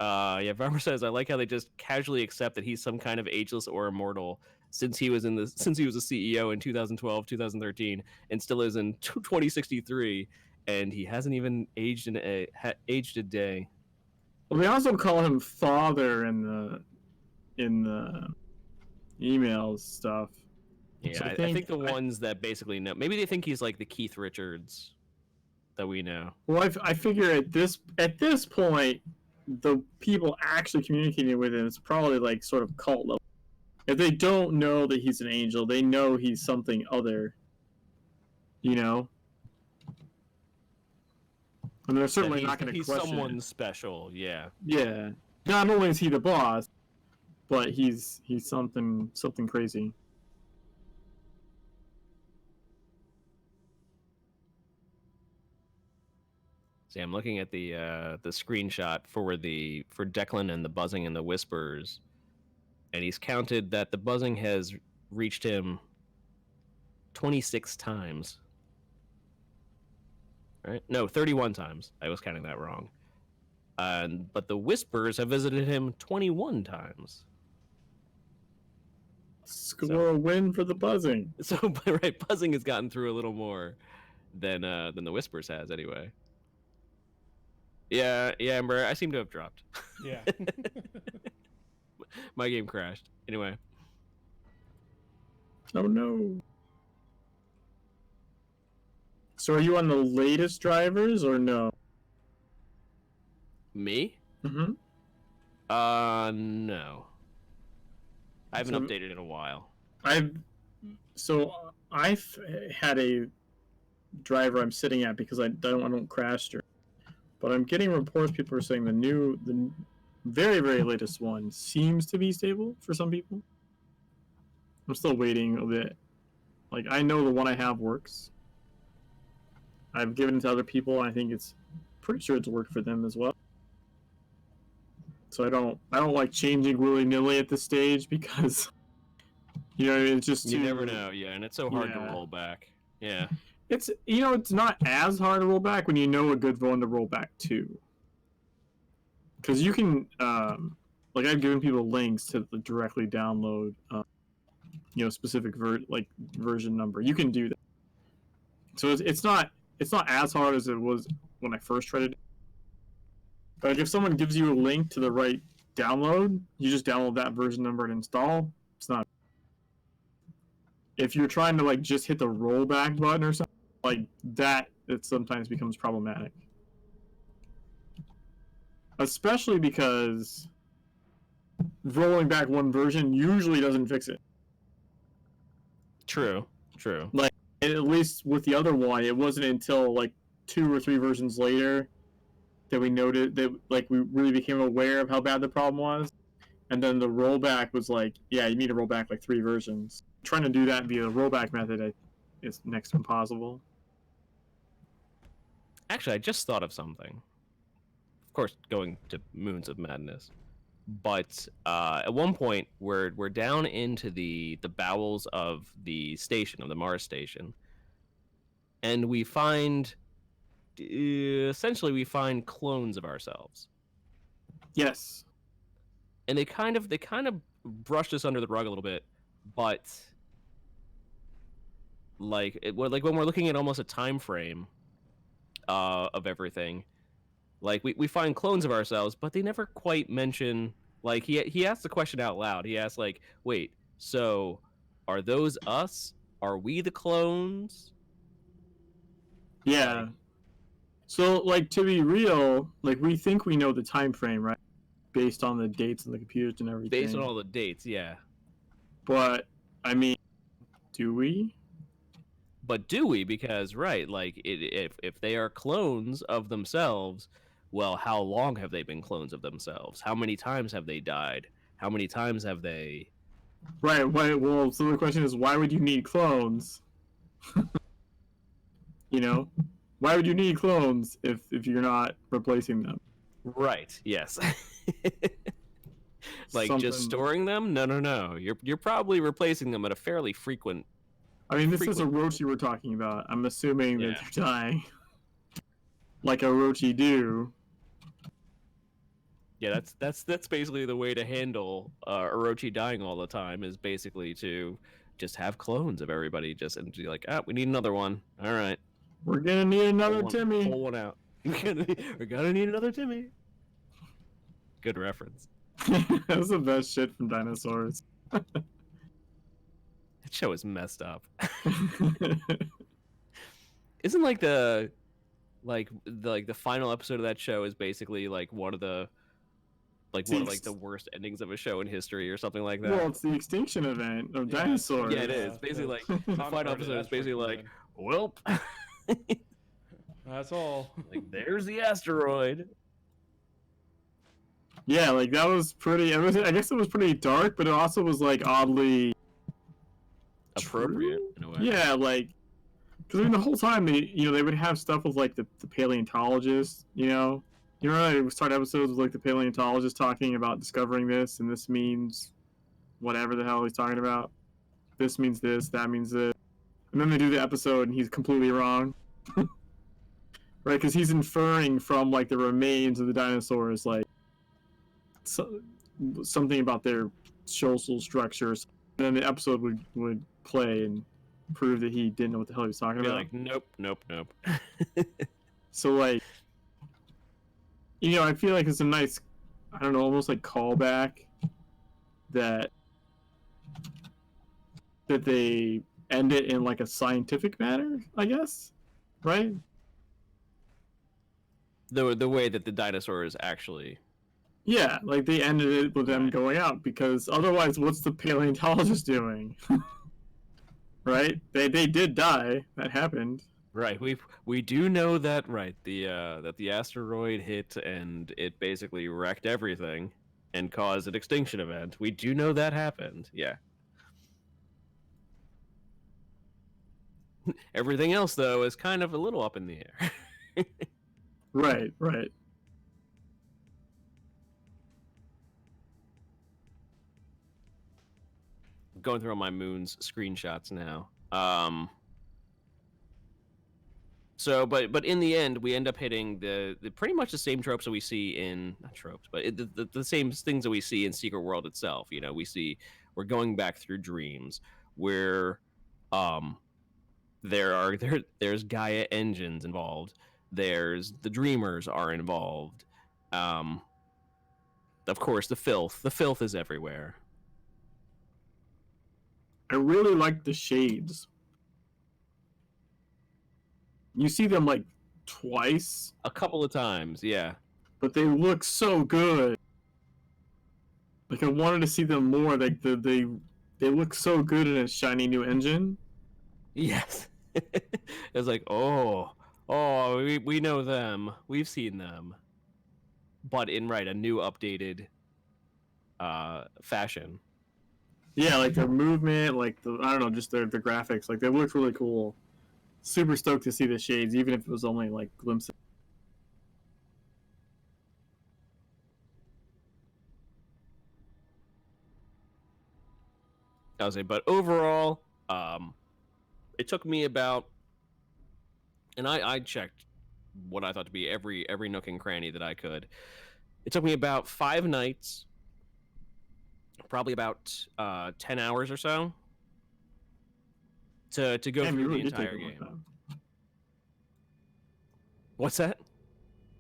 Yeah, Farmer says I like how they just casually accept that he's some kind of ageless or immortal since he was a CEO in 2012, 2013, and still is in 2063, and he hasn't even aged a day. Well, they also call him father in the emails stuff. Yeah, So I think the ones that basically know, maybe they think he's like the Keith Richards that we know. Well, I figure at this point, the people actually communicating with him is probably like sort of cult level. If they don't know that he's an angel, they know he's something other. You know, and they're certainly not going to He's question someone it. special. Yeah. Yeah, not only is he the boss, but he's something crazy. See, I'm looking at the screenshot for Declan and the buzzing and the whispers, and he's counted that the buzzing has reached him 26 times. Right? No, 31 times. I was counting that wrong. But the whispers have visited him 21 times. Score a win for the buzzing. So right, buzzing has gotten through a little more than the whispers has anyway. Yeah, Amber, I seem to have dropped. Yeah. My game crashed. Anyway. Oh no. So are you on the latest drivers or no? Me? Mm-hmm. No. I haven't updated in a while. I've had a driver I'm sitting at because I don't crash her. But I'm getting reports people are saying the very, very latest one seems to be stable for some people. I'm still waiting a bit. Like I know the one I have works. I've given it to other people and I think it's pretty sure it's worked for them as well. So I don't like changing willy-nilly at this stage because it's just You never know, yeah, and it's so hard to Yeah. roll back. Yeah. It's it's not as hard to roll back when you know a good one to roll back to. Because you can like I've given people links to directly download specific version number. You can do that. So it's not as hard as it was when I first tried it. But if someone gives you a link to the right download, you just download that version number and install. It's not. If you're trying to just hit the rollback button or something like that, it sometimes becomes problematic. Especially because rolling back one version usually doesn't fix it. True. And at least with the other one, it wasn't until 2 or 3 versions later that we noted that we really became aware of how bad the problem was. And then the rollback was you need to roll back 3 versions. Trying to do that via the rollback method is next to impossible. Actually, I just thought of something. Of course, going to Moons of Madness. But at one point, we're down into the bowels of the station, of the Mars station. And we find, essentially, we find clones of ourselves. Yes. And they kind of brushed us under the rug a little bit, but when we're looking at almost a time frame of everything, we find clones of ourselves, but they never quite mention. He asked the question out loud. He asked wait, so are those us? Are we the clones? Yeah. So to be real, we think we know the time frame, right? Based on the dates and the computers and everything. Based on all the dates, yeah. But I mean, do we? but do we? Because right, like if they are clones of themselves, well, how long have they been clones of themselves? How many times have they died? How many times have they? Right. Why? Well, so the question is, why would you need clones? You know, why would you need clones if you're not replacing them? Right. Yes. Like just Something. storing them? No, no, no. You're probably replacing them at a fairly frequent. I mean, this is a Frequent. Rochi we're talking about. I'm assuming that Yeah. they're dying like a Rochi do. Yeah, that's basically the way to handle Orochi dying all the time is basically to just have clones of everybody just and be like, ah, we need another one. All right, We're gonna need another pull Timmy. one out. We're gonna need another Timmy. Good reference. That's the best shit from dinosaurs. That show is messed up. Isn't like the final episode of that show is basically like one of the worst endings of a show in history or something like that. Well, it's the extinction event of Yeah, dinosaurs. Yeah, it is. Basically, like the Tom final Hardy episode is basically like, asteroid well, That's all. like there's the asteroid. Yeah, like that was pretty. I guess it was pretty dark, but it also was like oddly Appropriate true? in a way. Yeah, like because I mean the whole time they would have stuff with like the paleontologist. You know, they would start episodes with like the paleontologist talking about discovering this, and this means whatever the hell he's talking about. This means this, that means this. And then they do the episode, and he's completely wrong. Right? Because he's inferring from like the remains of the dinosaurs, like something about their social structures. And then the episode would play and prove that he didn't know what the hell he was talking Be about. like, nope, nope, nope. So like, I feel like it's a nice, I don't know, almost like callback that they end it in like a scientific manner, I guess, right? The way that the dinosaurs actually. Yeah, like they ended it with them Right. going out because otherwise, what's the paleontologist doing? Right? They did die. That happened. Right. We do know that that the asteroid hit and it basically wrecked everything and caused an extinction event. We do know that happened. Yeah. Everything else though is kind of a little up in the air. Right, right. Going through all my moon's screenshots now. But in the end, we end up hitting the pretty much the same tropes that we see in not tropes, but the same things that we see in Secret World itself. You know, we're going back through dreams. Where there's Gaia engines involved. There's the Dreamers are involved. Of course, the filth. The filth is everywhere. I really like the shades. You see them like twice, A couple of times, yeah. but they look so good. Like I wanted to see them more. Like they look so good in a shiny new engine. Yes. It's like, oh, we know them. We've seen them. But in a new updated fashion. Yeah, like their movement, like I don't know, just their graphics. Like they look really cool. Super stoked to see the shades, even if it was only like glimpses. I would say, but overall, it took me about, and I checked what I thought to be every nook and cranny that I could. It took me about 5 nights, probably about 10 hours or so, to go Damn, through you really the did take entire a long game. time. What's that?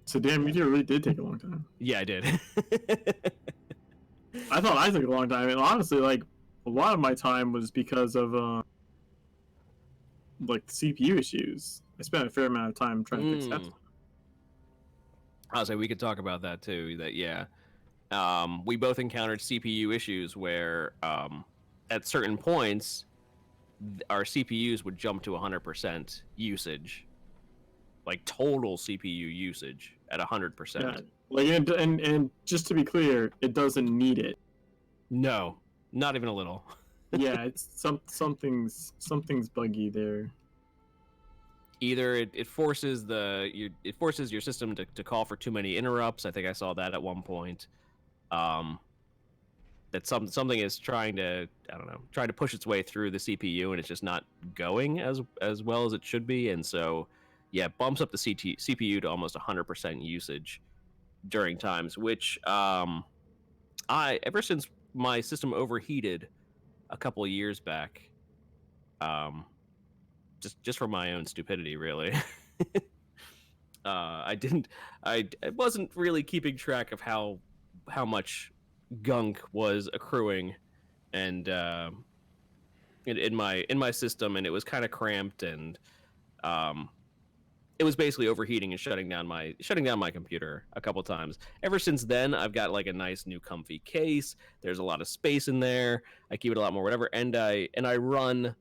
So damn, you really did take a long time. Yeah, I did. I thought I took a long time, and honestly, like a lot of my time was because of like CPU issues. I spent a fair amount of time trying to fix that. I'll say we could talk about that too. That yeah, we both encountered CPU issues where at certain points our CPUs would jump to 100% usage, like total CPU usage at 100%. Yeah. Like, and just to be clear, it doesn't need it. No, not even a little. Yeah, it's something's buggy there. Either it forces it forces your system to call for too many interrupts. I think I saw that at one point. That something is trying to, I don't know, trying to push its way through the CPU, and it's just not going as well as it should be, and so yeah, it bumps up the CPU to almost 100% usage during times, which I ever since my system overheated a couple of years back, um, just for my own stupidity, really. I didn't, I wasn't really keeping track of how much gunk was accruing, and in my system, and it was kind of cramped, and um, it was basically overheating and shutting down my computer a couple times. Ever since then, I've got like a nice new comfy case. There's a lot of space in there. I keep it a lot more whatever, and I run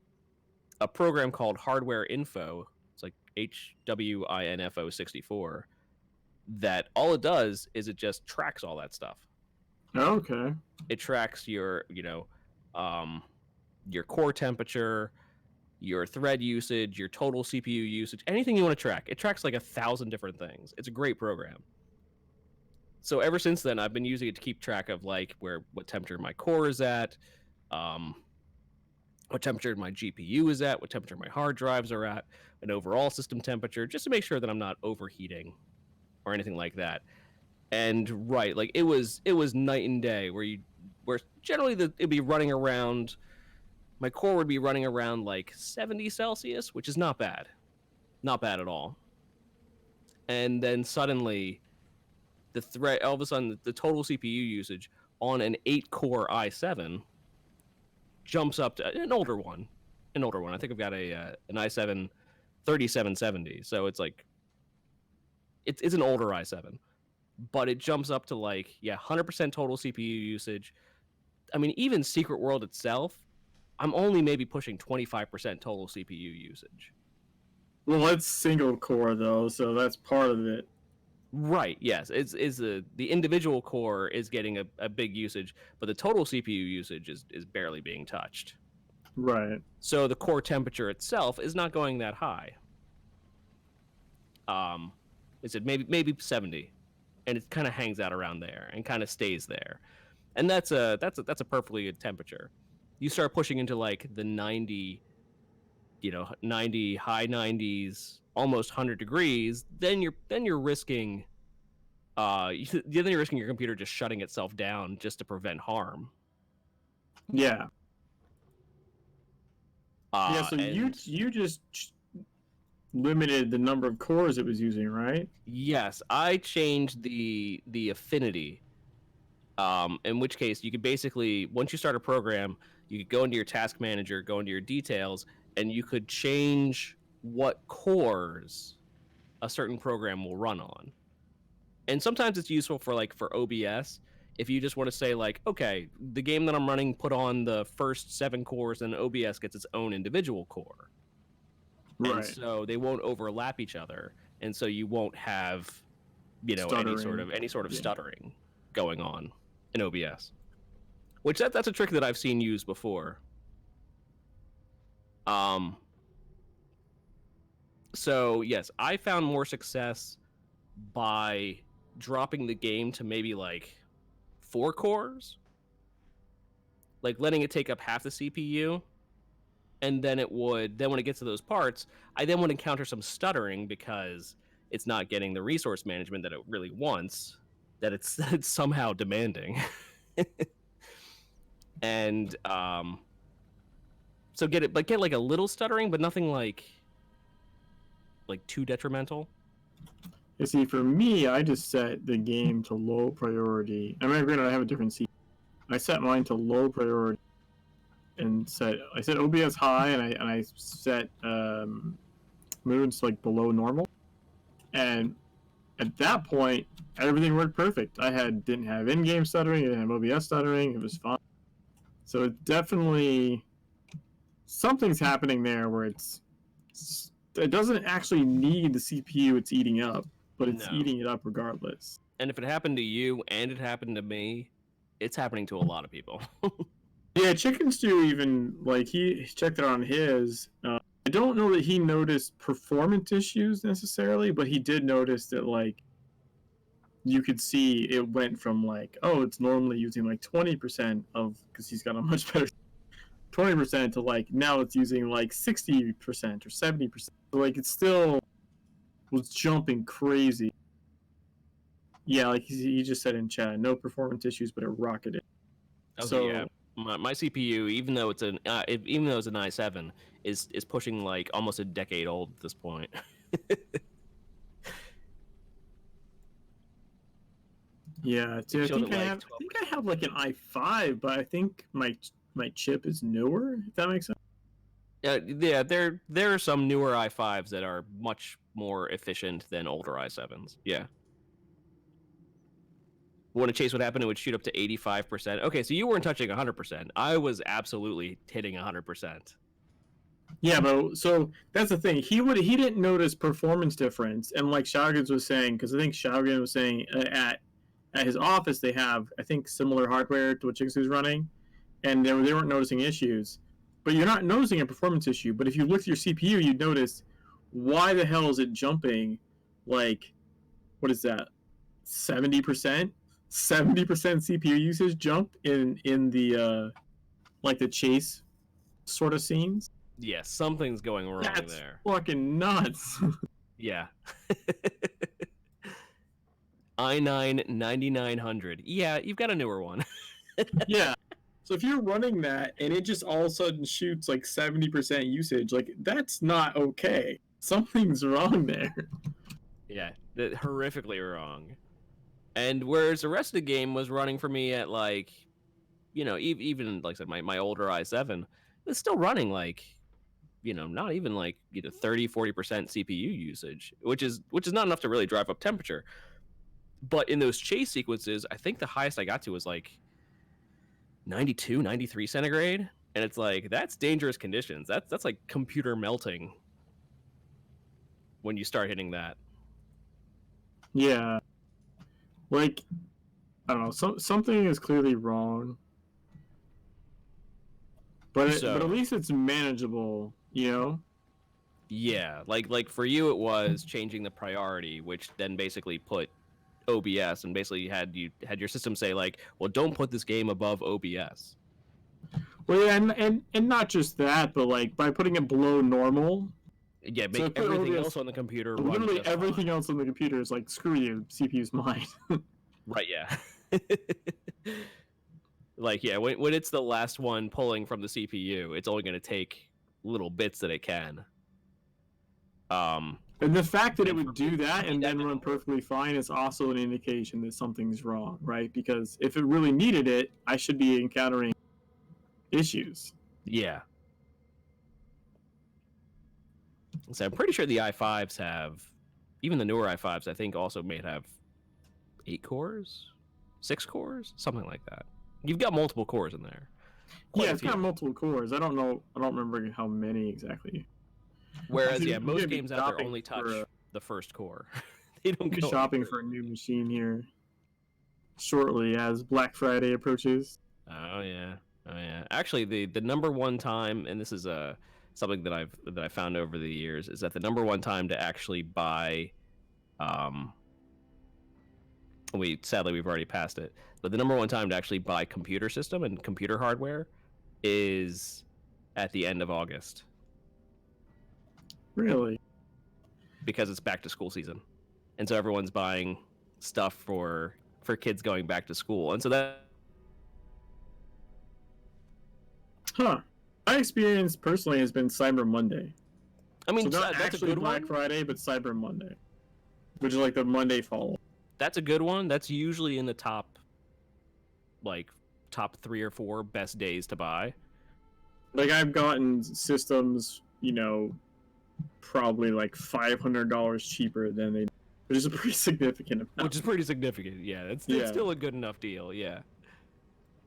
a program called Hardware Info. It's like HWINFO 64. That all it does is it just tracks all that stuff. Okay. It tracks your your core temperature, your thread usage, your total CPU usage, anything you want to track. It tracks like 1,000 different things. It's a great program. So ever since then, I've been using it to keep track of like what temperature my core is at, what temperature my GPU is at, what temperature my hard drives are at, an overall system temperature, just to make sure that I'm not overheating or anything like that. And right, like it was night and day where generally it'd be running around, my core would be running around like 70 Celsius, which is not bad. Not bad at all. And then suddenly all of a sudden the total CPU usage on an 8-core i7 jumps up to an older one. I think I've got an i7 3770. So it's like it's an older i7. But it jumps up to like 100% total CPU usage. I mean, even Secret World itself, I'm only maybe pushing 25% total CPU usage. Well, it's single core though, so that's part of it. Right. Yes. It's the individual core is getting a big usage, but the total CPU usage is barely being touched. Right. So the core temperature itself is not going that high. Is it maybe 70, and it kind of hangs out around there and kind of stays there, and that's a perfectly good temperature. You start pushing into like the 90, 90, high 90s, almost 100 degrees, then you're risking you're risking your computer just shutting itself down just to prevent harm. Yeah. So and you just limited the number of cores it was using, right? yes, I changed the affinity. In which case you could basically, once you start a program, you could go into your task manager, go into your details, and you could change what cores a certain program will run on. And sometimes it's useful for OBS, if you just want to say like, okay, the game that I'm running put on the first 7 cores, and OBS gets its own individual core. Right. And so they won't overlap each other, and so you won't have Stuttering. any sort of stuttering going on in OBS. Which that's a trick that I've seen used before. So yes, I found more success by dropping the game to maybe like 4 cores, like letting it take up half the CPU, and then when it gets to those parts, I then would encounter some stuttering because it's not getting the resource management that it really wants, that it's somehow demanding. And so get like a little stuttering, but nothing like too detrimental. You see, for me, I just set the game to low priority. I mean, granted, I have a different CPU. I set mine to low priority, and I set OBS high, and I set moons like below normal. And at that point, everything worked perfect. I didn't have in-game stuttering, I didn't have OBS stuttering. It was fine. So it definitely something's happening there where it doesn't actually need the CPU it's eating up, but it's No. eating it up regardless. And if it happened to you and it happened to me, it's happening to a lot of people. Yeah, Chicken Stew even, like, he checked it on his. I don't know that he noticed performance issues necessarily, but he did notice that, like, you could see it went from, like, oh, it's normally using, like, 20% of, because he's got a much better 20% to, like, now it's using, like, 60% or 70%. So, like, it still was jumping crazy. Yeah, like he just said in chat, no performance issues, but it rocketed. Okay, So yeah. My CPU, even though it's an i7, is pushing like almost a decade old at this point. yeah, dude, I think I have like an i5, but I think my chip is newer. If that makes sense. Yeah, there are some newer i5s that are much more efficient than older i7s. Yeah. Want to chase what happened? It would shoot up to 85%. Okay, so you weren't touching 100%. I was absolutely hitting 100%. Yeah, but so that's the thing. He didn't notice performance difference, and like Shaugens was saying, because I think Shaugen was saying at his office they have, I think, similar hardware to what Jigsaw running, and they weren't noticing issues. But you're not noticing a performance issue. But if you look at your CPU, you'd notice, why the hell is it jumping like, what is that, 70%? 70% CPU usage jump in the like the chase sort of scenes. Yeah, something's going wrong That's there. fucking nuts. Yeah. i9 9900. Yeah, you've got a newer one. Yeah. So if you're running that and it just all of a sudden shoots like 70% usage, like that's not okay. Something's wrong there. Yeah, horrifically wrong. And whereas the rest of the game was running for me at like, even like I said, my older i7, it's still running like, not even like 30-40% CPU usage, which is not enough to really drive up temperature. But in those chase sequences, I think the highest I got to was like 92, 93 centigrade, and it's like that's dangerous conditions. That's like computer melting when you start hitting that. Yeah. Like, I don't know, something is clearly wrong. But but at least it's manageable, you know? Yeah, like for you it was changing the priority, which then basically put OBS and basically had your system say like, well, don't put this game above OBS. Well, yeah, and not just that, but like by putting it below normal. Yeah, make everything else on the computer run. Literally everything else on the computer is like, screw you, CPU's mine. Right, yeah. Like, yeah, when it's the last one pulling from the CPU, it's only going to take little bits that it can. And the fact that it would do that and then run perfectly fine is also an indication that something's wrong, right? Because if it really needed it, I should be encountering issues. Yeah. So I'm pretty sure the i5s have, even the newer i5s, I think also may have 8 cores, 6 cores, something like that. You've got multiple cores in there. Yeah, it's got multiple cores. I don't remember how many exactly. Whereas, yeah, most games out there only touch the first core. They don't go shopping for a new machine here shortly as Black Friday approaches. Oh yeah. Actually, the number one time, and this is something that I found over the years, is that the number one time to actually buy, sadly we've already passed it, but the number one time to actually buy computer system and computer hardware is at the end of August. Really? Because it's back to school season, and so everyone's buying stuff for kids going back to school, and so that. Huh. My experience personally has been Cyber Monday. I mean, so not that's actually a good Black one. Friday, but Cyber Monday, which is like the Monday follow. That's a good one. That's usually in the top 3 or 4 best days to buy. Like I've gotten systems, probably like $500 cheaper than they, which is a pretty significant amount. Which is pretty significant. Yeah, it's still a good enough deal. Yeah.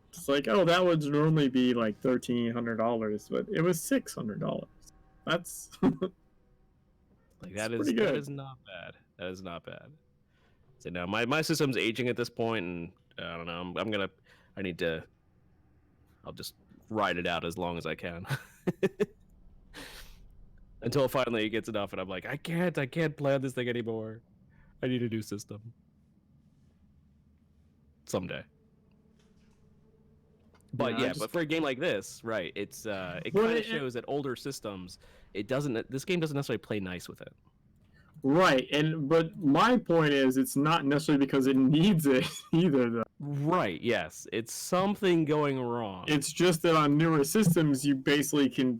It's like, oh, that would normally be like $1,300, but it was $600. That's Like it's that pretty that good. is not bad. That is not bad. So now my system's aging at this point, and I don't know. I'm gonna. I need to. I'll just ride it out as long as I can. Until finally it gets enough, and I'm like, I can't play on this thing anymore. I need a new system. Someday. But Yeah, yeah, but for a game like this, right? It's it Well, kind of shows that older systems, it doesn't. This game doesn't necessarily play nice with it. right, but my point is, it's not necessarily because it needs it either. Though Right. Yes, it's something going wrong. it's just that on newer systems, you basically can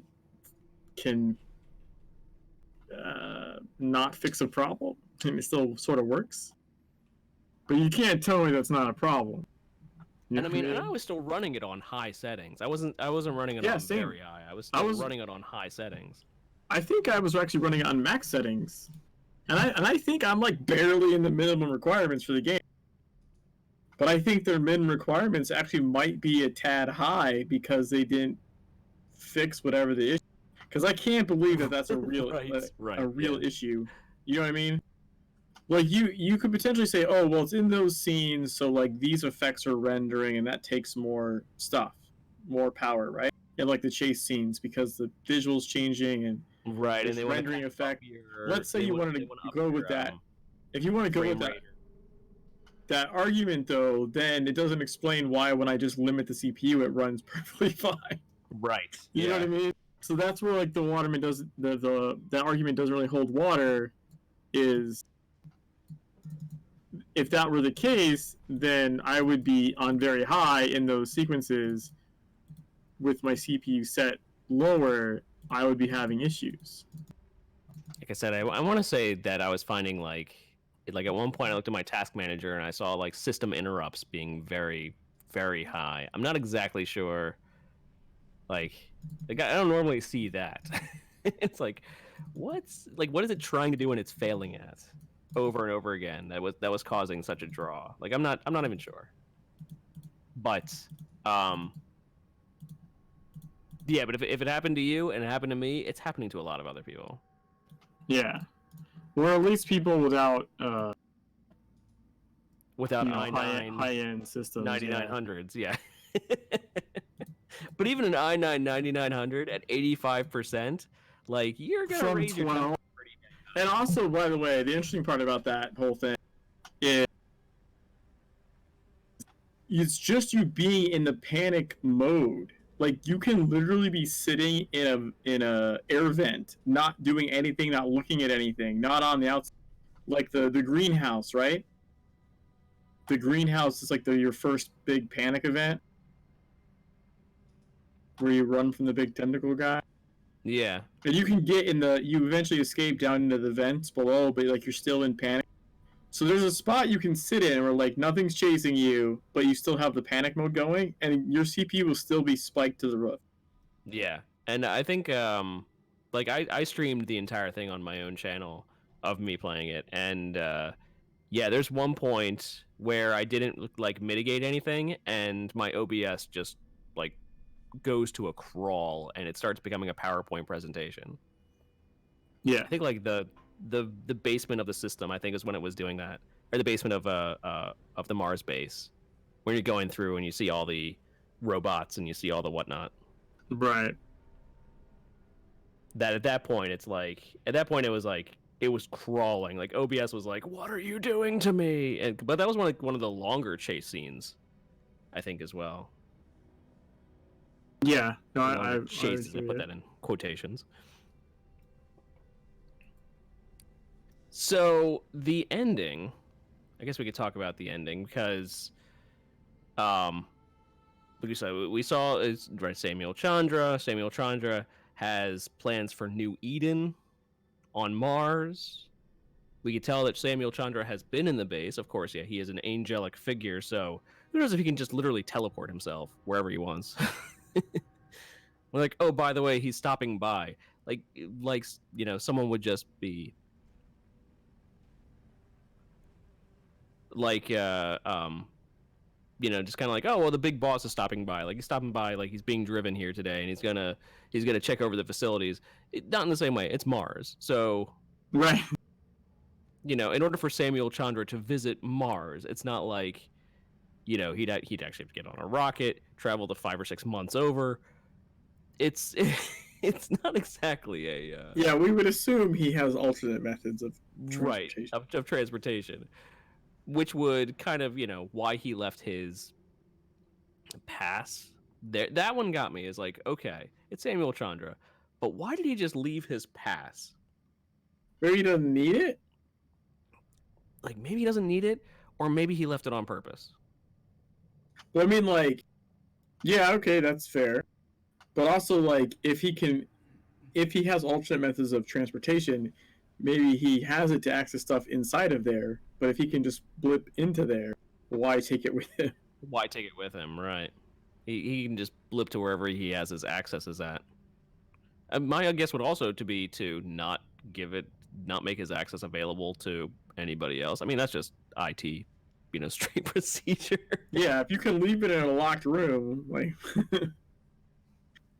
not fix a problem, and it still sort of works. But you can't tell me that's not a problem. You And I know what mean, and I was still running it on high settings. I wasn't running it Yeah, on same. very high. I was I still was- running it on high settings. I think I was actually running it on max settings, and I think I'm like barely in the minimum requirements for the game. But I think their minimum requirements actually might be a tad high because they didn't fix whatever the issue. Because I can't believe that that's a real Right, a real yeah. issue. You know what I mean? Like you could potentially say, oh well, it's in those scenes, so like these effects are rendering, and that takes more stuff, more power, right? And like the chase scenes because the visuals changing and Right, this and they want rendering to effect. your, Let's say they you wanna- wanted they to wanna up go your, with that. If you want to go frame with that, rate. that argument though, then it doesn't explain why when I just limit the CPU it runs perfectly fine. Right. You know Yeah. what I mean? So that's where like the waterman does the argument doesn't really hold water. Is if that were the case, then I would be on very high in those sequences with my CPU set lower. I would be having issues. Like I said, I want to say that I was finding like at one point I looked at my task manager and I saw like system interrupts being very very high. I'm not exactly sure. Like I don't normally see that. It's like what is it trying to do when it's failing at over and over again that was causing such a draw. Like I'm not even sure. But um yeah, but if it happened to you and it happened to me, it's happening to a lot of other people. Yeah, or at least people without Without high end systems. 9900s, yeah. But even an i9 9900 at 85%, like you're gonna From raise your 12. temperature pretty bad. And also, by the way, the interesting part about that whole thing is it's just you being in the panic mode. Like you can literally be sitting in a air vent, not doing anything, not looking at anything, not on the outside. Like the greenhouse, right? The greenhouse is like your first big panic event where you run from the big tentacle guy. Yeah. And you can get you eventually escape down into the vents below, but like you're still in panic. So there's a spot you can sit in where like nothing's chasing you, but you still have the panic mode going, and your CPU will still be spiked to the roof. Yeah. And I think like I streamed the entire thing on my own channel of me playing it, and yeah, there's one point where I didn't like mitigate anything and my OBS just like goes to a crawl and it starts becoming a PowerPoint presentation. Yeah. I think like the basement of the system, I think, is when it was doing that, or the basement of the Mars base, when you're going through and you see all the robots and you see all the whatnot. Right. That at that point it was like it was crawling. Like OBS was like, "What are you doing to me?" And but that was one of the longer chase scenes, I think, as well. Yeah. No, Longer I chases. I put that in quotations. So the ending, I guess we could talk about the ending because, like we saw is right. Samuel Chandra. Samuel Chandra has plans for New Eden on Mars. We could tell that Samuel Chandra has been in the base. Of course, yeah, he is an angelic figure, so who knows if he can just literally teleport himself wherever he wants. We're like, oh, by the way, he's stopping by. Like someone would just be like just kind of like, oh well, the big boss is stopping by. Like he's stopping by, like he's being driven here today, and he's gonna check over the facilities. Not in the same way. It's Mars, so Right. in order for Samuel Chandra to visit Mars, it's not like he'd actually have to get on a rocket, travel the 5 or 6 months over. It's it's not exactly a Yeah, we would assume he has alternate methods of right transportation. of transportation, which would kind of why he left his pass there. That one got me. Is like, okay, it's Samuel Chandra, but why did he just leave his pass? Maybe he doesn't need it. Like maybe he doesn't need it, or maybe he left it on purpose. Well, I mean, like, yeah, okay, that's fair. But also, like, if he has alternate methods of transportation, maybe he has it to access stuff inside of there. But if he can just blip into there, why take it with him? Why take it with him? Right. He can just blip to wherever he has his accesses at. My guess would also be to not make his access available to anybody else. I mean, that's just IT, straight procedure. Yeah, if you can leave it in a locked room, like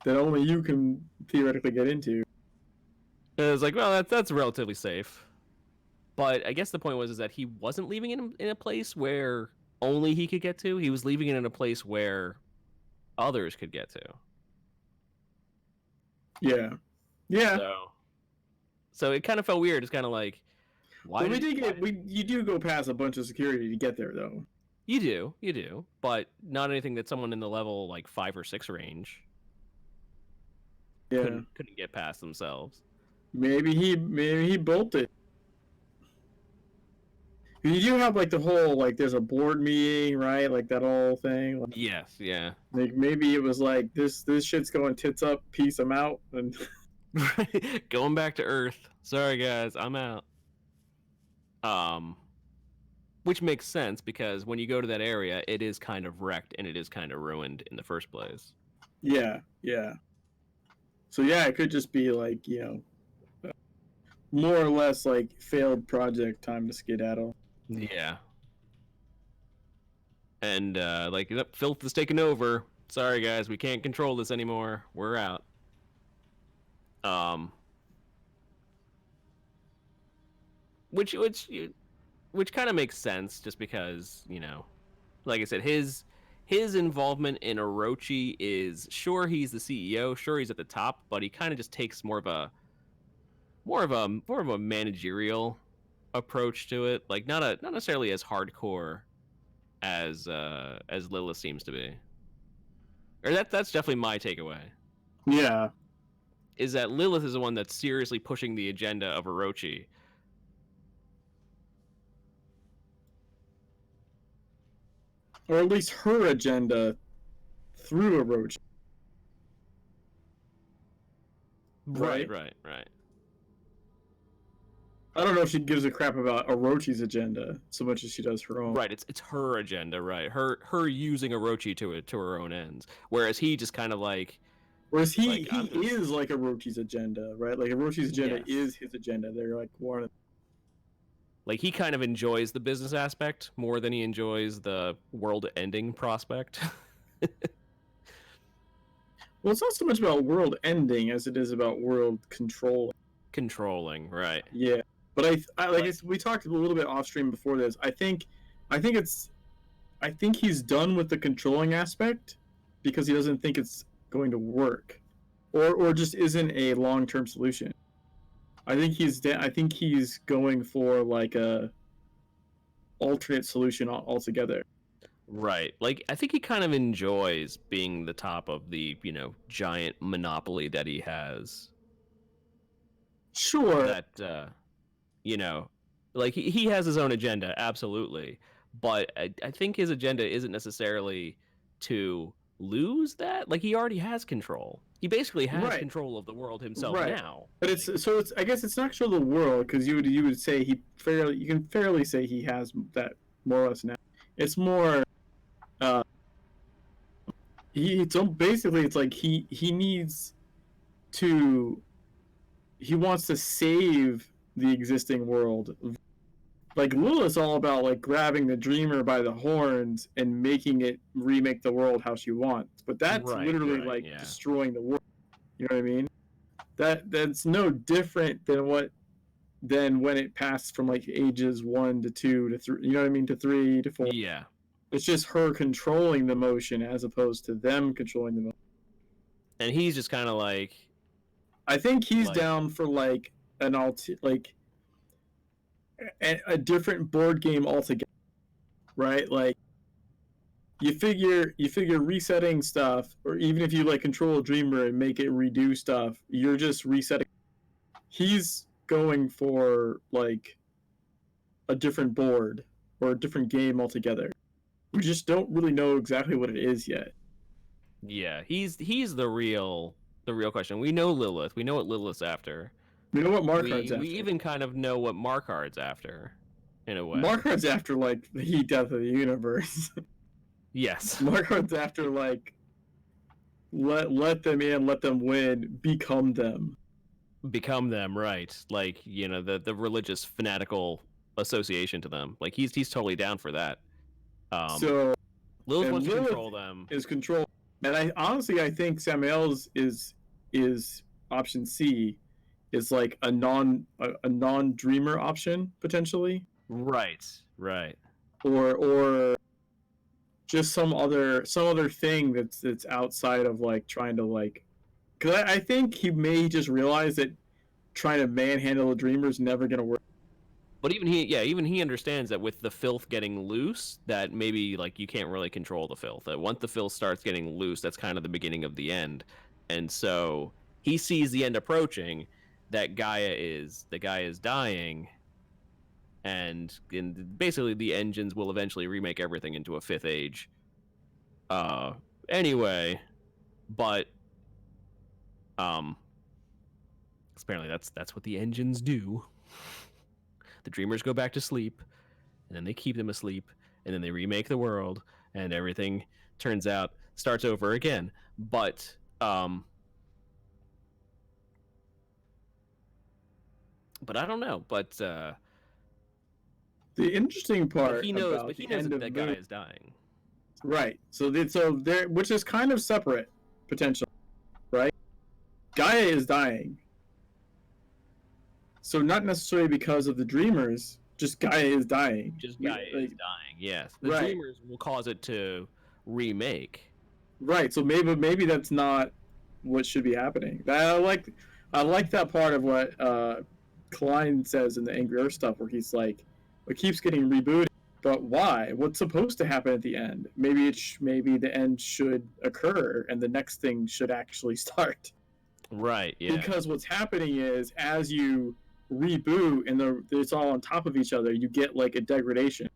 that only you can theoretically get into. And it's like, well, that's relatively safe. But I guess the point is that he wasn't leaving it in a place where only he could get to. He was leaving it in a place where others could get to. Yeah, yeah. So it kind of felt weird. It's kind of like, why? Well, you do go past a bunch of security to get there, though. You do, but not anything that someone in the level like 5 or 6 range couldn't get past themselves. Maybe he bolted. You do have like the whole like there's a board meeting, right? Like that whole thing. Like, Yes, yeah. Like maybe it was like this shit's going tits up, peace, I'm out, and Going back to Earth. Sorry guys, I'm out. Which makes sense because when you go to that area, it is kind of wrecked and it is kind of ruined in the first place. yeah. So yeah, it could just be like more or less like failed project, time to skedaddle. Yeah. And like filth is taking over. Sorry guys, we can't control this anymore. We're out. Which kind of makes sense just because, like I said, his involvement in Orochi is sure he's the CEO, sure he's at the top, but he kind of just takes more of a managerial approach to it, like not necessarily as hardcore as Lilith seems to be. Or that's definitely my takeaway. Yeah. Is that Lilith is the one that's seriously pushing the agenda of Orochi. Or at least her agenda through Orochi. Right. I don't know if she gives a crap about Orochi's agenda so much as she does her own. Right, it's her agenda, right? Her using Orochi to her own ends, whereas he just kind of like. Whereas he is like Orochi's agenda, right? Like Orochi's agenda is his agenda. They're like one. Like he kind of enjoys the business aspect more than he enjoys the world-ending prospect. Well, it's not so much about world ending as it is about world control. Controlling, right? Yeah, but we talked a little bit off stream before this. I think he's done with the controlling aspect because he doesn't think it's going to work, or just isn't a long-term solution. I think he's going for like a alternate solution altogether. Right. Like I think he kind of enjoys being the top of the, giant monopoly that he has. Sure. That like he has his own agenda, absolutely. But I think his agenda isn't necessarily to lose that. Like he already has control. He basically has control of the world himself now. But I guess it's not control of the world because you would say you can fairly say he has that more or less now. It's more basically it's like he wants to save the existing world Like Lilith's all about like grabbing the dreamer by the horns and making it remake the world how she wants. But that's literally like destroying the world. You know what I mean? That's no different than when it passed from like ages 1 to 2 to 3. You know what I mean? To 3 to 4. Yeah. It's just her controlling the motion as opposed to them controlling the motion. And he's just kind of like. I think he's down for like a different board game altogether, right? Like you figure resetting stuff, or even if you like control a dreamer and make it redo stuff, you're just resetting. He's going for like a different board or a different game altogether. We just don't really know exactly what it is yet. Yeah, he's the real question. We know Lilith. We know what Lilith's after. We know what Markard's after. We even kind of know what Markard's after, in a way. Markard's after like the heat death of the universe. Yes. Markard's after like let them in, let them win, become them. Become them, right? Like, you know, the religious fanatical association to them. Like he's totally down for that. So Lilith wants to control them. Is control, and I think Samael's is option C, is like a non dreamer option potentially. Right. Or just some other thing that's outside of like trying to like, because I think he may just realize that trying to manhandle a dreamer is never gonna work. But even he understands that with the filth getting loose, that maybe like you can't really control the filth. That once the filth starts getting loose, that's kind of the beginning of the end. And so he sees the end approaching, that Gaia is dying, and basically the engines will eventually remake everything into a fifth age. Anyway, but apparently that's what the engines do. The dreamers go back to sleep, and then they keep them asleep, and then they remake the world, and everything starts over again. But I don't know. But the interesting part, he knows that guy is dying. Right. So there, which is kind of separate potentially, right? Gaia is dying. So not necessarily because of the dreamers, just Gaia is dying. Just Gaia is dying. Yes. The dreamers will cause it to remake. Right. So maybe that's not what should be happening. I like that part of what Klein says in the Angry Earth stuff, where he's like, it keeps getting rebooted, but why? What's supposed to happen at the end? Maybe the end should occur and the next thing should actually start. Right. Yeah. Because what's happening is, as you reboot and it's all on top of each other, you get like a degradation.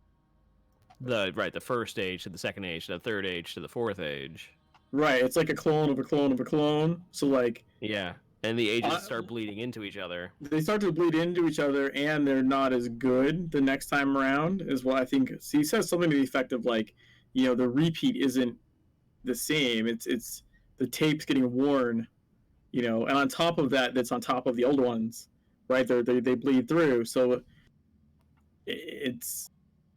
The first age to the second age to the third age to the fourth age. Right, it's like a clone of a clone of a clone. So like, yeah, and the ages start bleeding into each other. They start to bleed into each other, and they're not as good the next time around. Is what I think. So he says something to the effect of like, you know, the repeat isn't the same. It's the tape's getting worn, you know, and on top of that, that's on top of the old ones. Right, they bleed through, so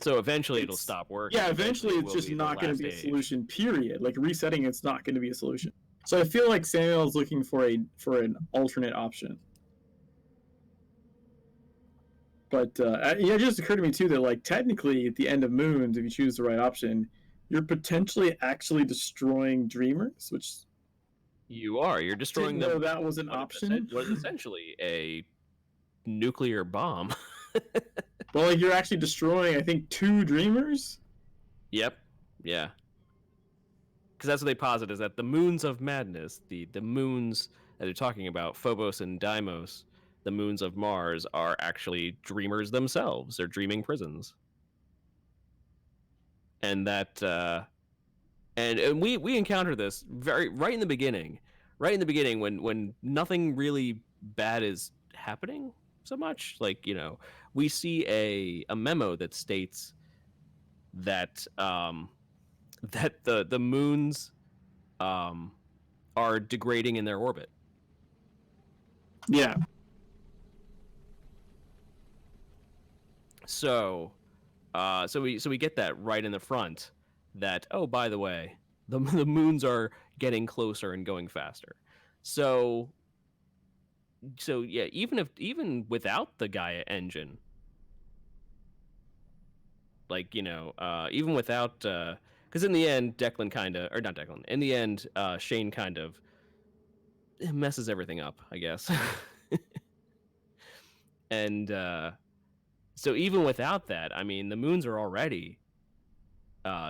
eventually it'll stop working. Yeah, eventually it's just not going to be a solution. Period. Like resetting, it's not going to be a solution. So I feel like Samuel is looking for an alternate option. But it just occurred to me too that like technically at the end of Moons, if you choose the right option, you're potentially actually destroying dreamers, which you're destroying them. Didn't know that was an option. Was essentially a nuclear bomb. Well, like you're actually destroying, I think, 2 dreamers. Yep. Yeah. Because that's what they posit, is that the moons of madness, the moons that they're talking about, Phobos and Deimos, the moons of Mars, are actually dreamers themselves. They're dreaming prisons. And that, and we encounter this right in the beginning when nothing really bad is happening so much. Like, you know, we see a memo that states that that the moons are degrading in their orbit. Yeah. So, so we get that right in the front. That, oh, by the way, the moons are getting closer and going faster. So yeah, even without the Gaia engine, like even without because in the end Declan kind of, or not Declan, in the end Shane kind of messes everything up, I guess. And so even without that, I mean, the moons are already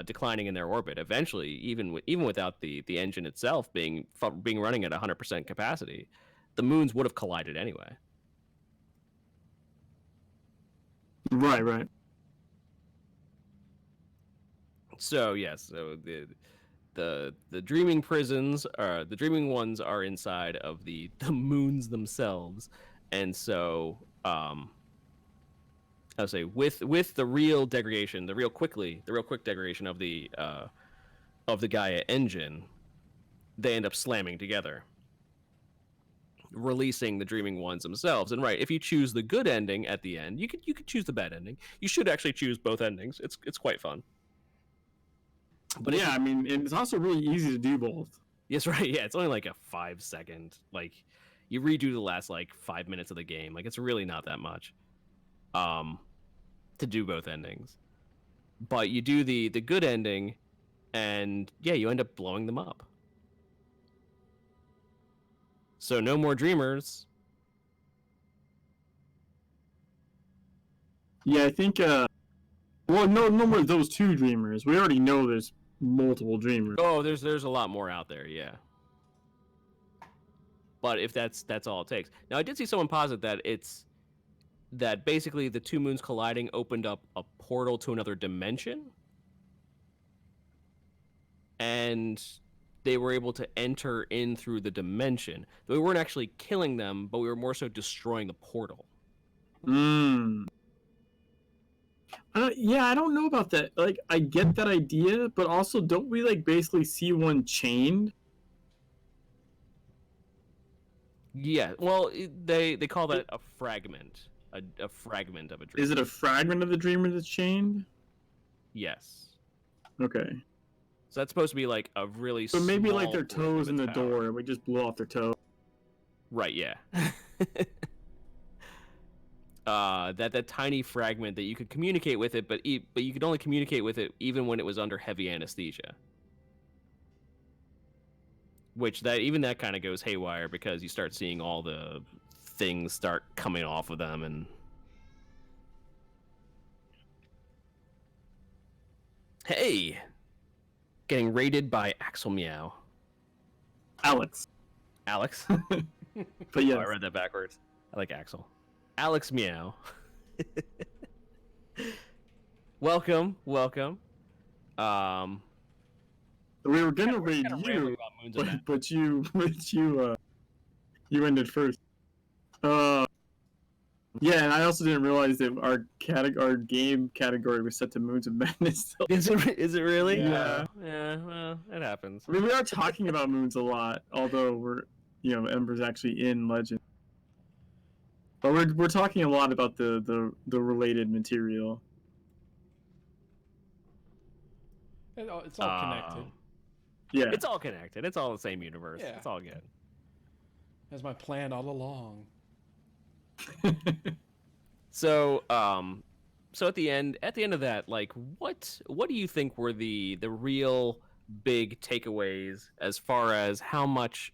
declining in their orbit. Eventually, even without the engine itself being running at 100% capacity, the moons would have collided anyway. Right. So yes, so the dreaming prisons, the dreaming ones are inside of the moons themselves, and so I'll say with the real degradation, the real quick degradation of the Gaia engine, they end up slamming together, releasing the dreaming ones themselves. And right, if you choose the good ending at the end, you could choose the bad ending. You should actually choose both endings. It's quite fun. But yeah, I mean, it's also really easy to do both. Yes, right. Yeah, it's only like a 5-second. Like, you redo the last like 5 minutes of the game. Like, it's really not that much. To do both endings, but you do the good ending, and yeah, you end up blowing them up. So no more dreamers. Yeah, I think. Well, no more of those two dreamers. We already know there's multiple dreamers. Oh, there's a lot more out there, yeah. But if that's all it takes. Now, I did see someone posit that basically the two moons colliding opened up a portal to another dimension, and they were able to enter in through the dimension. We weren't actually killing them, but we were more so destroying the portal. Yeah, I don't know about that. Like, I get that idea, but also, don't we like basically see one chained? Yeah, well, they call that a fragment, a fragment of a dream. Is it a fragment of the dreamer that's chained? Yes. Okay. So that's supposed to be like a really. So maybe small like their portion toes of in the its power. door, and we just blew off their toe. Right. Yeah. That tiny fragment that you could communicate with it, but you could only communicate with it even when it was under heavy anesthesia. Which that kind of goes haywire because you start seeing all the things start coming off of them, and hey, getting raided by Axel Meow. Alex. Alex. But yes. Oh, I read that backwards. I like Axel. Alex Meow. welcome. We were gonna raid kinda you, rambling about Moons of but you ended first. Yeah, and I also didn't realize that our game category was set to Moons of Madness. Is it really? Yeah. Yeah, well, it happens. I mean, we are talking about moons a lot, although Ember's actually in Legend. But we're talking a lot about the related material. It's all connected. Yeah. It's all connected. It's all the same universe. Yeah. It's all good. That's my plan all along. So, so at the end of that, like, what do you think were the real big takeaways as far as how much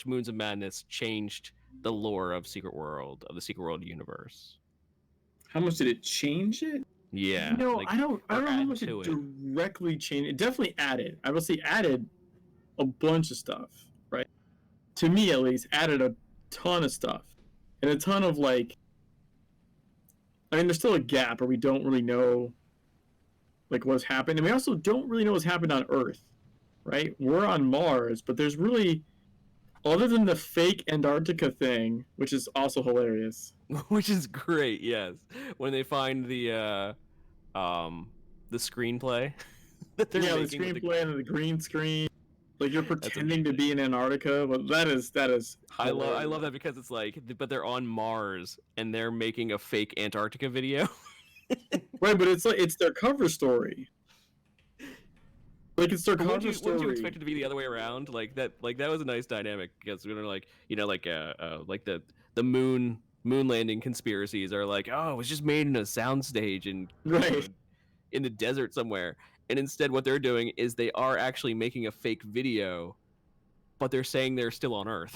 Moons of Madness changed the lore of the Secret World universe? How much did it change it? Yeah. Like, I don't know how much it directly changed. It definitely added. I will say added a bunch of stuff, right? To me, at least, added a ton of stuff. And a ton of, like... I mean, there's still a gap where we don't really know, like, what's happened. And we also don't really know what's happened on Earth, right? We're on Mars, but there's really... Other than the fake Antarctica thing, which is also hilarious. Which is great, yes. When they find the screenplay that they're making. The screenplay and the green screen. Like, you're pretending to be in Antarctica, but that is. I love that because it's like, but they're on Mars and they're making a fake Antarctica video. Right, but it's like it's their cover story. Like it's their But cover story. wouldn't you expect it to be the other way around? Like that was a nice dynamic because we're like like the moon landing conspiracies are like, oh, it was just made in a soundstage and Right. in the desert somewhere, and instead what they're doing is they are actually making a fake video, but they're saying they're still on Earth.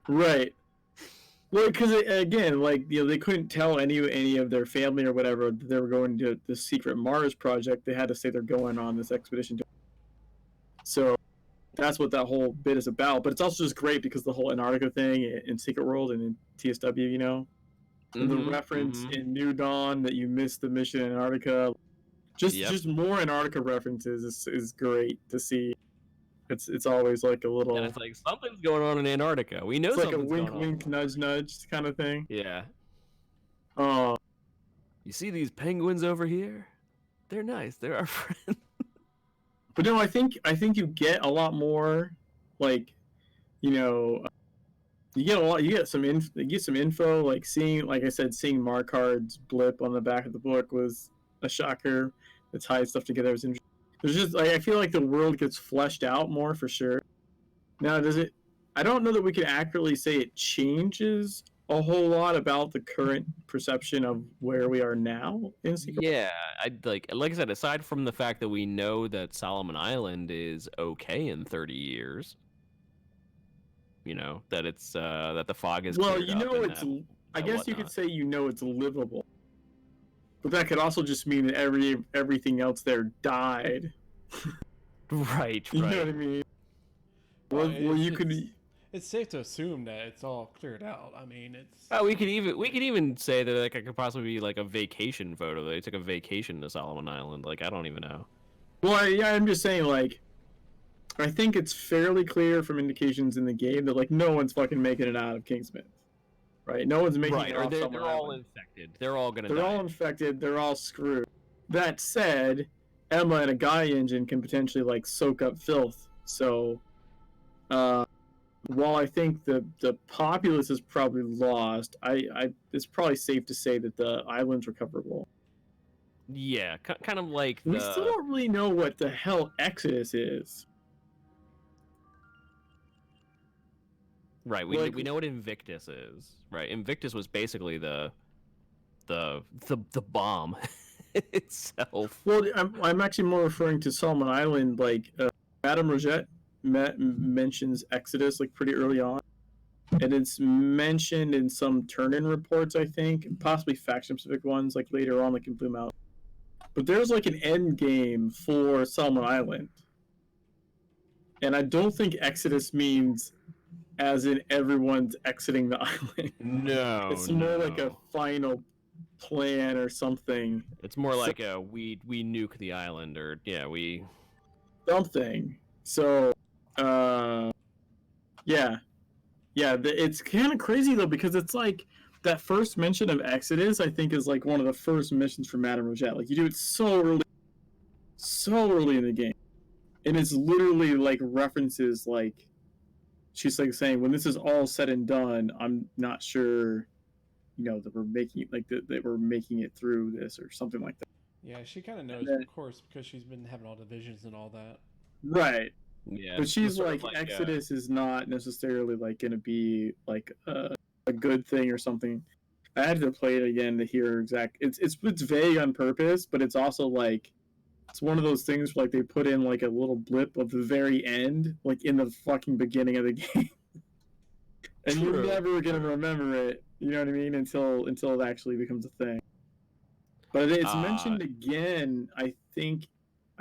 Right. Well, because again, like they couldn't tell any of their family or whatever that they were going to the secret Mars project. They had to say they're going on this expedition. So that's what that whole bit is about. But it's also just great because the whole Antarctica thing in Secret World and in TSW, and the reference in New Dawn that you missed the mission in Antarctica. Just more Antarctica references is great to see. It's always like a little. And it's like something's going on in Antarctica. We know It's like a something's wink, going wink, on. nudge, nudge kind of thing. Yeah. Oh. You see these penguins over here? They're nice. They're our friends. But no, I think you get a lot more, like, you get some info. Like like I said, seeing Markard's blip on the back of the book was a shocker. The ties stuff together was interesting. There's just like I feel like the world gets fleshed out more for sure. Now, does it? I don't know that we can accurately say it changes a whole lot about the current perception of where we are now in Secret. Yeah, I like I said, aside from the fact that we know that Solomon Island is okay in 30 years, that it's that the fog is Well, cleared up and it's. that, I and guess you could whatnot. say it's livable, but that could also just mean that everything else there died. Right, You know right. what I mean? Well, Well, you could. It's safe to assume that it's all cleared out. I mean, it's. Oh, we could even say that like it could possibly be like a vacation photo. They took a vacation to Solomon Island. Like I don't even know. Well, yeah, I'm just saying, like, I think it's fairly clear from indications in the game that like no one's fucking making it out of Kingsmith, right? No one's making Right, it or off they're Solomon all Island. infected. They're all gonna They're die. all infected. They're all screwed. That said, Emma and a Guy engine can potentially like soak up filth. So, while I think the populace is probably lost, I it's probably safe to say that the island's recoverable. Yeah, kind of like We still don't really know what the hell Exodus is. Right, we know what Invictus is. Right, Invictus was basically the bomb itself. Well, I'm actually more referring to Solomon Island. Like Madame Rogette mentions Exodus like pretty early on, and it's mentioned in some turn-in reports, I think, and possibly faction-specific ones like later on, like in Blue Mountain. But there's like an end game for Solomon Island, and I don't think Exodus means as in everyone's exiting the island. No, It's more like a final plan or something. It's more like a we nuke the island, or we something. So, yeah, it's kind of crazy though because it's like that first mention of Exodus. I think is like one of the first missions for Madame Rogette. Like you do it so early in the game, and it's literally like references like she's like saying when this is all said and done, I'm not sure, that we're making that we're making it through this or something like that. Yeah, she kind of knows, then, of course, because she's been having all the visions and all that. Right. Yeah, but she's like Exodus is not necessarily like going to be like a good thing or something. I had to play it again to hear exact. It's vague on purpose, but it's also like it's one of those things where, like they put in like a little blip of the very end, like in the fucking beginning of the game, and you're never gonna remember it. You know what I mean? Until it actually becomes a thing. But it's mentioned again. I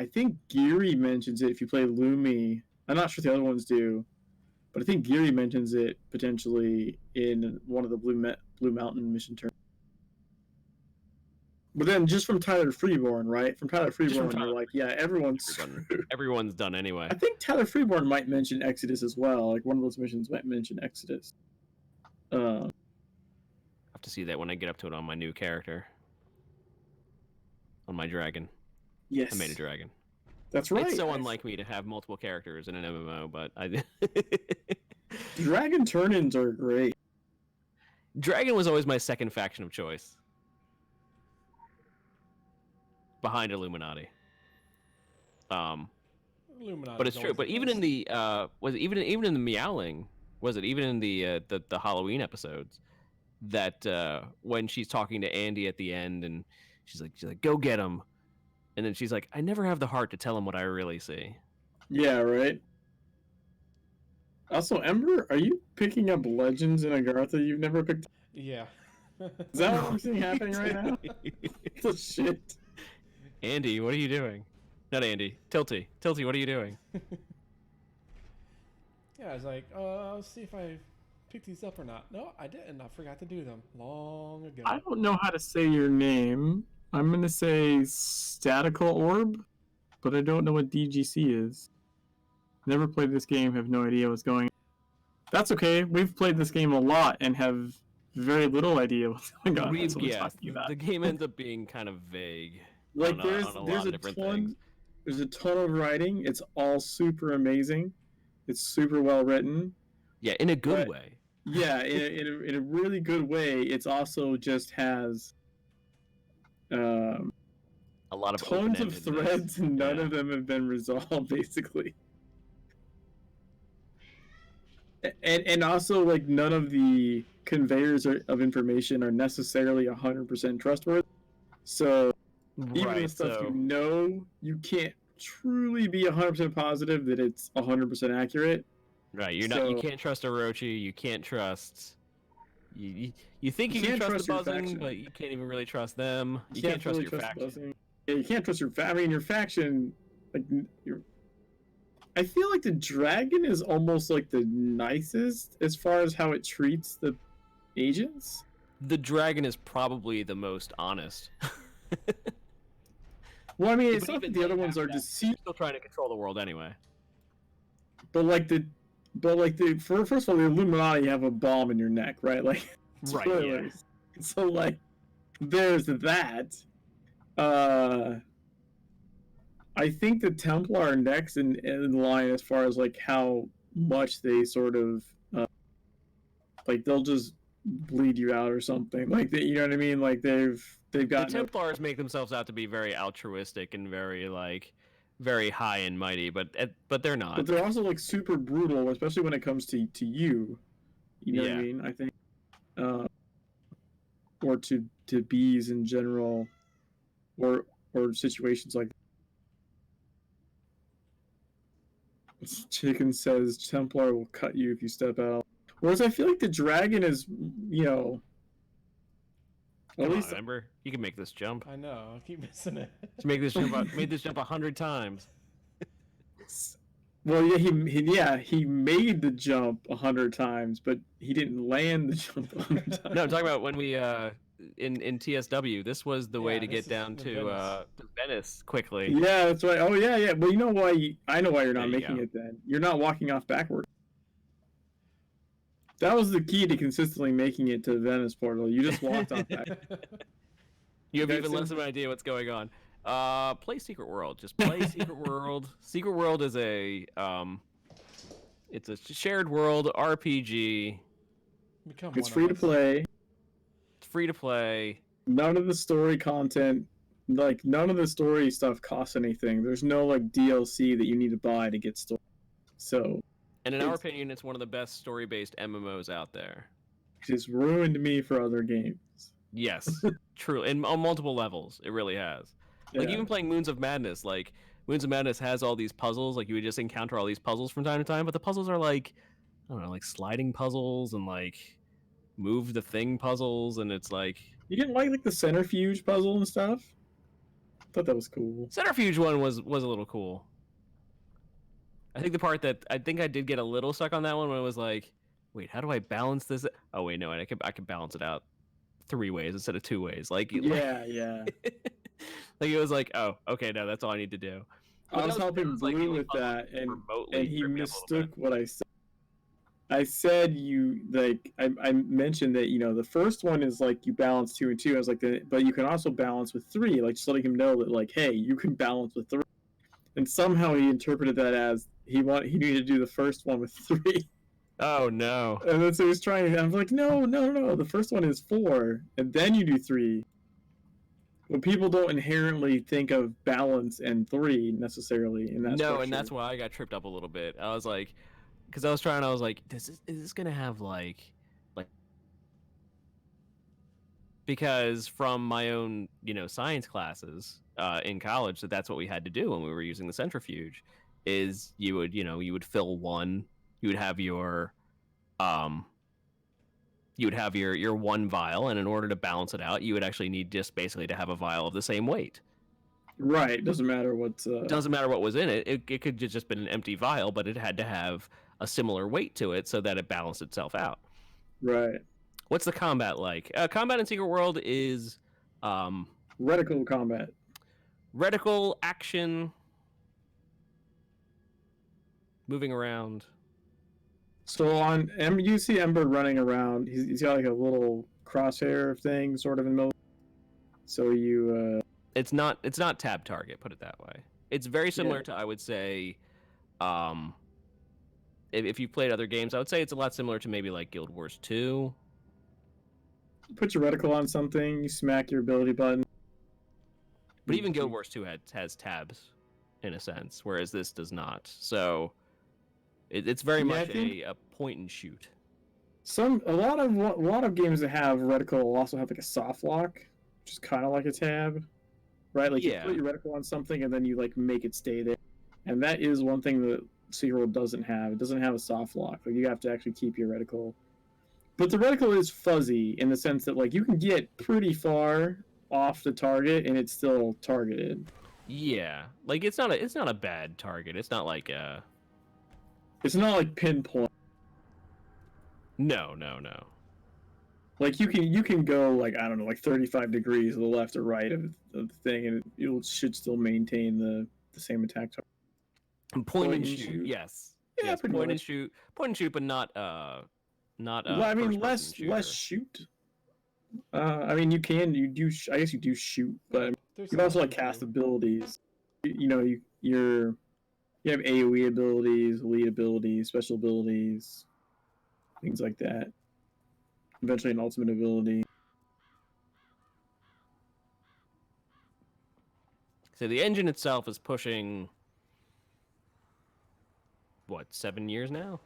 think Geary mentions it if you play Lumi. I'm not sure if the other ones do, but I think Geary mentions it potentially in one of the Blue Mountain mission turns. But then just from Tyler Freeborn, right? From Tyler Freeborn, you're like, yeah, everyone's done anyway. I think Tyler Freeborn might mention Exodus as well. Like one of those missions might mention Exodus. I'll have to see that when I get up to it on my new character. On my dragon. Yes. I made a dragon. That's right. It's so unlike me to have multiple characters in an MMO, but I Dragon turn-ins are great. Dragon was always my second faction of choice. behind Illuminati. Illuminati. But it's true. But even in the was it even in the meowling, was it even in the Halloween episodes that when she's talking to Andy at the end and she's like go get him, and then she's like I never have the heart to tell him what I really see. Yeah, right. Also, Ember, are you picking up legends in Agartha you've never picked up? Yeah. Is that what I'm seeing happening right now? What the shit? Andy, what are you doing? Not Andy. Tilty. Tilty, what are you doing? Yeah, I was like, let's see if I picked these up or not. No, I didn't. I forgot to do them long ago. I don't know how to say your name. I'm gonna say Statical Orb, but I don't know what DGC is. Never played this game, have no idea what's going on. That's okay. We've played this game a lot and have very little idea what's going on. That's what we're talking about. The game ends up being kind of vague. Like on a lot of different things. There's a ton of writing. It's all super amazing. It's super well written. Yeah, in a good way. Yeah, in a really good way. It's also just has A lot of tons of threads, and none of them have been resolved, basically. And also, like, none of the conveyors of information are necessarily 100% trustworthy. So even with stuff you know, you can't truly be 100% positive that it's 100% accurate. Right, you can't trust Orochi, you can't trust you think you can trust the buzzing, but you can't even really trust them. You can't trust your faction. Yeah, you can't trust your your faction, like I feel like the dragon is almost like the nicest as far as how it treats the agents. The dragon is probably the most honest. Well, I mean, it's not that the other ones are deceitful. Still trying to control the world anyway. But first of all, the Illuminati have a bomb in your neck, right? Like, right. Yeah. So like, there's that. I think the Templar are next in line as far as like how much they sort of like they'll just bleed you out or something. Like you know what I mean? Like they've got the Templars make themselves out to be very altruistic and very high and mighty, but they're not. But they're also like super brutal, especially when it comes to you. You know what I mean? I think, or to bees in general, or situations like. Chicken says Templar will cut you if you step out. Whereas I feel like the dragon is, you know. At least remember, you can make this jump. I know, I keep missing it. Made this jump 100 times. Well, yeah, he made the jump 100 times, but he didn't land the jump 100 times. No, I'm talking about when we in TSW. This was the way to get down to Venice quickly. Yeah, that's right. Oh yeah. Well, you know why? I know why you're not making it. Then you're not walking off backwards. That was the key to consistently making it to the Venice portal. You just walked off backwards. You have even less of an idea what's going on. Play Secret World. Just play Secret World. Secret World is it's a shared world RPG. It's free to play. It's free to play. None of the story content, like none of the story stuff costs anything. There's no like DLC that you need to buy to get story. So. And in our opinion, it's one of the best story-based MMOs out there. It's ruined me for other games. Yes, true. And on multiple levels, it really has. Like even playing Moons of Madness, like Moons of Madness has all these puzzles. Like you would just encounter all these puzzles from time to time, but the puzzles are like, I don't know, like sliding puzzles and like move the thing puzzles, and it's like you didn't like the centrifuge puzzle and stuff. I thought that was cool. Centrifuge one was a little cool. I think the part that I did get a little stuck on that one when it was like, wait, how do I balance this? Oh wait, no, I can balance it out 3 ways instead of 2 ways. Like yeah. Like it was like, oh, okay, no, that's all I need to do. But I was helping Blue with that, and he mistook what I said. I said I mentioned that the first one is like you balance 2 and 2. I was like, but you can also balance with 3. Like just letting him know that like, hey, you can balance with 3. And somehow he interpreted that as he needed to do the first one with 3. Oh no! And then so he was trying. I'm like, no. The first one is 4, and then you do 3. But people don't inherently think of balance and 3 necessarily in that No, structure. and that's why I got tripped up a little bit. I was like, because I was like, is this gonna have like because from my own science classes in college that's what we had to do when we were using the centrifuge is you would fill one, you would have your um your one vial, and in order to balance it out you would actually need just basically to have a vial of the same weight. Right. Doesn't matter what's. Doesn't matter what was in it. It could just been an empty vial, but it had to have a similar weight to it so that it balanced itself out. Right. What's the combat like? Combat in Secret World is um, Reticle combat. reticle action, moving around. So on you see Ember running around. He's got like a little crosshair thing, sort of in the middle. So you. It's not tab target. Put it that way. It's very similar Yeah. to, I would say, if you've played other games, I would say it's a lot similar to maybe like Guild Wars 2. Put your reticle on something. You smack your ability button. But even Guild Wars 2 has tabs, in a sense, whereas this does not. So it's very much a point and shoot. A lot of games that have reticle will also have like a soft lock, which is kind of like a tab, right? Like Yeah. you put your reticle on something and then you like make it stay there, and that is one thing that Secret World doesn't have. It doesn't have a soft lock. Like you have to actually keep your reticle. But the reticle is fuzzy in the sense that like you can get pretty far off the target and it's still targeted. Yeah, like it's not a bad target. It's not like It's not like pinpoint. no. Like you can go like I don't know like 35 degrees to the left or right of the thing and it should still maintain the same attack target. Point and shoot. Yes. Yeah, yes. pretty Point much. and shoot, but not Well, I mean less shoot. I mean you do I guess you do shoot, but There's you some also like shooting. cast abilities. You have AoE abilities, lead abilities, special abilities, things like that. Eventually, an ultimate ability. So the engine itself is pushing what, 7 years now?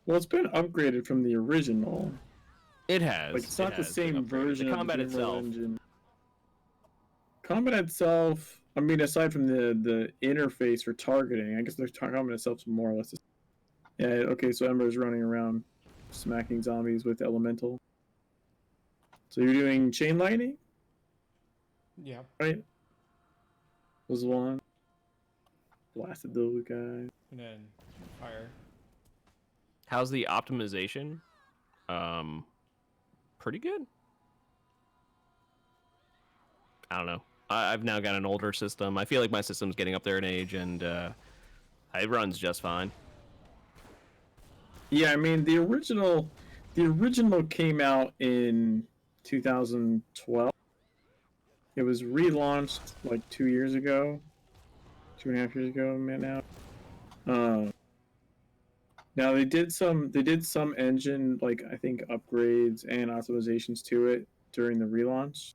Well, it's been upgraded from the original. It has. Like it's not the same version the of combat the Dreamworld itself. engine. Combat itself, I mean, aside from the interface for targeting, I guess the combat itself is more or less. Yeah. Okay. So Ember's running around, smacking zombies with elemental. So you're doing chain lightning, Yeah. right? Was one. Blasted those guys. And then fire. How's the optimization? Pretty good. I don't know. I've now got an older system. I feel like my system's getting up there in age, and it runs just fine. Yeah, I mean the original came out in 2012. It was relaunched like 2 years ago, 2.5 years ago, man. Now they did some engine like I think upgrades and optimizations to it during the relaunch.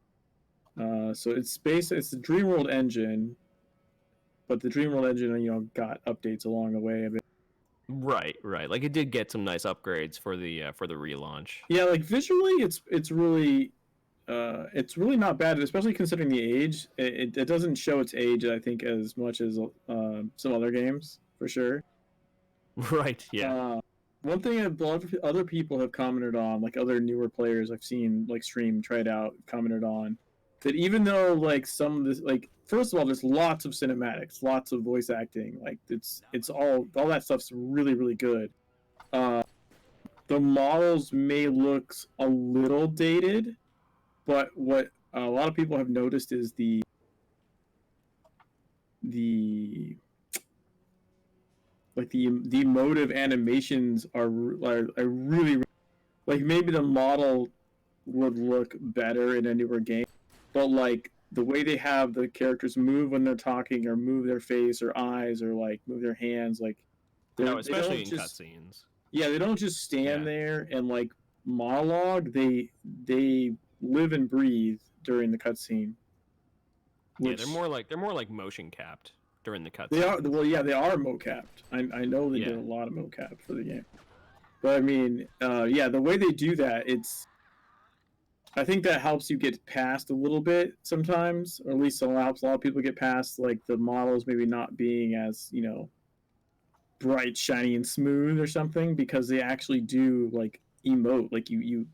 So it's the Dreamworld engine, but the Dreamworld engine got updates along the way of it. Right. Like it did get some nice upgrades for the relaunch. Yeah, like visually, it's really not bad, especially considering the age. It doesn't show its age, I think, as much as some other games for sure. Right. Yeah. One thing a lot of other people have commented on, like other newer players I've seen like stream, try it out, commented on that even though like some of this, like first of all, there's lots of cinematics, lots of voice acting, like it's all that stuff's really really good. The models may look a little dated, but what a lot of people have noticed is the like the emotive animations are really like maybe the model would look better in a newer game, but like the way they have the characters move when they're talking or move their face or eyes or like move their hands, like no, especially in cutscenes. Yeah, they don't just stand there and like monologue. They live and breathe during the cutscene. Yeah, they're more like motion capped during the cutscene. They are they are mocapped. I know they did a lot of mocap for the game, but I mean, the way they do that, I think that helps you get past a little bit sometimes, or at least it helps a lot of people get past like the models maybe not being as bright, shiny, and smooth or something, because they actually do like emote, like you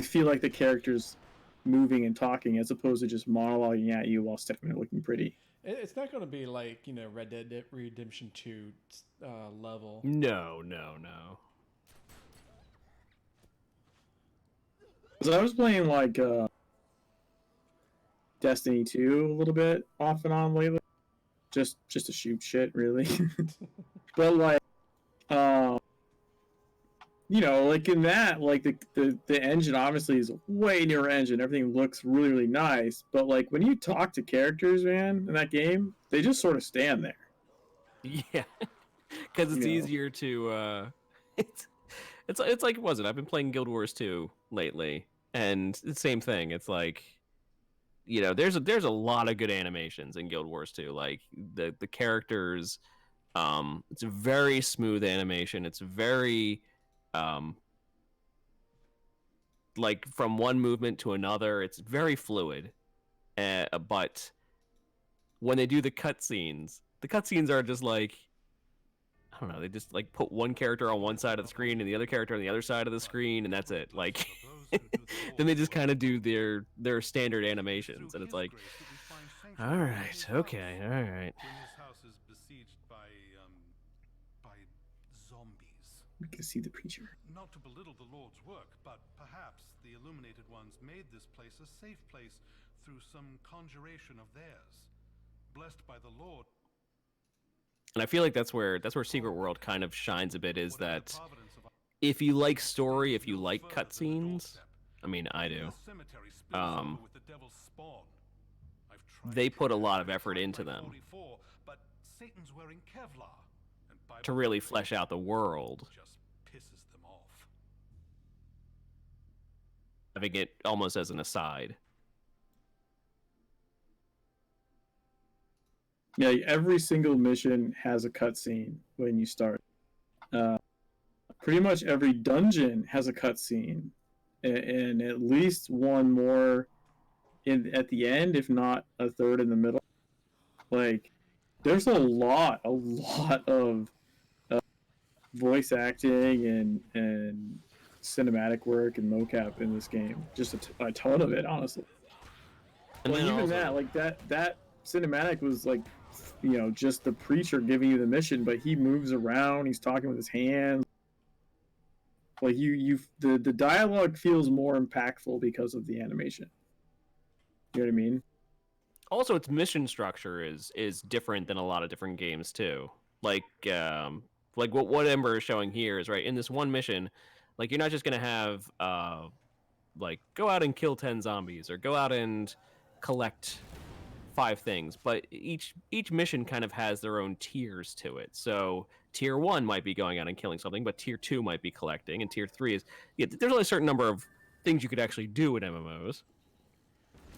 feel like the character's moving and talking as opposed to just monologuing at you while stepping there looking pretty. It's not going to be like Red Dead Redemption 2 level. No. Because I was playing like Destiny 2 a little bit off and on lately, just to shoot shit, really. But like, like in that, like the engine obviously is a way newer engine. Everything looks really, really nice. But like when you talk to characters, man, in that game, they just sort of stand there. Yeah, because it's easier to. It's like was it? I've been playing Guild Wars 2 lately, and it's the same thing. It's like, there's a lot of good animations in Guild Wars 2. Like the characters, it's a very smooth animation. It's very, like from one movement to another. It's very fluid. But when they do the cutscenes are just like, I don't know, they just like put one character on one side of the screen and the other character on the other side of the screen, and that's it. Like, then they just kind of do their standard animations, and it's like, all right, okay, all right. His house is besieged by zombies. We can see the preacher. Not to belittle the Lord's work, but perhaps the Illuminated Ones made this place a safe place through some conjuration of theirs. Blessed by the Lord. And I feel like that's where Secret World kind of shines a bit, is that if you like story, if you like cutscenes, I mean, I do. They put a lot of effort into them to really flesh out the world, having it almost as an aside. Yeah, every single mission has a cutscene when you start. Pretty much every dungeon has a cutscene, and at least one more at the end, if not a third in the middle. Like, there's a lot of voice acting and cinematic work and mocap in this game. Just a ton of it, honestly. And even also, that, like that cinematic was like, just the preacher giving you the mission, but he moves around, he's talking with his hands. Like the dialogue feels more impactful because of the animation. You know what I mean? Also, its mission structure is different than a lot of different games too. Like what Ember is showing here is, right, in this one mission, like you're not just gonna have like go out and kill 10 zombies or go out and collect 5 things, but each mission kind of has their own tiers to it. So tier 1 might be going out and killing something, but tier 2 might be collecting, and tier 3 is, there's only a certain number of things you could actually do in MMOs.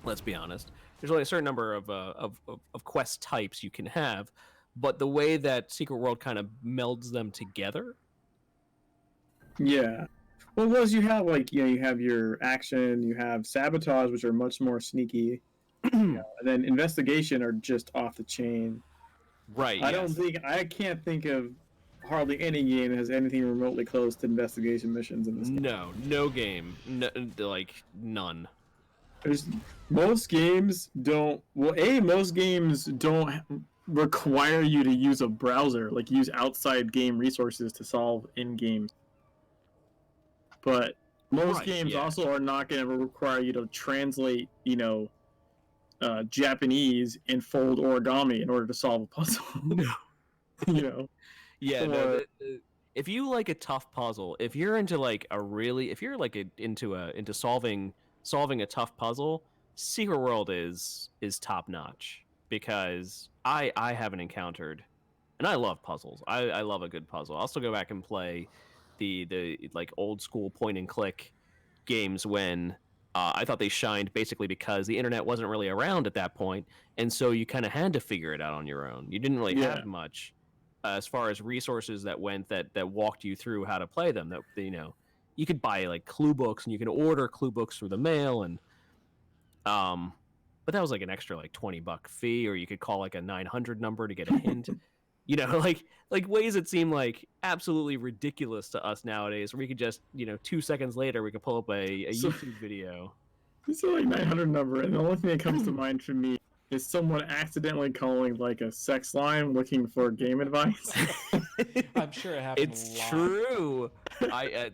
Let's be honest. There's only a certain number of quest types you can have, but the way that Secret World kind of melds them together. Yeah. Well, you have you have your action, you have sabotage, which are much more sneaky. And then investigation are just off the chain. Right. I can't think of hardly any game that has anything remotely close to investigation missions in this game. No game. Like none. Most games don't require you to use a browser, like use outside game resources to solve in-game. But most games also are not going to require you to translate, Japanese and fold origami in order to solve a puzzle. No. Yeah. If you like a tough puzzle, if you're into into solving a tough puzzle, Secret World is top notch, because I haven't encountered, and I love puzzles. I love a good puzzle. I'll still go back and play the like old school point and click games when I thought they shined basically because the internet wasn't really around at that point, and so you kind of had to figure it out on your own. You didn't really Yeah. have much as far as resources that went that walked you through how to play them. That you could buy like clue books and you can order clue books through the mail, and but that was like an extra like $20 fee, or you could call like a 900 number to get a hint. Like ways that seem like absolutely ridiculous to us nowadays, where we could just 2 seconds later we could pull up a So- YouTube video. It's a like 900 number, and the only thing that comes to mind for me is someone accidentally calling like a sex line looking for game advice. I'm sure it happens. It's true.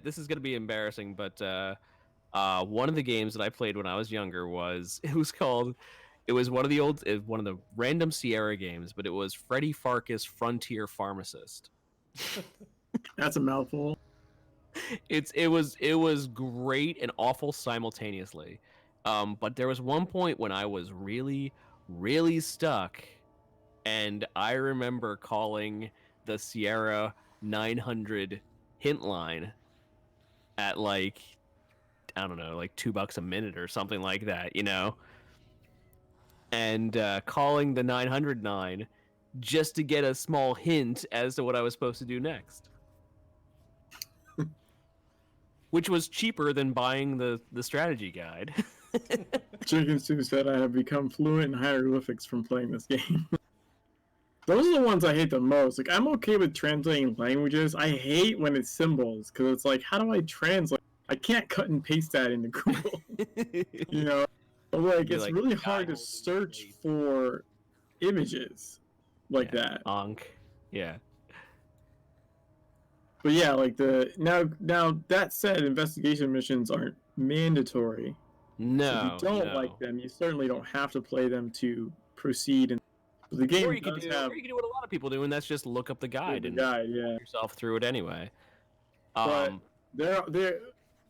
This is gonna be embarrassing, but one of the games that I played when I was younger it was one of the random Sierra games, but it was Freddy Farkas Frontier Pharmacist. That's a mouthful. It was great and awful simultaneously. But there was one point when I was really, really stuck, and I remember calling the Sierra 900 hint line at like, I don't know, like $2 a minute or something like that, and calling the 909 just to get a small hint as to what I was supposed to do next. Which was cheaper than buying the strategy guide. Chicken Stew said I have become fluent in hieroglyphics from playing this game. Those are the ones I hate the most. Like, I'm okay with translating languages. I hate when it's symbols, because it's like, how do I translate? I can't cut and paste that into Google. Like, You're it's like, really guy hard to holding search space. for images like that. Onk. Yeah. But yeah, like now that said, investigation missions aren't mandatory. No. So if you don't like them, you certainly don't have to play them to proceed. And the game Or you could does do have what a lot of people do, and that's just look up the guide and yeah. yourself through it anyway. But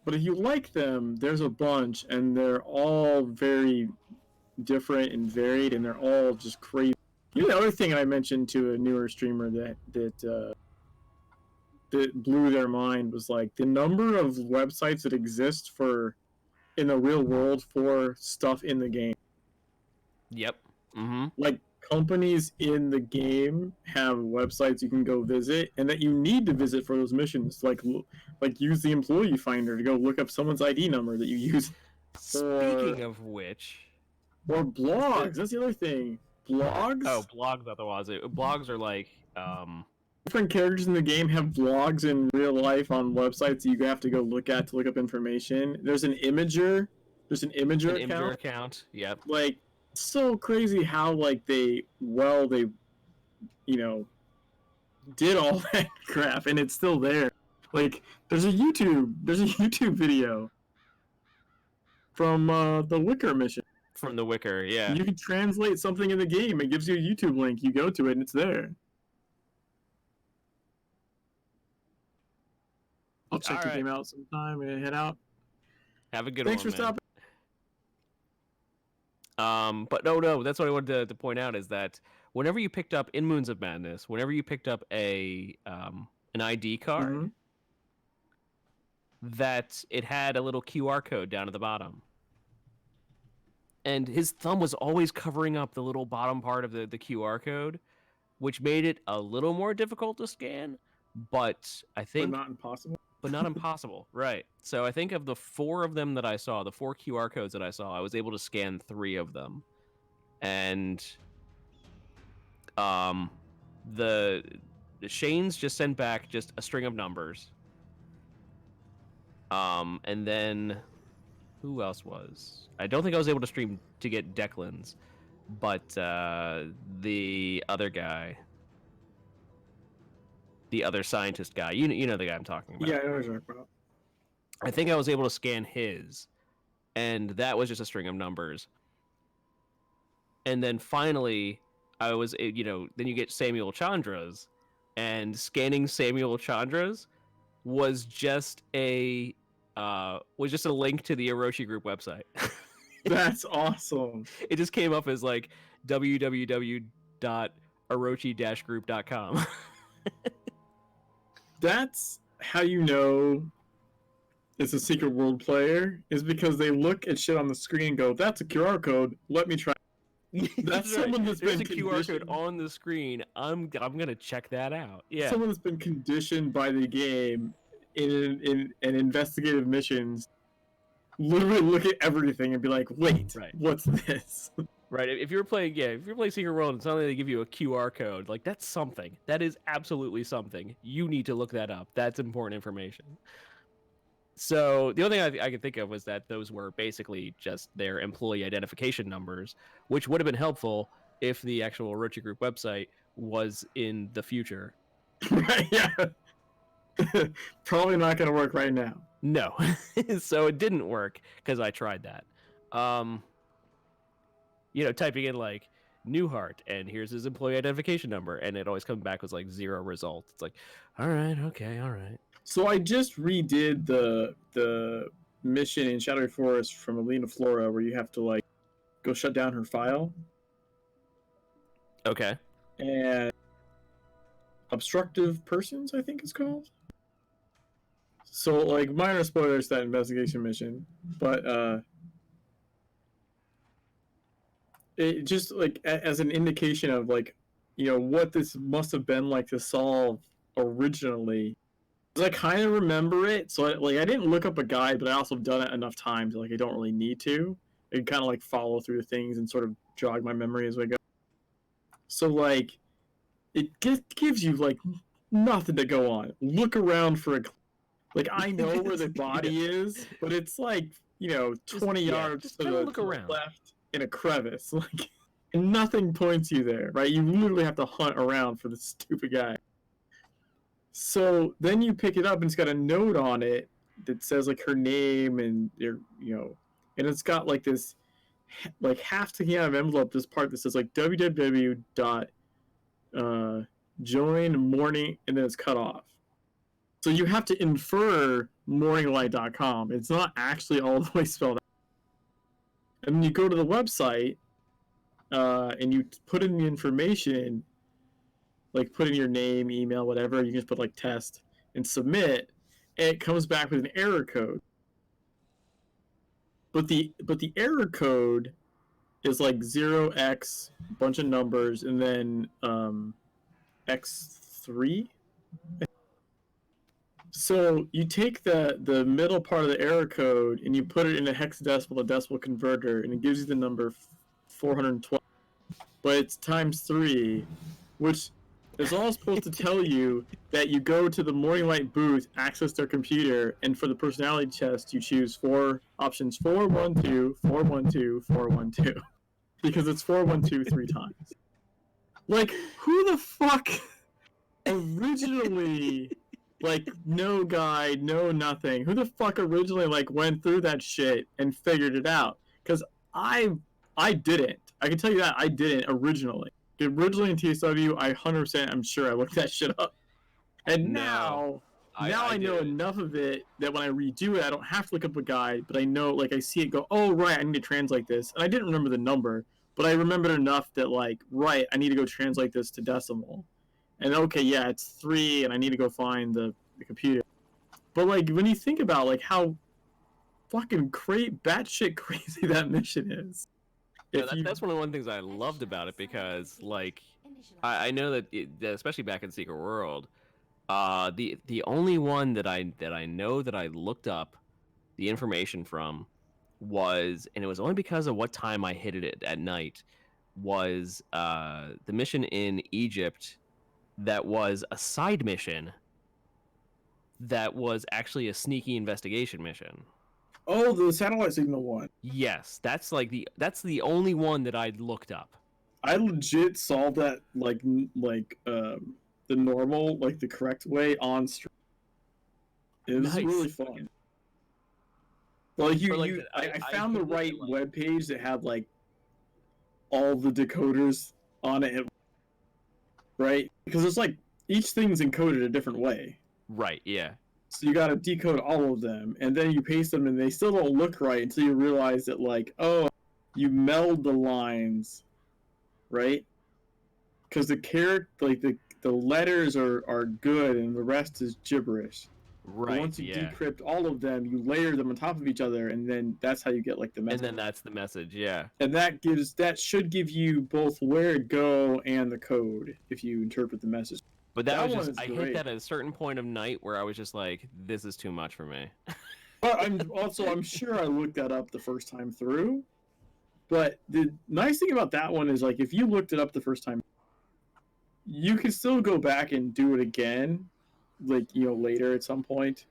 but if you like them, there's a bunch, and they're all very different and varied, and they're all just crazy. The other thing I mentioned to a newer streamer that blew their mind was like the number of websites that exist in the real world for stuff in the game. Yep. Mm-hmm. Like companies in the game have websites you can go visit, and that you need to visit for those missions. Like use the employee finder to go look up someone's ID number that you use. Speaking of which, or blogs. That's the other thing. Blogs. Oh, blogs. Otherwise, blogs are like different characters in the game have blogs in real life on websites that you have to go look at to look up information. There's an imager. There's an imager account. Yep. Like, so crazy how like they did all that crap, and it's still there. Like, there's a YouTube video from the Wicker mission. From the Wicker, yeah. You can translate something in the game. It gives you a YouTube link. You go to it, and it's there. I'll check the game out sometime and head out. Have a good Thanks one. Thanks for stopping. But no, that's what I wanted to point out is that whenever you picked up in Moons of Madness, whenever you picked up an ID card, that it had a little QR code down at the bottom. And his thumb was always covering up the little bottom part of the QR code, which made it a little more difficult to scan, but I think... But not impossible. But not impossible, right. So I think of the 4 of them that I saw, the 4 QR codes that I saw, I was able to scan 3 of them. And the Shane's just sent back just a string of numbers. And then who else was? I don't think I was able to stream to get Declan's, but the other guy, the other scientist guy, you know the guy I'm talking about. Yeah, I know what you're talking about. I think I was able to scan his, and that was just a string of numbers. And then finally, I was, then you get Samuel Chandra's, and scanning Samuel Chandra's was just a link to the Orochi Group website. That's awesome. It just came up as like www.orochi-group.com. That's how you know it's a Secret World player is because they look at shit on the screen and go, "That's a QR code. Let me try." That's right. someone that's There's been a QR code conditioned. on the screen. I'm gonna check that out. Yeah. Someone that's been conditioned by the game in investigative missions. Literally look at everything and be like, "Wait, Right. what's this?" Right. If you're playing, yeah, if you're playing Secret World and suddenly they give you a QR code, like that's something. That is absolutely something. You need to look that up. That's important information. So the only thing I could think of was that those were basically just their employee identification numbers, which would have been helpful if the actual Orochi Group website was in the future. Right? Yeah. Probably not gonna work right now. No. So it didn't work because I tried that. Typing in like Newhart and here's his employee identification number, and it always comes back with like 0 results. It's like, all right, okay, all right. So I just redid the mission in Shadowy Forest from Alina Flora where you have to like go shut down her file Okay. and obstructive persons, I think it's called. So like minor spoilers to that investigation mission, but it just like as an indication of like what this must have been like to solve originally. 'Cause I kind of remember it, so I didn't look up a guide, but I also done it enough times like I don't really need to. I can kind of like follow through the things and sort of jog my memory as I go. So like it gives you like nothing to go on. Look around for a like I know where the body is, but it's like 20 yards just to kinda the, look to the around. left in a crevice. Like and nothing points you there, right? You literally have to hunt around for the stupid guy. So then you pick it up and it's got a note on it that says like her name and and it's got like this like half sticking out of envelope this part that says like www dot join morning and then it's cut off. So you have to infer morninglight.com. It's not actually all the way spelled out. And then you go to the website and you put in the information, like put in your name, email, whatever. You can just put like test and submit, and it comes back with an error code. But the error code is like 0x bunch of numbers and then x3. So you take the middle part of the error code and you put it in a hexadecimal to decimal converter, and it gives you the number 412. But it's times 3, which is all supposed to tell you that you go to the Morning Light booth, access their computer, and for the personality test, you choose 4 options 412, 412, 412. Because it's 412 3 times. Like, who the fuck originally, like, no guide, no nothing, who the fuck originally, like, went through that shit and figured it out? Because I didn't. I can tell you that I didn't originally. Originally in TSW, I 100% I'm sure I looked that shit up. And No, now I know enough of it that when I redo it, I don't have to look up a guide, but I know, like, I see it go, oh, right, I need to translate this. And I didn't remember the number, but I remembered enough that, like, right, I need to go translate this to decimal. And okay, yeah, it's 3, and I need to go find the computer. But, like, when you think about, like, how fucking batshit crazy that mission is. Yeah, that's one of the things I loved about it because, like, I know that, that especially back in Secret World, the only one that I know that I looked up the information from was, and it was only because of what time I hit it at night, was the mission in Egypt that was a side mission that was actually a sneaky investigation mission. Oh, the satellite signal one. Yes, that's the only one that I looked up. I legit solved that the normal, like the correct way on stream. It was Nice. really fun. Like I found the right web page that had like all the decoders on it, right? Because it's like each thing's encoded a different way. Right. Yeah. So you got to decode all of them, and then you paste them, and they still don't look right until you realize that, like, oh, you meld the lines, right? Because the letters are good, and the rest is gibberish. But Right. once you Yeah. decrypt all of them, you layer them on top of each other, and then that's how you get like the And message. then that's the message. Yeah. And that should give you both where to go and the code if you interpret the message. But that That was one just is I hit great. that at a certain point of night where I was just like, this is too much for me. But I'm sure I looked that up the first time through. But the nice thing about that one is like if you looked it up the first time, you can still go back and do it again, like later at some point,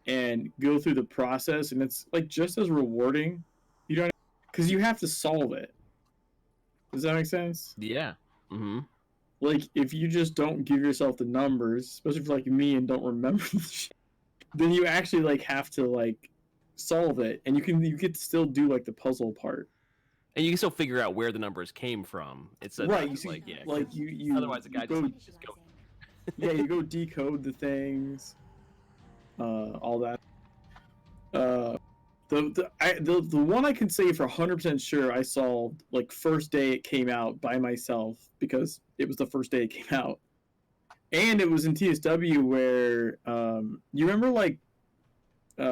and go through the process, and it's like just as rewarding. You know, because you have to solve it. Does that make sense? Yeah. Mm-hmm. Like if you just don't give yourself the numbers, especially for like me and don't remember the shit, then you actually like have to like solve it, and you get to still do like the puzzle part. And you can still figure out where the numbers came from. It's Right, not you just see, like, yeah. like 'cause you otherwise, the guy go, just go. yeah, you go decode the things, all that. The one I can say for 100% sure I solved like first day it came out by myself because it was the first day it came out, and it was in TSW where you remember like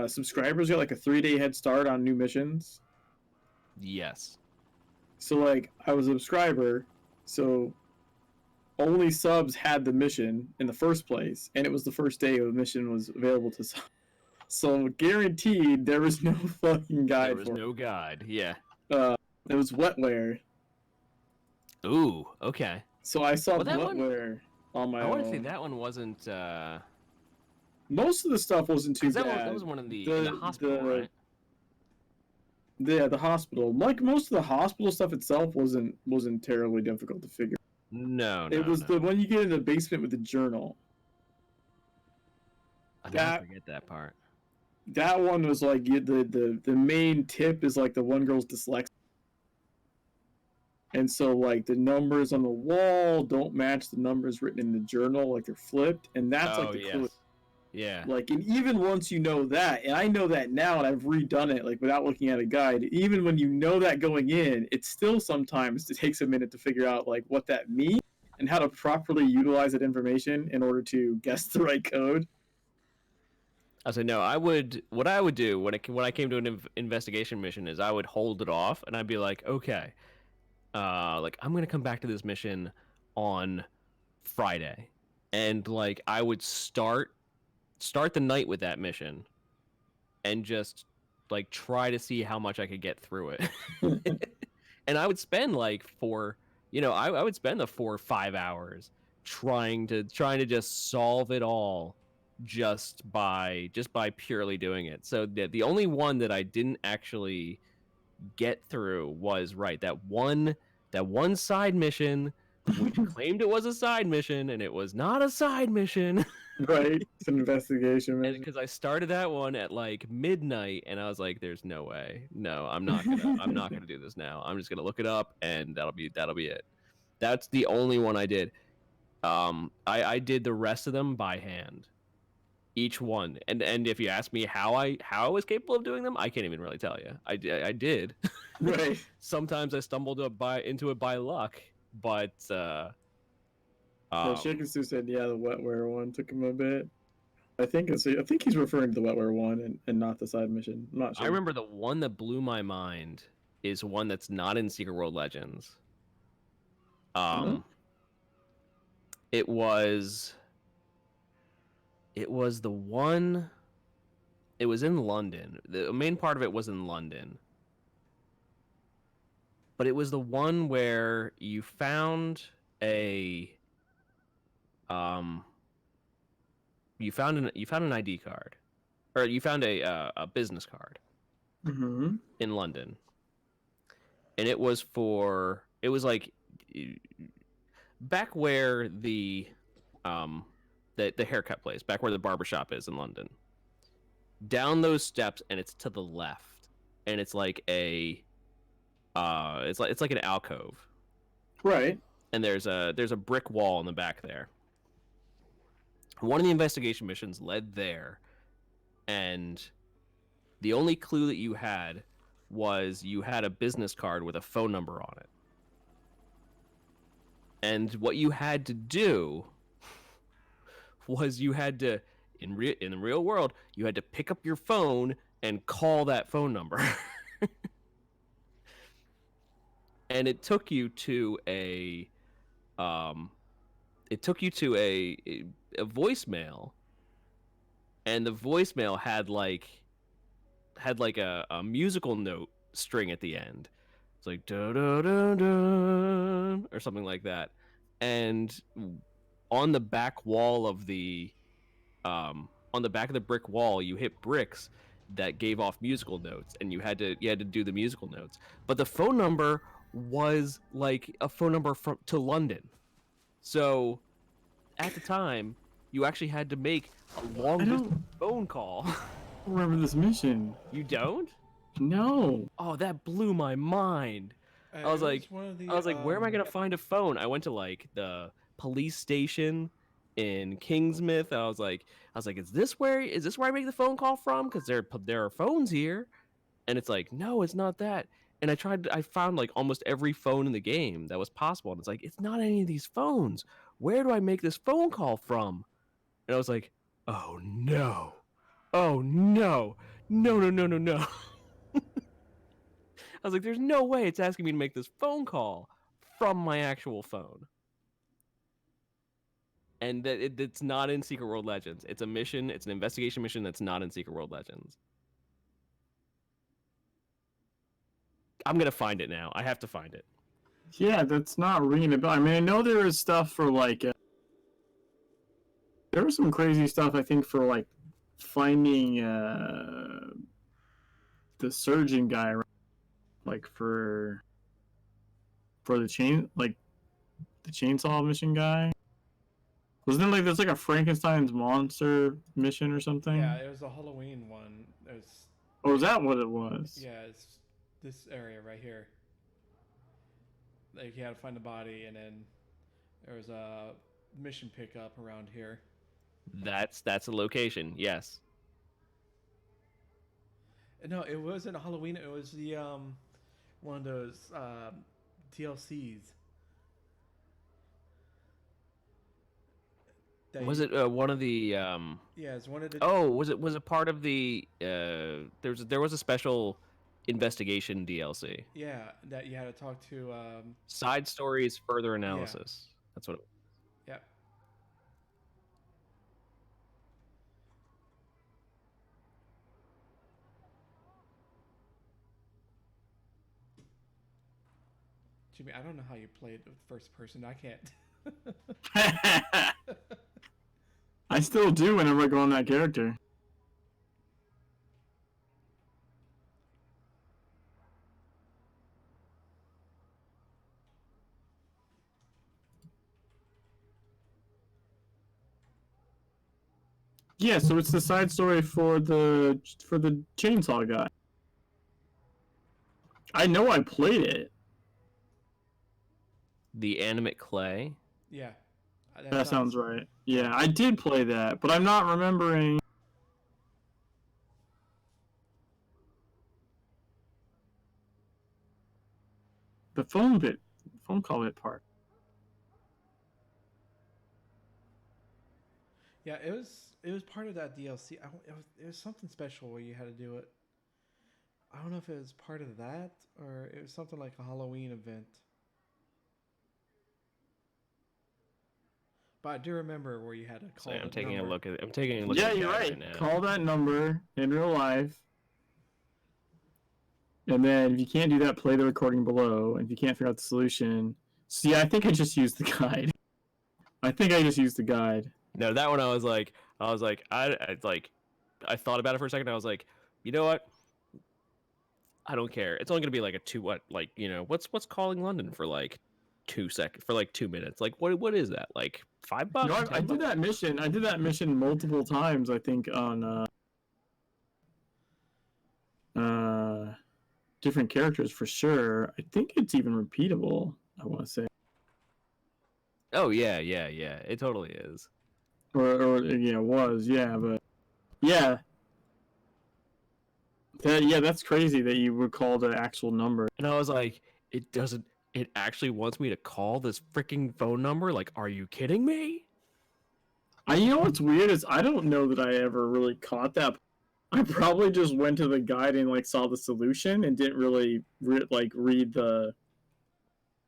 subscribers got like a 3-day head start on new missions. Yes. So like I was a subscriber, so only subs had the mission in the first place, and it was the first day the mission was available to subs. So guaranteed there was no fucking guide There was for no guide. Yeah. it. It was wetware. Ooh. Okay. So I solved that one- wetware on my I own. want to say that one wasn't. Most of the stuff wasn't too Because bad. that was one in the hospital, right? Yeah, the hospital. Like most of the hospital stuff itself wasn't terribly difficult to figure. No. It was the one you get in the basement with the journal. I that- forget that part. That one was like the main tip is like the one girl's dyslexic, and so like the numbers on the wall don't match the numbers written in the journal, like they're flipped, and that's like the clue. Yeah. Like, and even once you know that, and I know that now, and I've redone it like without looking at a guide. Even when you know that going in, it still sometimes it takes a minute to figure out like what that means and how to properly utilize that information in order to guess the right code. I said no. What I would do when I came to an investigation mission is I would hold it off and I'd be like, okay, like I'm gonna come back to this mission on Friday, and like I would start the night with that mission, and just like try to see how much I could get through it. And I would spend like I would spend the 4 or 5 hours trying to just solve it all just by purely doing it. So the only one that I didn't actually get through was that one side mission which claimed it was a side mission and it was not a side mission. Right, it's an investigation mission. Because I started that one at like midnight and I was like, there's no way. No, I'm not gonna do this now. I'm just gonna look it up and that'll be it. That's the only one I did. I did the rest of them by hand. Each one. And if you ask me how I was capable of doing them, I can't even really tell you. I did. Right. Sometimes I stumbled into it by luck, but Shaken Stu said, yeah, the wetware one took him a bit. I think he's referring to the wetware one and not the side mission. I'm not sure. I remember the one that blew my mind is one that's not in Secret World Legends. It was the one. It was in London. The main part of it was in London. But it was the one where you found a you found an ID card, or you found a business card in London, and it was like back where the haircut place, back where the barbershop is in London. Down those steps, and it's to the left, and it's like it's like an alcove, right? And there's a brick wall in the back there. One of the investigation missions led there, and the only clue that you had was you had a business card with a phone number on it. And what you had to do was you had to in the real world, you had to pick up your phone and call that phone number. And it took you to a um it took you to a voicemail, and the voicemail had like a musical note string at the end. It's like da da da da or something like that. And on the back wall of the on the back of the brick wall, you hit bricks that gave off musical notes, and you had to do the musical notes. But the phone number was like a phone number from to London. So at the time, you actually had to make a long I distance don't phone call. remember this mission. You don't? No. Oh, that blew my mind. I was It like, one of the, where am I gonna find a phone? I went to like the police station in Kingsmith. I was like, is this where I make the phone call from? Because there are phones here, and it's like, no, it's not that. And I found like almost every phone in the game that was possible, and it's like, it's not any of these phones. Where do I make this phone call from? And I was like, oh no, oh no, no, no, no, no, no. I was like, there's no way it's asking me to make this phone call from my actual phone. And that it's not in Secret World Legends. It's a mission, it's an investigation mission that's not in Secret World Legends. I'm going to find it now. I have to find it. Yeah, that's not ringing a bell. I mean, I know there is stuff for like. There was some crazy stuff, I think, for like finding the surgeon guy, right? Like for the chainsaw mission guy. Wasn't it like there's like a Frankenstein's monster mission or something? Yeah, it was a Halloween one. Oh, is that what it was? Yeah, it's this area right here. Like you had to find the body, and then there was a mission pickup around here. That's a location. Yes. No, it wasn't Halloween. It was the one of those DLCs. Was it one of the Yeah, it's one of the. Oh, was it part of the there was a special investigation DLC. Yeah, that you had to talk to. Side stories, further analysis. Yeah. That's what it was. Yeah. Jimmy, I don't know how you played with first person. I can't. I still do whenever I go on that character. Yeah, so it's the side story for the chainsaw guy. I know I played it. The animate clay. Yeah. That sounds right. Yeah, I did play that, but I'm not remembering. The phone call bit part. Yeah, it was part of that DLC. It was something special where you had to do it. I don't know if it was part of that or it was something like a Halloween event. But I do remember where you had to call. I'm taking a look at it. Yeah, you're right. Call that number in real life. And then if you can't do that, play the recording below. And if you can't figure out the solution, see, I think I just used the guide. No, that one I thought about it for a second. I was like, you know what? I don't care. It's only gonna be like what's calling London for like 2 seconds, for like 2 minutes. Like what is that? Like $5? No, I did that mission. I did that mission multiple times, I think, on different characters for sure. I think it's even repeatable, I want to say. Oh yeah. It totally is. Or yeah, it was, yeah, but yeah. That's crazy that you would call the actual number. And I was like, it actually wants me to call this freaking phone number? Like, are you kidding me? You know what's weird is I don't know that I ever really caught that. I probably just went to the guide and like saw the solution and didn't really read the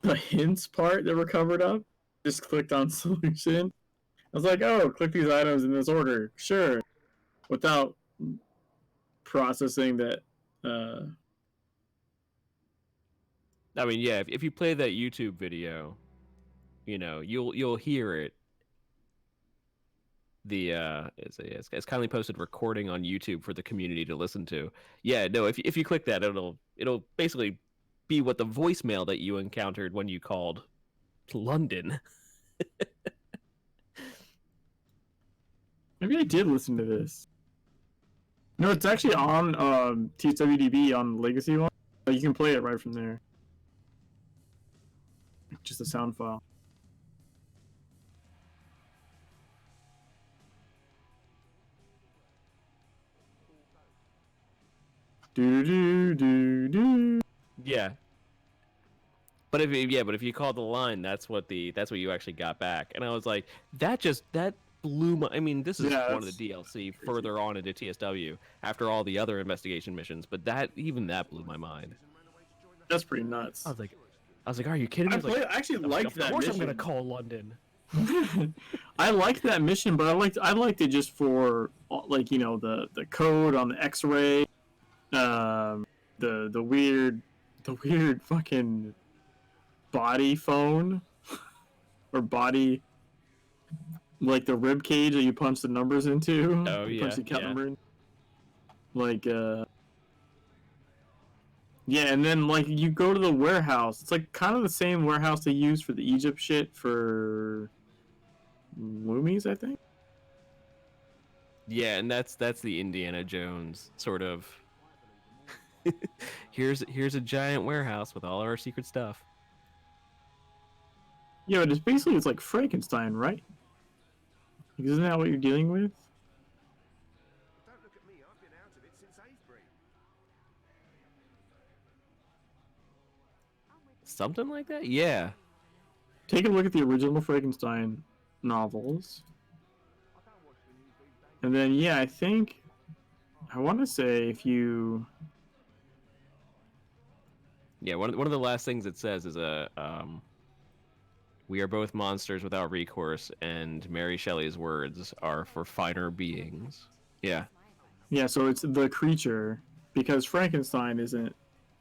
hints part that were covered up. Just clicked on solution. I was like, oh, click these items in this order, sure, without processing that. I mean, yeah, if you play that YouTube video, you know, you'll hear it. It's kindly posted recording on YouTube for the community to listen to. Yeah, no, if you click that, it'll basically be what the voicemail that you encountered when you called London. Maybe I did listen to this. No, it's actually on TSWDB on the Legacy one. But you can play it right from there. Just a sound file. Do do do do. Yeah. But if you called the line, that's what you actually got back. And I was like, that blew my. I mean, this is Yeah, one of the DLC further on into TSW after all the other investigation missions, but that blew my mind. That's pretty nuts. I was like, are you kidding me? I actually liked that Of course, mission. I'm gonna call London. I liked that mission, but I liked it just for like, you know, the code on the X-ray, the weird fucking body phone or body, like the rib cage that you punch the numbers into. Oh, you yeah, punch the count yeah. number in. Like yeah, and then like you go to the warehouse. It's like kind of the same warehouse they use for the Egypt shit for Loomies, I think. Yeah, and that's the Indiana Jones sort of. here's a giant warehouse with all our secret stuff. Yeah, but it's like Frankenstein, right? Like, isn't that what you're dealing with? Don't look at me, I've been out of it since Avebury. Something like that? Yeah. Take a look at the original Frankenstein novels. And then, yeah, I want to say if you... Yeah, one of the last things it says is we are both monsters without recourse, and Mary Shelley's words are for finer beings. Yeah. Yeah, so it's the creature, because Frankenstein isn't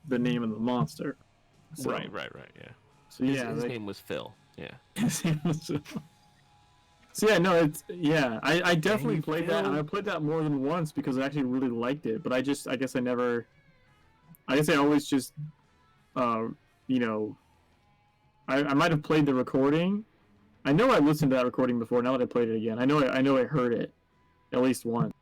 the name of the monster. So, Right, yeah. So yeah, His name was Phil. Yeah. So yeah, no, it's I definitely Dang, played that, and Phil. I played that more than once because I actually really liked it. But I guess I always just you know, I might have played the recording. I know I listened to that recording before. Now that I played it again, I know I heard it at least once.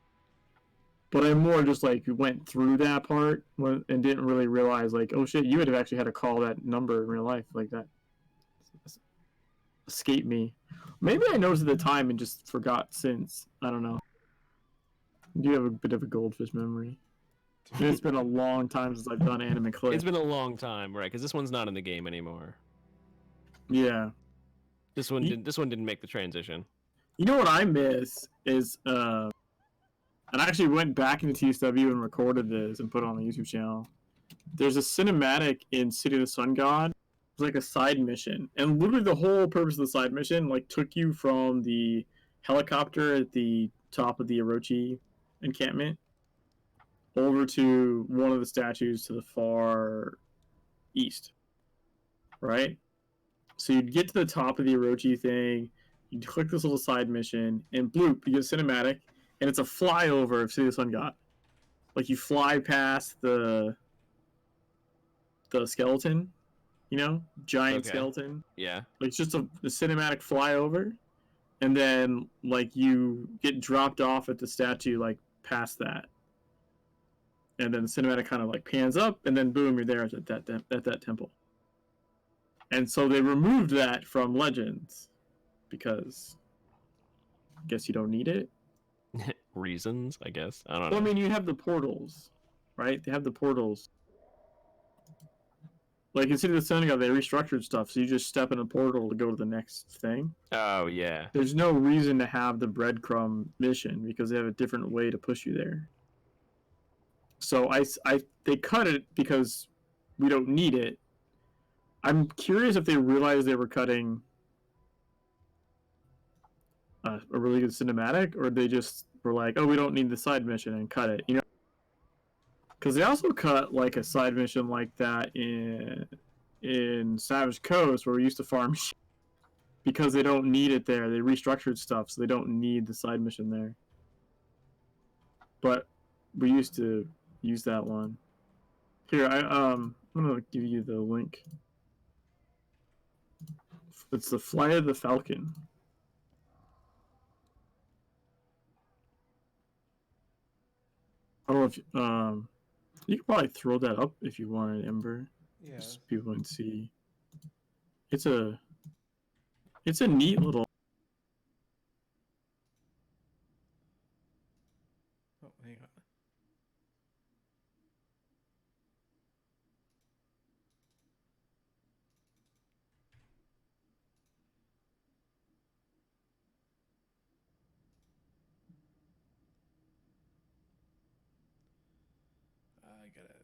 But I more just like went through that part and didn't really realize like, oh shit, you would have actually had to call that number in real life like that. Escaped me. Maybe I noticed at the time and just forgot since. I don't know. You have a bit of a goldfish memory. It's been a long time since I've done anime clips. It's been a long time, right? Because this one's not in the game anymore. Yeah. This one didn't make the transition. You know what I miss is and I actually went back into TSW and recorded this and put it on the YouTube channel. There's a cinematic in City of the Sun God. It's like a side mission, and literally the whole purpose of the side mission like took you from the helicopter at the top of the Orochi encampment over to one of the statues to the far east, right? So you'd get to the top of the Orochi thing, you'd click this little side mission, and bloop, you get a cinematic, and it's a flyover of City of the Sun God. Like you fly past the skeleton, you know, giant Okay. skeleton. Yeah. Like it's just a cinematic flyover, and then like you get dropped off at the statue like past that, and then the cinematic kind of like pans up, and then boom, you're there at that temple. And so they removed that from Legends because I guess you don't need it. Reasons, I guess. I don't Well, I know. mean, you have the portals, right? They have the portals. Like in City of the Sun God, they restructured stuff, so you just step in a portal to go to the next thing. Oh yeah. There's no reason to have the breadcrumb mission because they have a different way to push you there. So they cut it because we don't need it. I'm curious if they realized they were cutting a really good cinematic, or they just were like, oh, we don't need the side mission and cut it, you know? Because they also cut like a side mission like that in Savage Coast, where we used to farm because they don't need it there. They restructured stuff, so they don't need the side mission there. But we used to use that one. Here, I'm gonna give you the link. It's the Flight of the Falcon. I don't know if you could probably throw that up if you wanted, Ember. Yeah. Just so people can see. It's a neat little. Oh, hang on. I got it.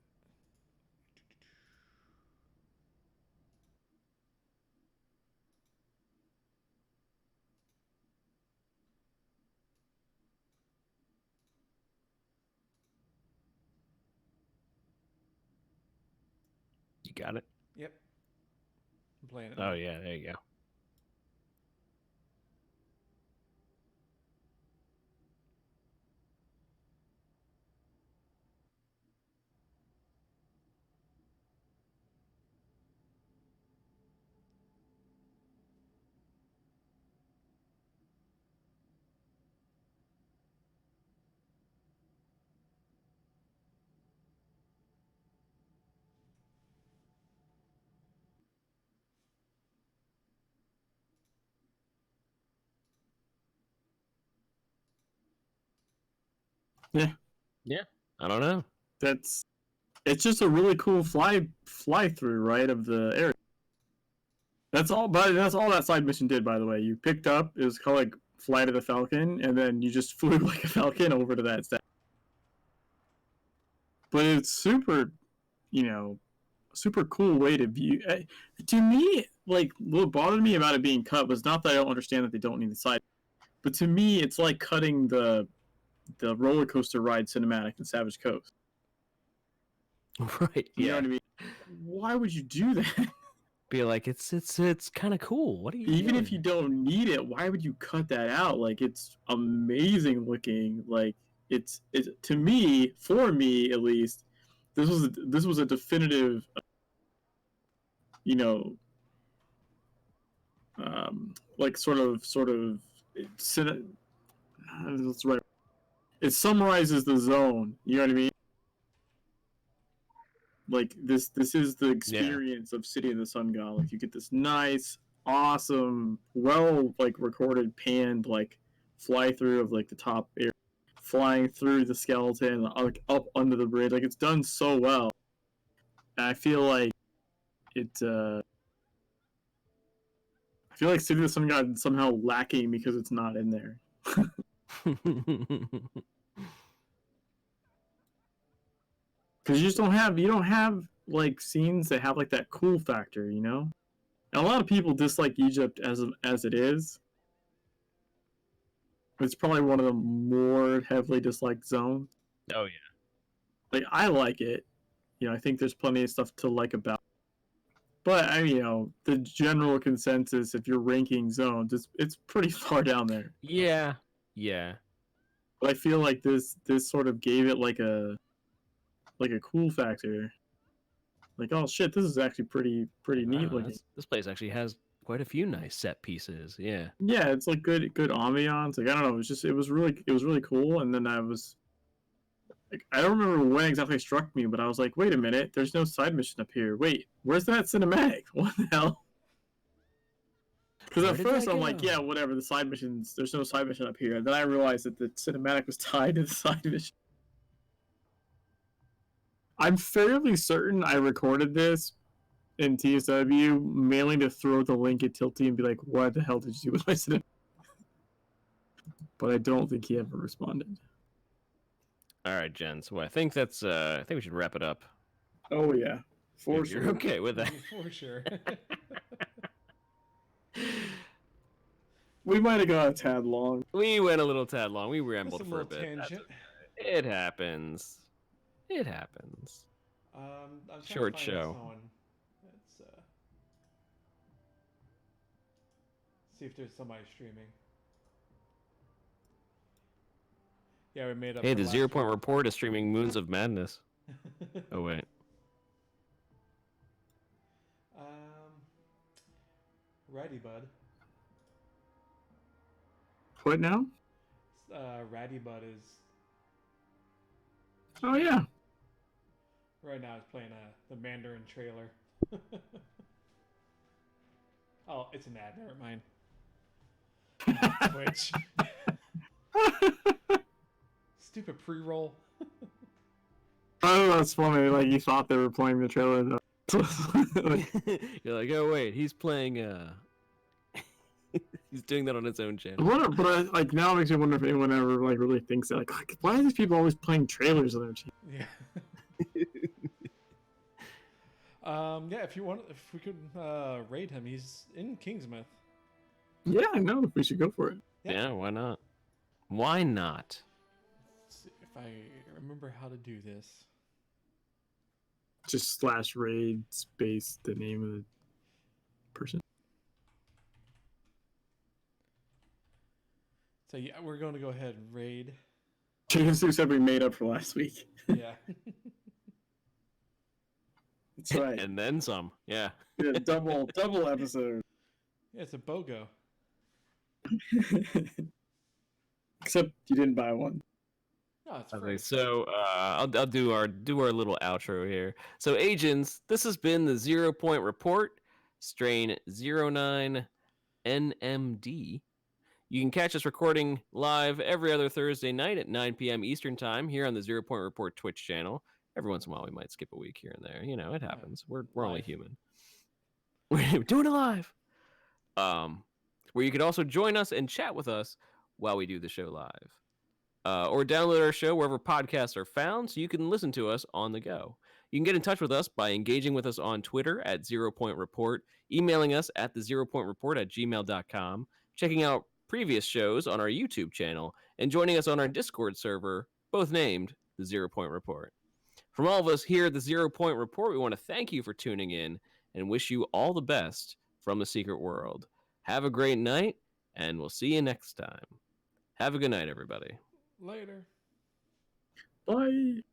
You got it. Yep. I'm playing it. Oh yeah, there you go. Yeah. Yeah. I don't know. It's just a really cool fly through, right, of the area. That's all that side mission did, by the way. You picked up, it was called like Flight of the Falcon, and then you just flew like a falcon over to that stat. But it's super, super cool way to view. To me, like, what bothered me about it being cut was not that I don't understand that they don't need the side, but to me, it's like cutting the roller coaster ride cinematic in Savage Coast. Right. You Yeah. know what I mean? Why would you do that? Be like, it's kind of cool. What are you Even doing? if you don't need it, why would you cut that out? Like, it's amazing looking. Like, it's to me, for me at least, this was a definitive, like sort of that's right. It summarizes the zone. You know what I mean? Like this is the experience of City of the Sun God. Like you get this nice, awesome, well like recorded panned like fly through of like the top air, flying through the skeleton like up under the bridge. Like it's done so well. And I feel like it. I feel like City of the Sun God is somehow lacking because it's not in there. Because you don't have like scenes that have like that cool factor, you know. And a lot of people dislike Egypt as it is. It's probably one of the more heavily disliked zones. Oh yeah. Like I like it, I think there's plenty of stuff to like about. But the general consensus, if you're ranking zones, it's pretty far down there. Yeah. Yeah. But I feel like this sort of gave it like a cool factor. Like, oh shit, this is actually pretty neat looking. This place actually has quite a few nice set pieces. Yeah. Yeah, it's like good ambiance. Like I don't know, it was really cool. And then I was like, I don't remember when exactly it struck me, but I was like, wait a minute, there's no side mission up here. Wait, where's that cinematic? What the hell? Because at first I'm like, yeah, whatever. There's no side mission up here. And then I realized that the cinematic was tied to the side mission. I'm fairly certain I recorded this in TSW, mainly to throw the link at Tilty and be like, "What the hell did you do with my cinema?" But I don't think he ever responded. All right, Jen. So I think that's. I think we should wrap it up. Oh yeah, for If you're sure. okay with that. For sure. We might have got a tad long. We went a little tad long. We Just rambled a for a little bit. tangent. It happens. It happens. I'm trying Short to find show. Someone. Let's see if there's somebody streaming. Yeah, we made up. Hey, for the last 0 Point week. Report is streaming Moons of Madness. Oh wait. Ratty Bud. What now? Ratty Bud is Oh yeah. right now. Is playing the Mandarin trailer. Oh, it's an ad. Never mind. Twitch. Stupid pre-roll. Oh, that's funny. Like you thought they were playing the trailer though. You're like, oh wait, he's playing. He's doing that on his own channel. Like now it makes me wonder if anyone ever like really thinks that. Like why are these people always playing trailers on their channel? Yeah. Yeah. If we could raid him, he's in Kingsmouth. Yeah, I know. We should go for it. Yeah, why not? Why not? Let's see if I remember how to do this. Just /raid space the name of the person. So yeah, we're going to go ahead and raid. Chicken soup said we made up for last week. Yeah. That's right. And then some. Yeah. Yeah, double episode. Yeah, it's a BOGO. Except you didn't buy one. No, it's Okay, free. so I'll do our little outro here. So agents, this has been the 0 Point Report, strain 09 NMD. You can catch us recording live every other Thursday night at 9 p.m. Eastern Time here on the 0 Point Report Twitch channel. Every once in a while, we might skip a week here and there. You know, it happens. We're only Live. human. We're doing it live. Where you could also join us and chat with us while we do the show live. Or download our show wherever podcasts are found so you can listen to us on the go. You can get in touch with us by engaging with us on Twitter at 0 Point Report, emailing us at the0pointreport@gmail.com, checking out previous shows on our YouTube channel, and joining us on our Discord server, both named the 0 Point Report. From all of us here at the 0 Point Report, we want to thank you for tuning in and wish you all the best from the secret world. Have a great night, and we'll see you next time. Have a good night, everybody. Later. Bye.